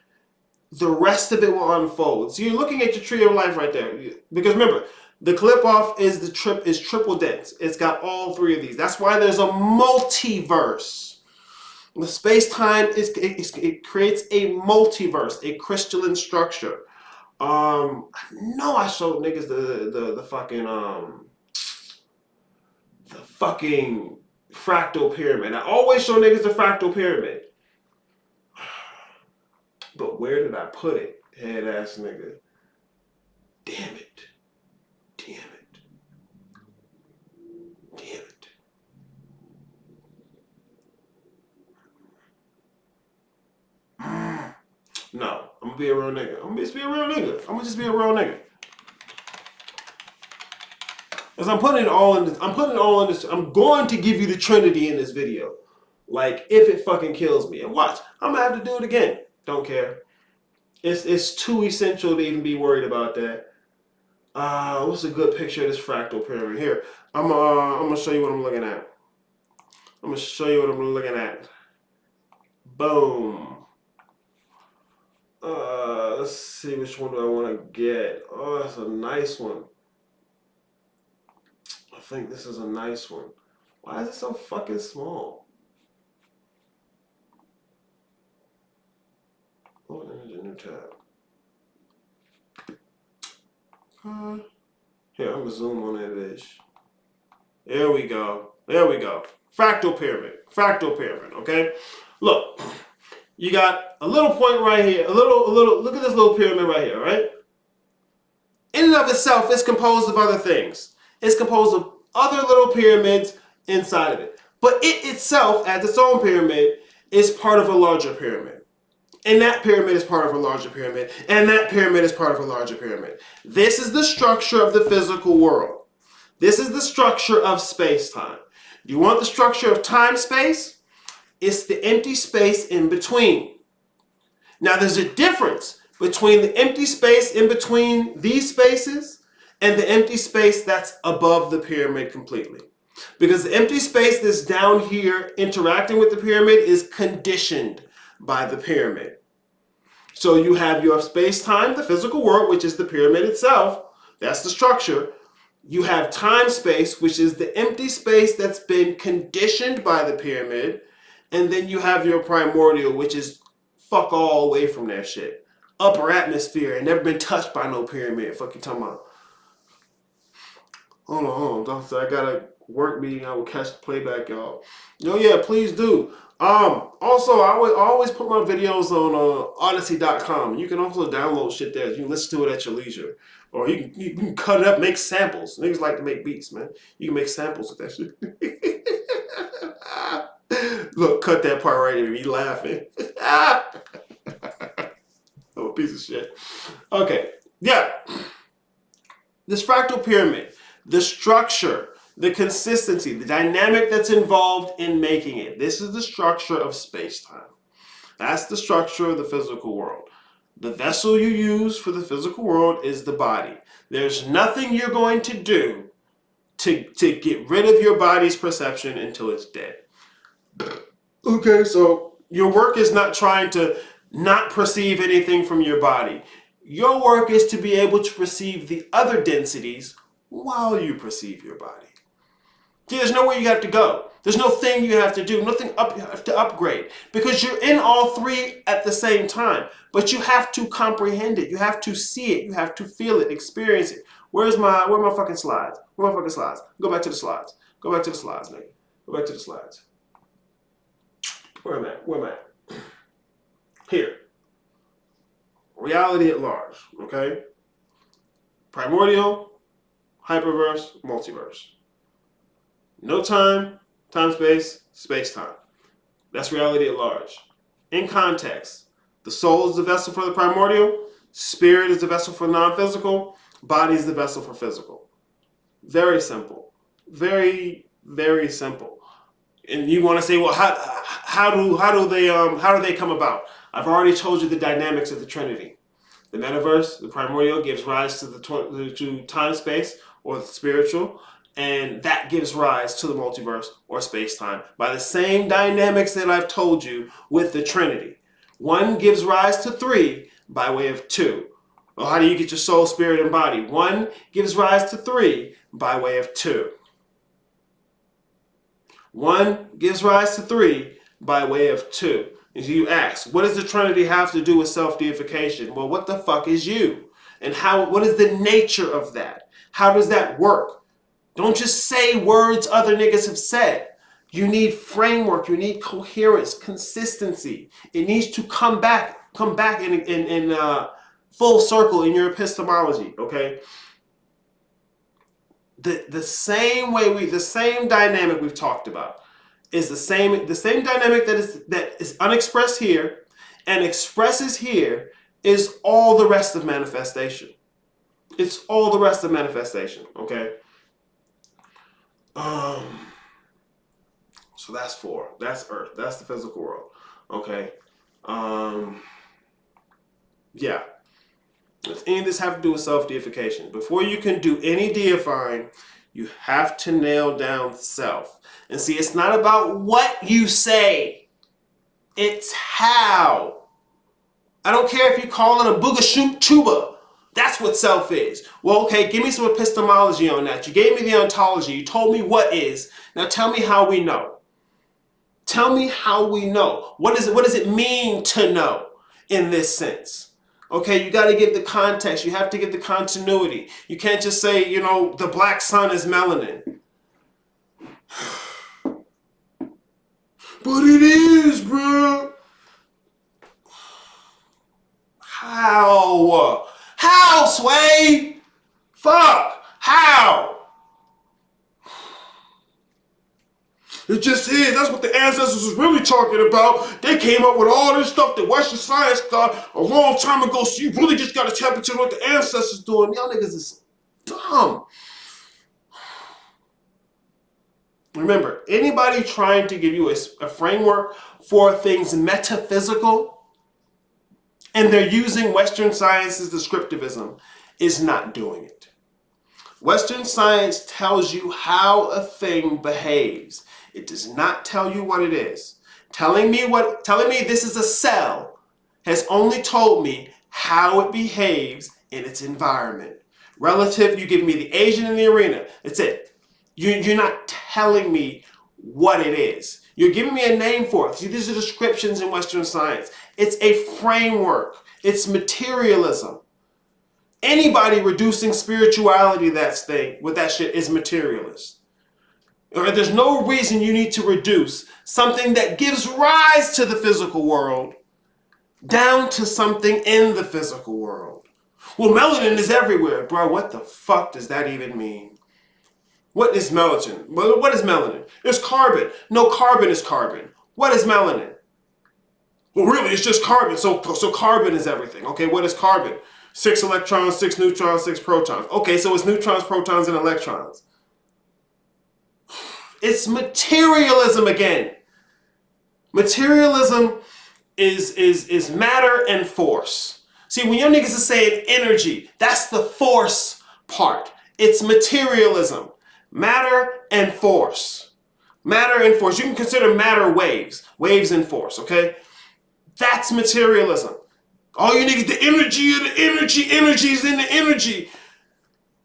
the rest of it will unfold. So you're looking at your tree of life right there. Because remember, the clip off is triple dense. It's got all three of these. That's why there's a multiverse. The space-time it creates a multiverse, a crystalline structure. I know I showed niggas the fucking fractal pyramid. I always show niggas the fractal pyramid. But where did I put it? Head ass nigga. Damn it. No, I'm gonna be a real nigga. I'm gonna just be a real nigga. As I'm putting it all in this, I'm going to give you the Trinity in this video. Like, if it fucking kills me. And watch, I'm gonna have to do it again. Don't care. It's too essential to even be worried about that. What's a good picture of this fractal pyramid? Here, I'm gonna show you what I'm looking at. Boom. Let's see, which one do I want to get? Oh, that's a nice one. I think this is a nice one. Why is it so fucking small? Oh, there's a new tab. Here, I'm gonna zoom on that bitch. There we go. Fractal pyramid, okay? Look, you got a little point right here, a little, look at this little pyramid right here, right? In and of itself, it's composed of other things. It's composed of other little pyramids inside of it. But it itself, as its own pyramid, is part of a larger pyramid. And that pyramid is part of a larger pyramid. And that pyramid is part of a larger pyramid. This is the structure of the physical world. This is the structure of space-time. You want the structure of time-space? It's the empty space in between. Now, there's a difference between the empty space in between these spaces and the empty space that's above the pyramid completely. Because the empty space that's down here interacting with the pyramid is conditioned by the pyramid. So you have your space-time, the physical world, which is the pyramid itself. That's the structure. You have time-space, which is the empty space that's been conditioned by the pyramid. And then you have your primordial, which is fuck all away from that shit. Upper atmosphere and never been touched by no pyramid. Fuck you talking about. Hold on. I got a work meeting. I will catch the playback, y'all. Yo, yeah, please do. Also, I always put my videos on Odyssey.com. You can also download shit there. You can listen to it at your leisure. Or you can cut it up, make samples. Niggas like to make beats, man. You can make samples with that shit. Look, cut that part right here. You laughing. Oh, a piece of shit. Okay, yeah. This fractal pyramid, the structure, the consistency, the dynamic that's involved in making it. This is the structure of space-time. That's the structure of the physical world. The vessel you use for the physical world is the body. There's nothing you're going to do to get rid of your body's perception until it's dead. Okay, so your work is not trying to not perceive anything from your body. Your work is to be able to perceive the other densities while you perceive your body. See, there's nowhere you have to go. There's no thing you have to do, nothing you have to upgrade, because you're in all three at the same time. But you have to comprehend it. You have to see it. You have to feel it, experience it. Where are my fucking slides? Where are my fucking slides? Go back to the slides. Go back to the slides, nigga. Go back to the slides. Where am I? Here. Reality at large, okay? Primordial, hyperverse, multiverse. No time, time-space, space-time. That's reality at large. In context, The soul is the vessel for the primordial. Spirit is the vessel for non-physical. Body is the vessel for physical. Very simple. Very, very simple. And you want to say, well, how do they come about? I've already told you the dynamics of the Trinity. The metaverse, the primordial, gives rise to to time, space, or the spiritual, and that gives rise to the multiverse or space-time by the same dynamics that I've told you with the Trinity. One gives rise to three by way of two. Well, how do you get your soul, spirit, and body? One gives rise to three by way of two. One gives rise to three by way of two. And you ask, what does the Trinity have to do with self-deification? Well, what the fuck is you? And what is the nature of that? How does that work? Don't just say words other niggas have said. You need framework, you need coherence, consistency. It needs to come back in full circle in your epistemology, okay? The same dynamic we've talked about is the same dynamic that is unexpressed here and expresses here is all the rest of manifestation. It's all the rest of manifestation, okay? So that's 4. That's Earth. That's the physical world. Okay. Yeah. Does any of this have to do with self-deification? Before you can do any deifying, you have to nail down self. And see, it's not about what you say. It's how. I don't care if you call it a booga shoot tuba. That's what self is. Well, okay, give me some epistemology on that. You gave me the ontology. You told me what is. Now tell me how we know. Tell me how we know. What does it mean to know in this sense? Okay, you got to give the context. You have to give the continuity. You can't just say, the black sun is melanin. But it is, bro. How? How, Sway? Fuck. How? It just is. That's what the ancestors was really talking about. They came up with all this stuff that Western science thought a long time ago. So you really just got to tap into what the ancestors doing. Y'all niggas is dumb. Remember, anybody trying to give you a framework for things metaphysical and they're using Western science's descriptivism is not doing it. Western science tells you how a thing behaves. It does not tell you what it is. Telling me this is a cell has only told me how it behaves in its environment. Relative, you give me the Asian in the arena. That's it. You're not telling me what it is. You're giving me a name for it. See, these are descriptions in Western science. It's a framework. It's materialism. Anybody reducing spirituality with that shit is materialist. Or there's no reason you need to reduce something that gives rise to the physical world down to something in the physical world. Well, melanin is everywhere. Bro, what the fuck does that even mean? What is melanin? What is melanin? It's carbon. No, carbon is carbon. What is melanin? Well, really, it's just carbon. So carbon is everything. Okay, what is carbon? 6 electrons, 6 neutrons, 6 protons. Okay, so it's neutrons, protons, and electrons. It's materialism again. Materialism is matter and force. See, when your niggas are saying energy, that's the force part. It's materialism. Matter and force. Matter and force. You can consider matter waves. Waves and force, okay? That's materialism. All you niggas, the energy of the energy is in the energy.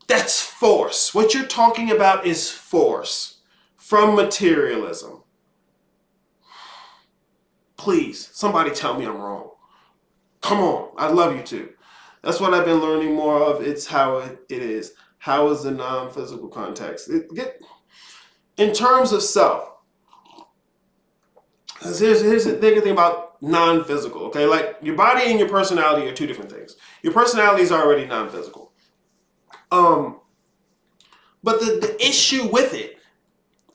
That's force. What you're talking about is force from materialism. Please, somebody tell me I'm wrong. Come on, I'd love you to. That's what I've been learning more of. It's how it is. How is the non-physical context? In terms of self, here's the thing about non-physical, okay? Like your body and your personality are two different things. Your personality is already non-physical. But the issue with it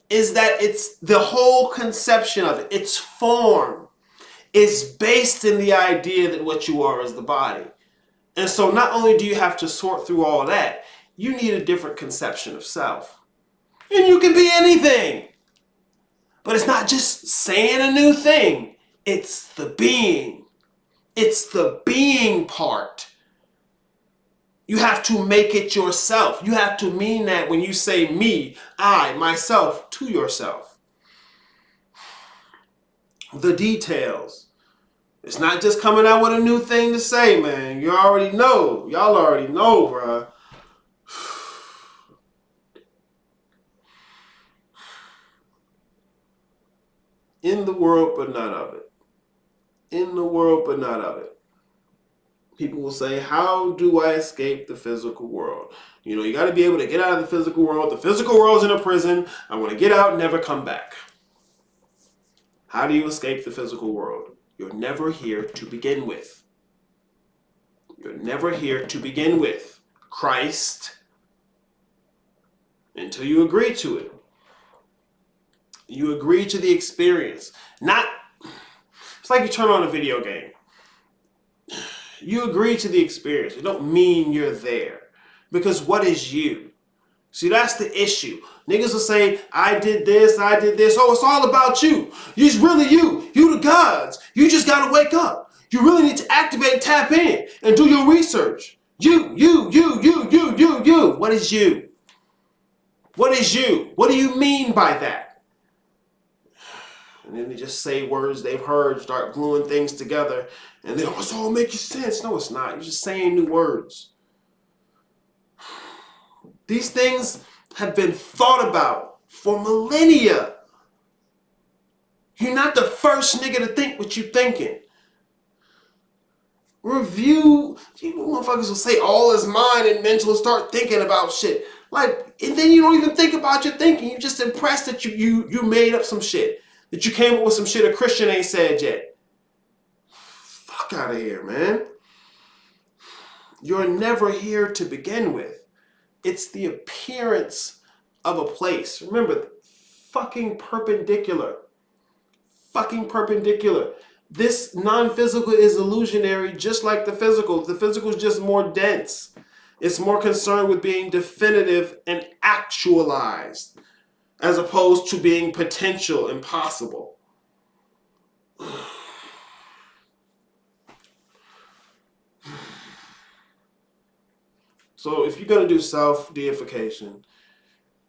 is that it's the whole conception of it. Its form. is based in the idea that what you are is the body. And so not only do you have to sort through all that, you need a different conception of self. And you can be anything. But it's not just saying a new thing. It's the being. It's the being part. You have to make it yourself. You have to mean that when you say me, I, myself, to yourself. The details. It's not just coming out with a new thing to say, man. You already know. Y'all already know, bruh. In the world, but not of it. In the world, but not of it. People will say, how do I escape the physical world? You know, you got to be able to get out of the physical world. The physical world's in a prison. I want to get out and never come back. How do you escape the physical world? You're never here to begin with. You're never here to begin with. Christ, until you agree to it. You agree to the experience. It's like you turn on a video game. You agree to the experience. It don't mean you're there. Because what is you? See, that's the issue. Niggas will say, I did this. Oh, it's all about you. It's really you. You the gods. You just got to wake up. You really need to activate and tap in and do your research. You. What is you? What is you? What do you mean by that? And then they just say words they've heard, start gluing things together, and then it's all making sense. No, it's not. You're just saying new words. These things have been thought about for millennia. You're not the first nigga to think what you're thinking. Review. People motherfuckers will say all is mind and mental and start thinking about shit. Like, and then you don't even think about your thinking. You're just impressed that you made up some shit. That you came up with some shit a Christian ain't said yet. Fuck out of here, man. You're never here to begin with. It's the appearance of a place. Remember, fucking perpendicular. Fucking perpendicular. This non-physical is illusionary just like the physical. The physical is just more dense. It's more concerned with being definitive and actualized, as opposed to being potential and possible. So if you're going to do self-deification,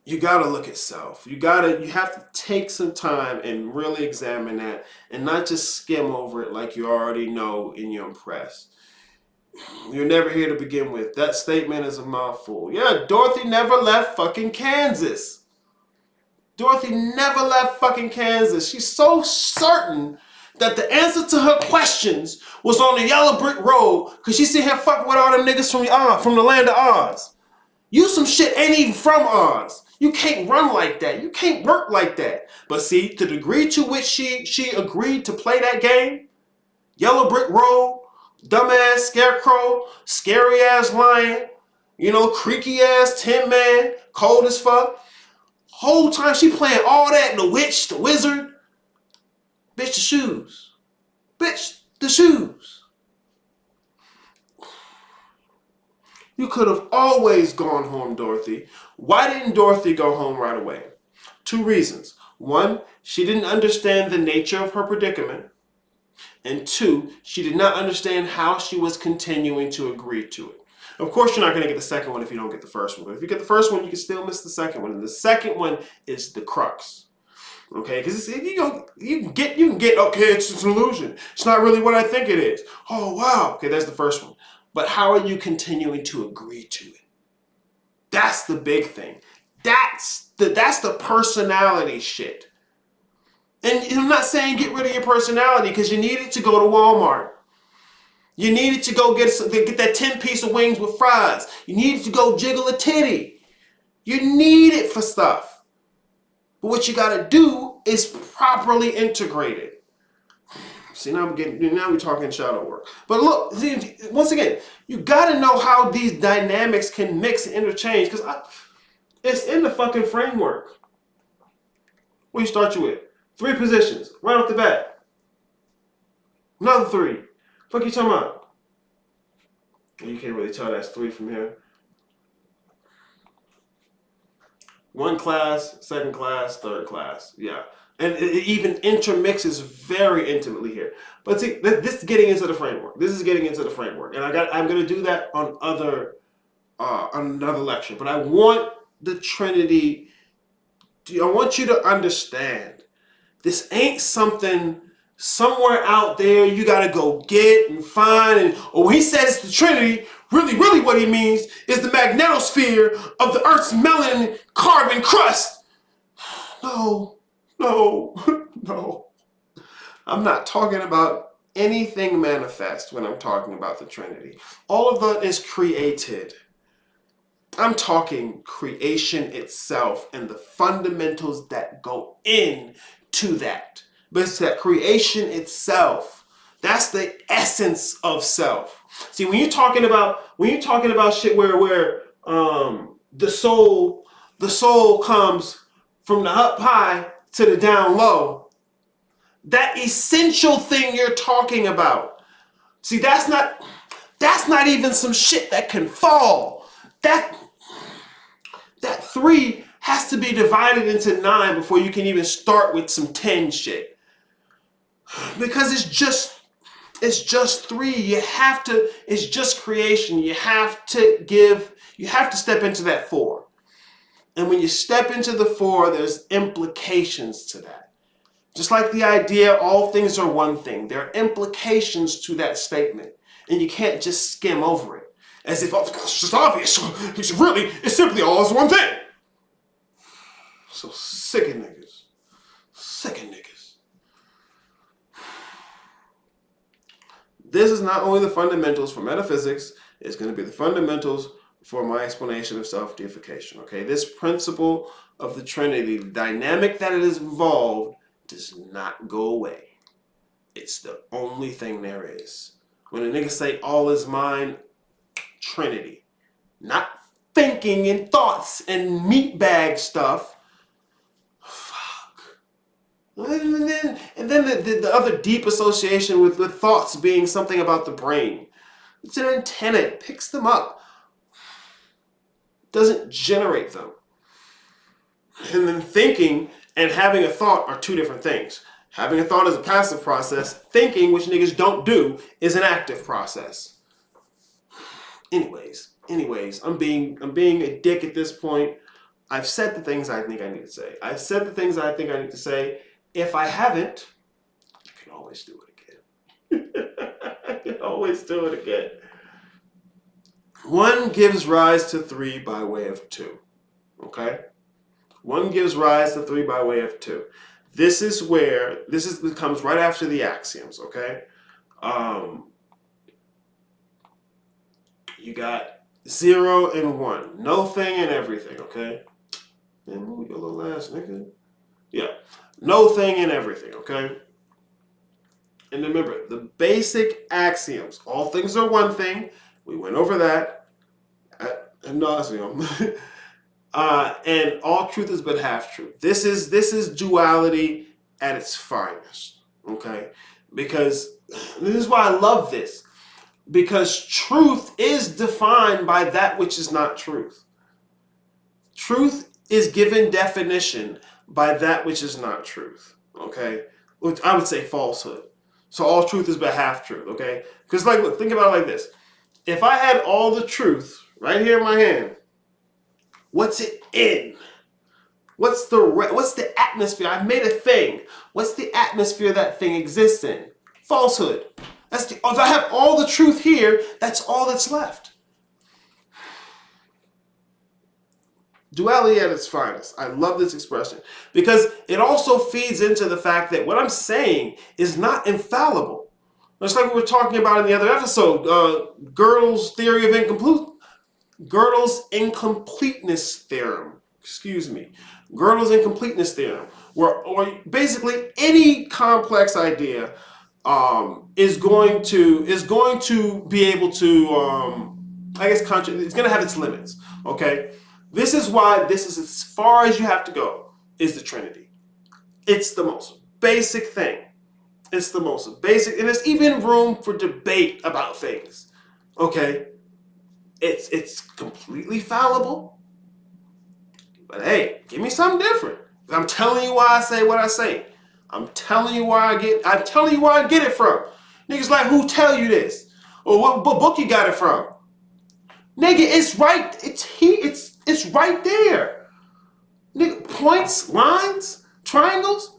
you got to look at self. You have to take some time and really examine that and not just skim over it like you already know and you're impressed. You're never here to begin with. That statement is a mouthful. Yeah, Dorothy never left fucking Kansas. Dorothy never left fucking Kansas. She's so certain that the answer to her questions was on the yellow brick road because she seen her fucking with all them niggas from the land of Oz. You some shit ain't even from Oz. You can't run like that. You can't work like that. But see, to the degree to which she agreed to play that game, yellow brick road, dumbass scarecrow, scary ass lion, creaky ass tin man, cold as fuck. Whole time she playing all that, the witch, the wizard. Bitch, the shoes. Bitch, the shoes. You could have always gone home, Dorothy. Why didn't Dorothy go home right away? 2 reasons. 1, she didn't understand the nature of her predicament. And 2, she did not understand how she was continuing to agree to it. Of course, you're not going to get the second one if you don't get the first one. But if you get the first one, you can still miss the second one. And the second one is the crux. Okay, because you can get, okay, it's an illusion. It's not really what I think it is. Oh, wow. Okay, that's the first one. But how are you continuing to agree to it? That's the big thing. That's the personality shit. And I'm not saying get rid of your personality because you need it to go to Walmart. You needed to go get that 10-piece of wings with fries. You needed to go jiggle a titty. You need it for stuff. But what you got to do is properly integrate it. See, now we're talking shadow work. But look, once again, you got to know how these dynamics can mix and interchange because it's in the fucking framework. What do you start you with? 3 positions right off the bat. Another 3. Fuck you talking about? You can't really tell that's 3 from here. 1 class, 2nd class, 3rd class. Yeah. And it even intermixes very intimately here. But see, this is getting into the framework. And I'm going to do that on another lecture. But I want the Trinity, I want you to understand, this ain't something somewhere out there you got to go get and find. And when he says the Trinity, really what he means is the magnetosphere of the Earth's melanin carbon crust. No. I'm not talking about anything manifest when I'm talking about the Trinity. All of that is created. I'm talking creation itself and the fundamentals that go into that. But it's that creation itself. That's the essence of self. See, when you're talking about shit where the soul comes from the up high to the down low, that essential thing you're talking about. See, that's not even some shit that can fall. That 3 has to be divided into 9 before you can even start with some 10 shit. Because it's just 3. It's just creation. You have to step into that 4. And when you step into the 4, there's implications to that. Just like the idea, all things are one thing. There are implications to that statement. And you can't just skim over it. As if, oh, it's just obvious. It's simply all is one thing. So sick of niggas. This is not only the fundamentals for metaphysics, it's going to be the fundamentals for my explanation of self-deification. Okay, this principle of the Trinity, the dynamic that it is involved, does not go away. It's the only thing there is. When a nigga say all is mine, Trinity. Not thinking and thoughts and meatbag stuff. Fuck. And then the other deep association with thoughts being something about the brain. It's an antenna. It picks them up. Doesn't generate them. And then thinking and having a thought are 2 different things. Having a thought is a passive process. Thinking, which niggas don't do, is an active process. Anyways, I'm being a dick at this point. I've said the things I think I need to say. If I haven't, I can always do it again. 1 gives rise to 3 by way of 2. Okay? 1 gives rise to 3 by way of 2. This comes right after the axioms, okay? You got 0 and 1. No thing and everything, okay? Man, move your little ass, nigga. Yeah. No thing and everything, okay? And remember, the basic axioms. All things are one thing. We went over that ad nauseum. And all truth is but half truth. This is duality at its finest, okay? Because this is why I love this. Because truth is defined by that which is not truth. Truth is given definition by that which is not truth, okay? Which I would say falsehood. So all truth is but half truth, okay? Because look, think about it like this. If I had all the truth right here in my hand, what's it in? What's the atmosphere? I've made a thing. What's the atmosphere that thing exists in? Falsehood. If I have all the truth here, that's all that's left. Duality at its finest. I love this expression because it also feeds into the fact that what I'm saying is not infallible. Just like we were talking about in the other episode, Gödel's theory of Gödel's incompleteness theorem. Gödel's incompleteness theorem, or basically any complex idea is going to be able to it's going to have its limits. Okay, this is why this is as far as you have to go is the Trinity. It's the most basic thing. It's the most basic, and there's even room for debate about things. Okay? It's completely fallible. But hey, give me something different. I'm telling you why I say what I say. I'm telling you where I get it from. Niggas like, who tell you this? Or what book you got it from? Nigga, it's right. It's right there. Nigga, points, lines, triangles.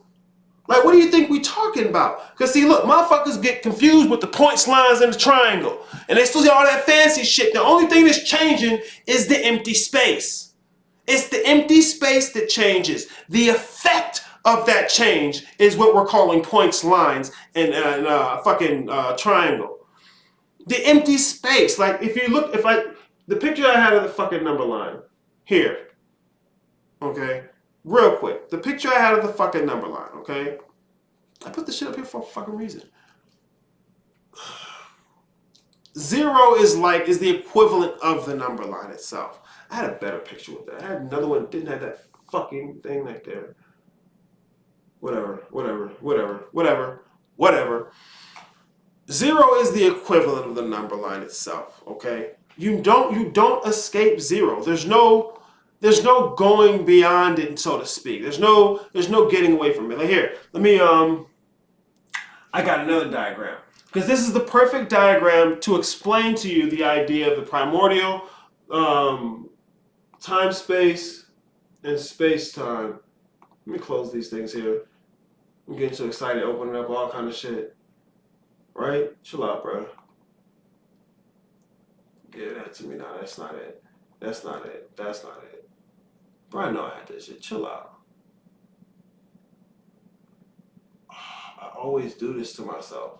Like, what do you think we talking about? Because see, look, motherfuckers get confused with the points, lines, and the triangle. And they still see all that fancy shit. The only thing that's changing is the empty space. It's the empty space that changes. The effect of that change is what we're calling points, lines, and fucking triangle. The empty space. Like, if you look, the picture I had of the fucking number line here. Okay? Real quick. The picture I had of the fucking number line, okay? I put the shit up here for a fucking reason. 0 is the equivalent of the number line itself. I had a better picture with that. I had another one that didn't have that fucking thing right there. Whatever. 0 is the equivalent of the number line itself, okay? You don't escape 0. There's no going beyond it, so to speak. There's no getting away from it. Like here, let me I got another diagram. Because this is the perfect diagram to explain to you the idea of the primordial time, space, and space-time. Let me close these things here. I'm getting so excited, opening up all kind of shit. Right? Chill out, bro. Give that to me now. That's not it. Bro, I know I had this shit. Chill out. I always do this to myself.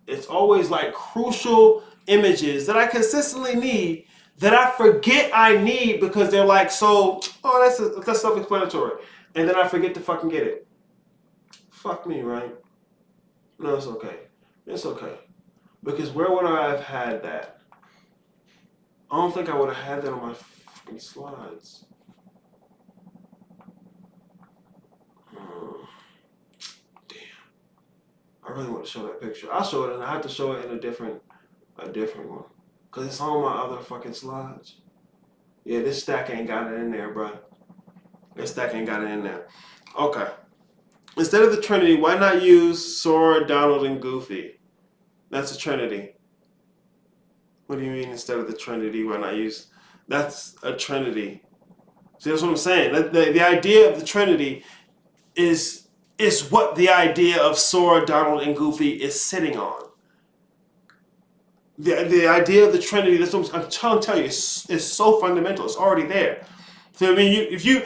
It's always like crucial images that I consistently need that I forget I need because they're like that's self-explanatory. And then I forget to fucking get it. Fuck me, right? No, it's okay. It's okay. Because where would I have had that? I don't think I would have had that on my fucking slides. Damn. I really want to show that picture. I'll show it, and I have to show it in a different one. Because it's on my other fucking slides. Yeah, this stack ain't got it in there, bro. This stack ain't got it in there. Okay. Instead of the Trinity, why not use Sora, Donald, and Goofy? That's a Trinity. What do you mean instead of the Trinity, why not use... That's a Trinity. See, that's what I'm saying. The idea of the Trinity is what the idea of Sora, Donald, and Goofy is sitting on. The idea of the Trinity, that's what I'm trying to tell you, is so fundamental. It's already there. So I mean, if you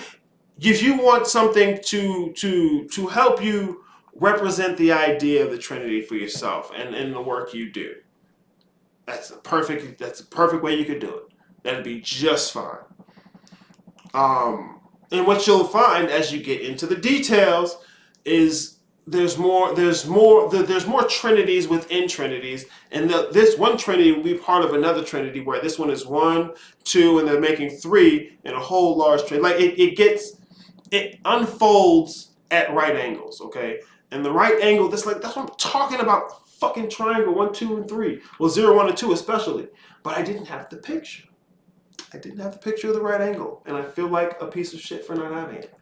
want something to help you represent the idea of the Trinity for yourself and the work you do, that's a perfect way you could do it. That'd be just fine. And what you'll find as you get into the details is there's more trinities within trinities, and this one trinity will be part of another trinity where this one is 1, 2, and they're making 3 in a whole large trinity. Like it unfolds at right angles, okay? And the right angle, that's what I'm talking about. Fucking triangle 1, 2, and 3. Well, 0, 1, and 2 especially. But I didn't have the picture. I didn't have the picture of the right angle, and I feel like a piece of shit for not having it.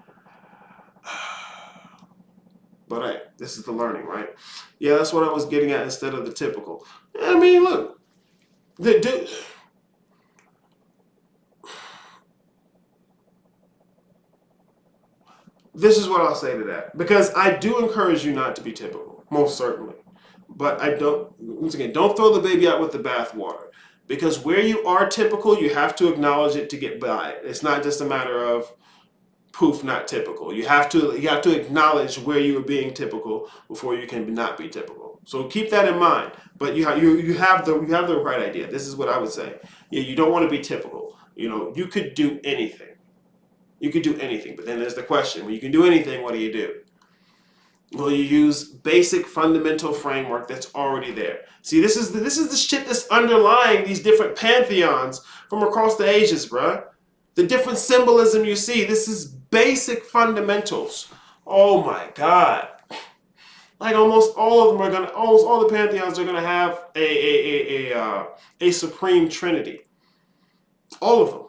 But hey, this is the learning, right? Yeah, that's what I was getting at instead of the typical. I mean, look. This is what I'll say to that. Because I do encourage you not to be typical, most certainly. But once again, don't throw the baby out with the bathwater. Because where you are typical, you have to acknowledge it to get by it. It's not just a matter of poof, not typical. You have to acknowledge where you are being typical before you can not be typical. So keep that in mind. But you have the right idea. This is what I would say. Yeah, you don't want to be typical. You could do anything. You could do anything. But then there's the question: when you can do anything, what do you do? Well, you use basic fundamental framework that's already there. See, this is the shit that's underlying these different pantheons from across the ages, bruh. The different symbolism you see, this is basic fundamentals. Oh my God. Like almost all the pantheons are gonna have a supreme trinity. All of them.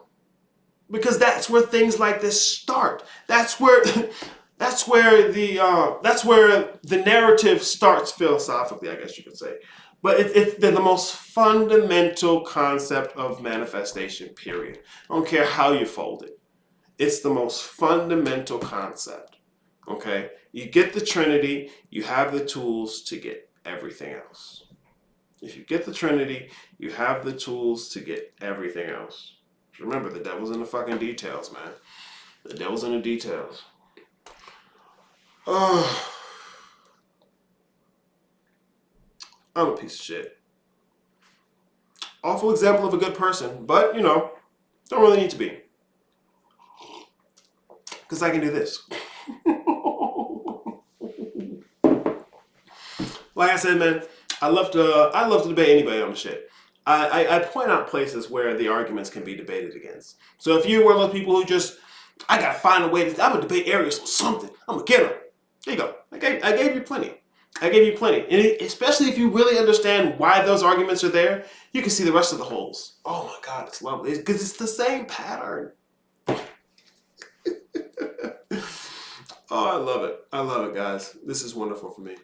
Because that's where things like this start. That's where the narrative starts philosophically, I guess you could say. But it's the most fundamental concept of manifestation, period. I don't care how you fold it. It's the most fundamental concept. Okay? You get the Trinity, you have the tools to get everything else. If you get the Trinity, you have the tools to get everything else. Remember, the devil's in the fucking details, man. The devil's in the details. I'm a piece of shit. Awful example of a good person, but, don't really need to be. Because I can do this. Like I said, man, I love to debate anybody on the shit. I point out places where the arguments can be debated against. So if you're one of those people who just, I gotta find a way to, I'm gonna debate Arius on something. I'm gonna get him. There you go. I gave you plenty. And especially if you really understand why those arguments are there, you can see the rest of the holes. Oh my God, it's lovely. Because it's the same pattern. Oh, I love it. I love it, guys. This is wonderful for me.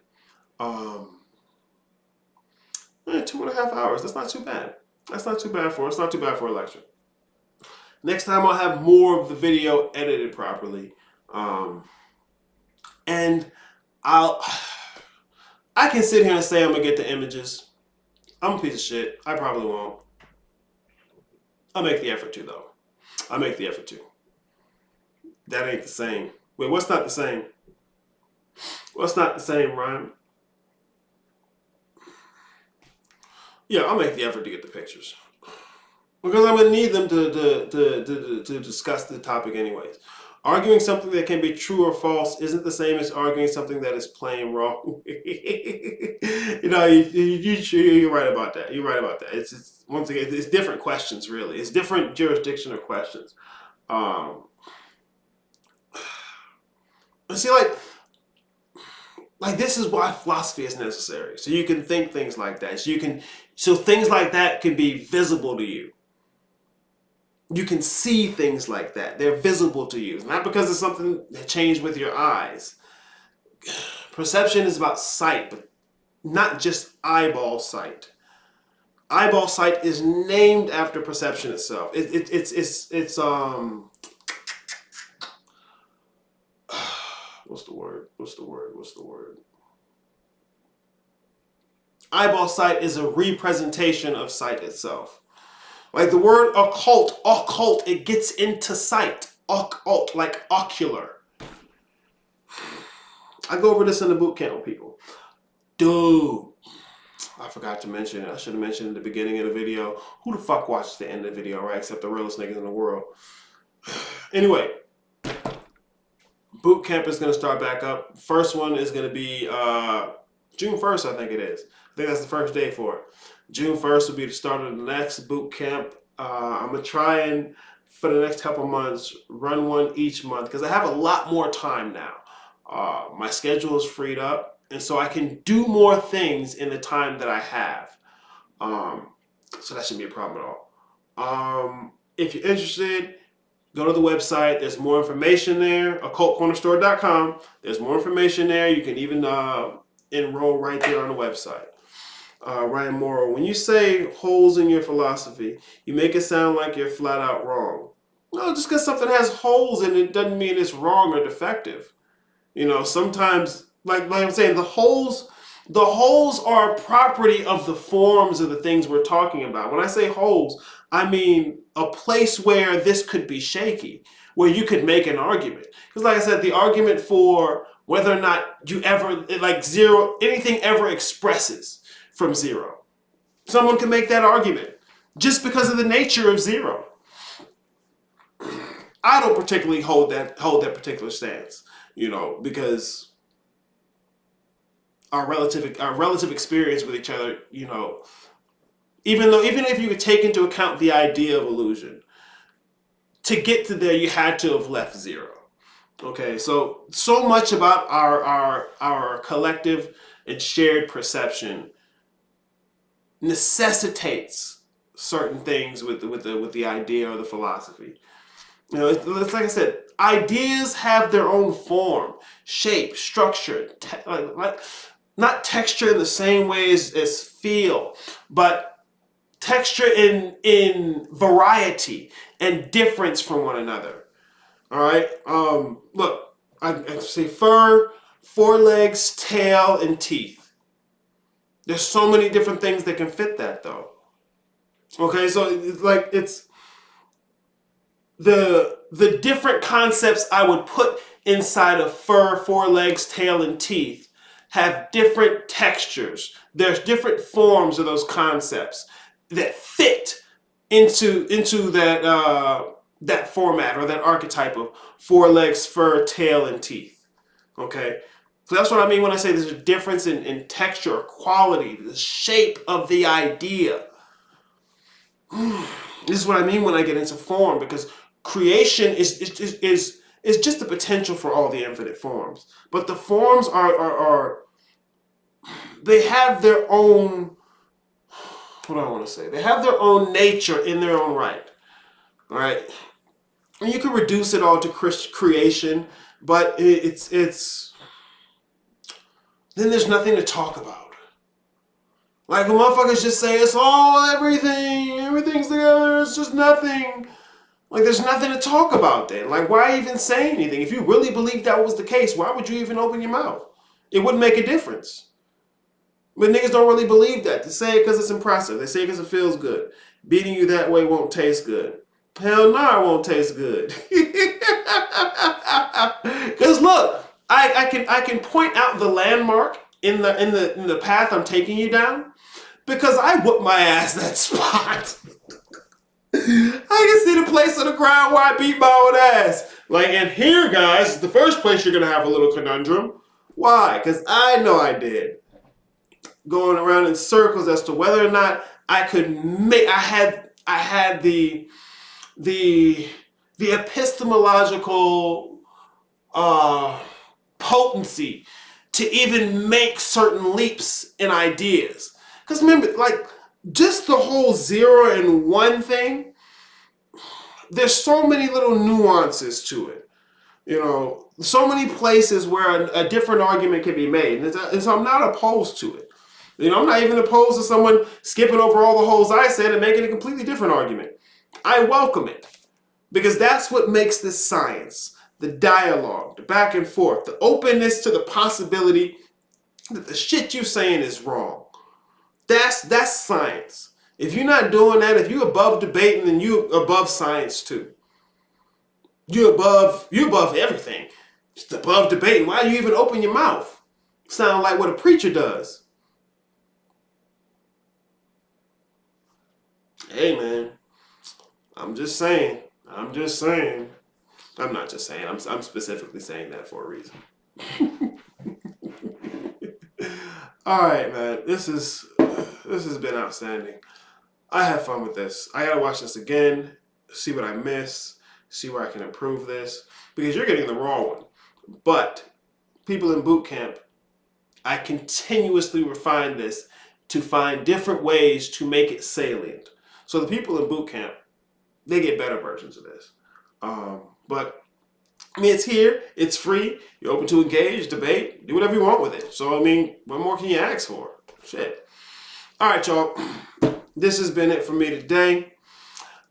2.5 hours. That's not too bad. It's not too bad for a lecture. Next time I'll have more of the video edited properly. And I can sit here and say I'm gonna get the images. I'm a piece of shit. I probably won't. I'll make the effort to, though. That ain't the same. Wait, what's not the same? What's not the same, Ryan? Yeah, I'll make the effort to get the pictures. Because I'm going to need them to discuss the topic anyways. Arguing something that can be true or false isn't the same as arguing something that is plain wrong. You're right about that. You're right about that. It's once again, it's different questions, really. It's different jurisdictional questions. See, like this is why philosophy is necessary. So you can think things like that. So things like that can be visible to you. You can see things like that. They're visible to you. Not because it's something that changed with your eyes. Perception is about sight, but not just eyeball sight. Eyeball sight is named after perception itself. It's what's the word? Eyeball sight is a representation of sight itself. Like the word occult, it gets into sight. Occult, like ocular. I go over this in the boot camp with people. Dude, I forgot to mention it. I should have mentioned it at the beginning of the video. Who the fuck watched the end of the video, right? Except the realest niggas in the world. Anyway, boot camp is going to start back up. First one is going to be June 1st, I think it is. I think that's the first day for it. June 1st will be the start of the next boot camp. I'm going to try and, for the next couple months, run one each month because I have a lot more time now. My schedule is freed up, and so I can do more things in the time that I have. So that shouldn't be a problem at all. If you're interested, go to the website. There's more information there, occultcornerstore.com. There's more information there. You can even enroll right there on the website. Ryan Morrow, when you say holes in your philosophy, you make it sound like you're flat out wrong. No, just because something has holes in it doesn't mean it's wrong or defective. Sometimes, like I'm saying, the holes are a property of the forms of the things we're talking about. When I say holes, I mean a place where this could be shaky, where you could make an argument. Because like I said, the argument for whether or not you ever, like zero, anything ever expresses from zero. Someone can make that argument just because of the nature of zero. I don't particularly hold that particular stance, because our relative experience with each other, even if you could take into account the idea of illusion, to get to there you had to have left zero. Okay, so much about our collective and shared perception necessitates certain things with the idea or the philosophy. You know, it's like I said, ideas have their own form, shape, structure, like not texture in the same way as feel, but texture in variety and difference from one another. All right. Look, I say fur, forelegs, tail, and teeth. There's so many different things that can fit that, though. Okay, so it's the different concepts I would put inside of fur, forelegs, tail, and teeth have different textures. There's different forms of those concepts that fit into that format or that archetype of forelegs, fur, tail, and teeth. Okay, so that's what I mean when I say there's a difference in texture or quality, the shape of the idea. This is what I mean when I get into form, because creation is just the potential for all the infinite forms. But the forms are they have their own, what do I want to say? They have their own nature in their own right. All right, and you can reduce it all to creation, but it's then there's nothing to talk about. Like, motherfuckers just say it's all everything's together, it's just nothing. Like, there's nothing to talk about then. Like, why even say anything? If you really believe that was the case, why would you even open your mouth? It wouldn't make a difference. But niggas don't really believe that. They say it because it's impressive. They say it because it feels good. Beating you that way won't taste good. Hell no, it won't taste good. Because look, I can point out the landmark in the path I'm taking you down, because I whooped my ass that spot. I can see the place on the ground where I beat my own ass. Like, and here, guys, is the first place you're gonna have a little conundrum. Why? Because I know I did. Going around in circles as to whether or not I could make. I had the epistemological potency to even make certain leaps in ideas. Because remember, like, just the whole 0 and 1 thing, there's so many little nuances to it. You know, so many places where a different argument can be made. And so I'm not opposed to it. You know, I'm not even opposed to someone skipping over all the holes I said and making a completely different argument. I welcome it. Because that's what makes this science. The dialogue, the back and forth, the openness to the possibility that the shit you're saying is wrong. That's science. If you're not doing that, if you're above debating, then you're above science too. You're above everything. Just above debating. Why do you even open your mouth? Sound like what a preacher does. Hey man, I'm just saying. I'm not just saying. I'm specifically saying that for a reason. All right, man. This has been outstanding. I had fun with this. I gotta watch this again, see what I missed, see where I can improve this, because you're getting the raw one. But people in boot camp, I continuously refine this to find different ways to make it salient. So the people in boot camp, they get better versions of this. But I mean, it's here, it's free, you're open to engage, debate, do whatever you want with it. So I mean, what more can you ask for? Shit. All right, y'all. This has been it for me today.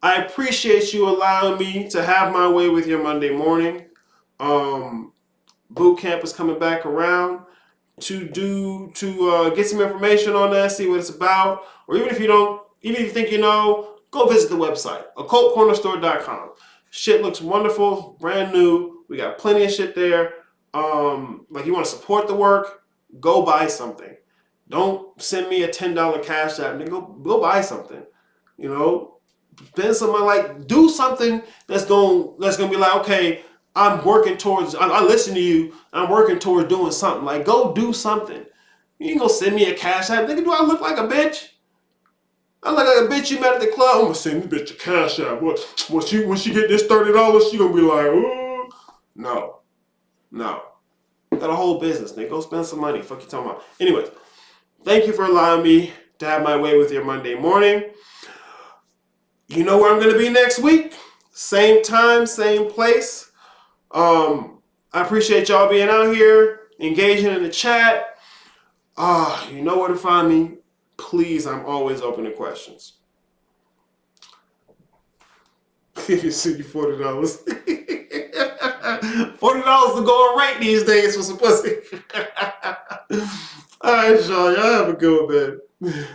I appreciate you allowing me to have my way with your Monday morning. Boot camp is coming back around to get some information on that, see what it's about, or even if you think you know, go visit the website, occultcornerstore.com. Shit looks wonderful, brand new. We got plenty of shit there. Like, you want to support the work, go buy something. Don't send me a $10 cash app. Go buy something. You know, spend some money. Like, do something that's gonna be like, okay, I'm working towards. I listen to you. I'm working towards doing something. Like, go do something. You ain't gonna send me a cash app. Nigga, do I look like a bitch? I look like a bitch you met at the club. I'm gonna send this bitch a cash app. When she get this $30, she gonna be like, oh no. No. Got a whole business, nigga. Go spend some money. Fuck you talking about. Anyways, thank you for allowing me to have my way with your Monday morning. You know where I'm going to be next week? Same time, same place. I appreciate y'all being out here, engaging in the chat. You know where to find me. Please, I'm always open to questions. You see $40. $40 to go on rate these days for some pussy. All right, y'all. Y'all have a good one, man.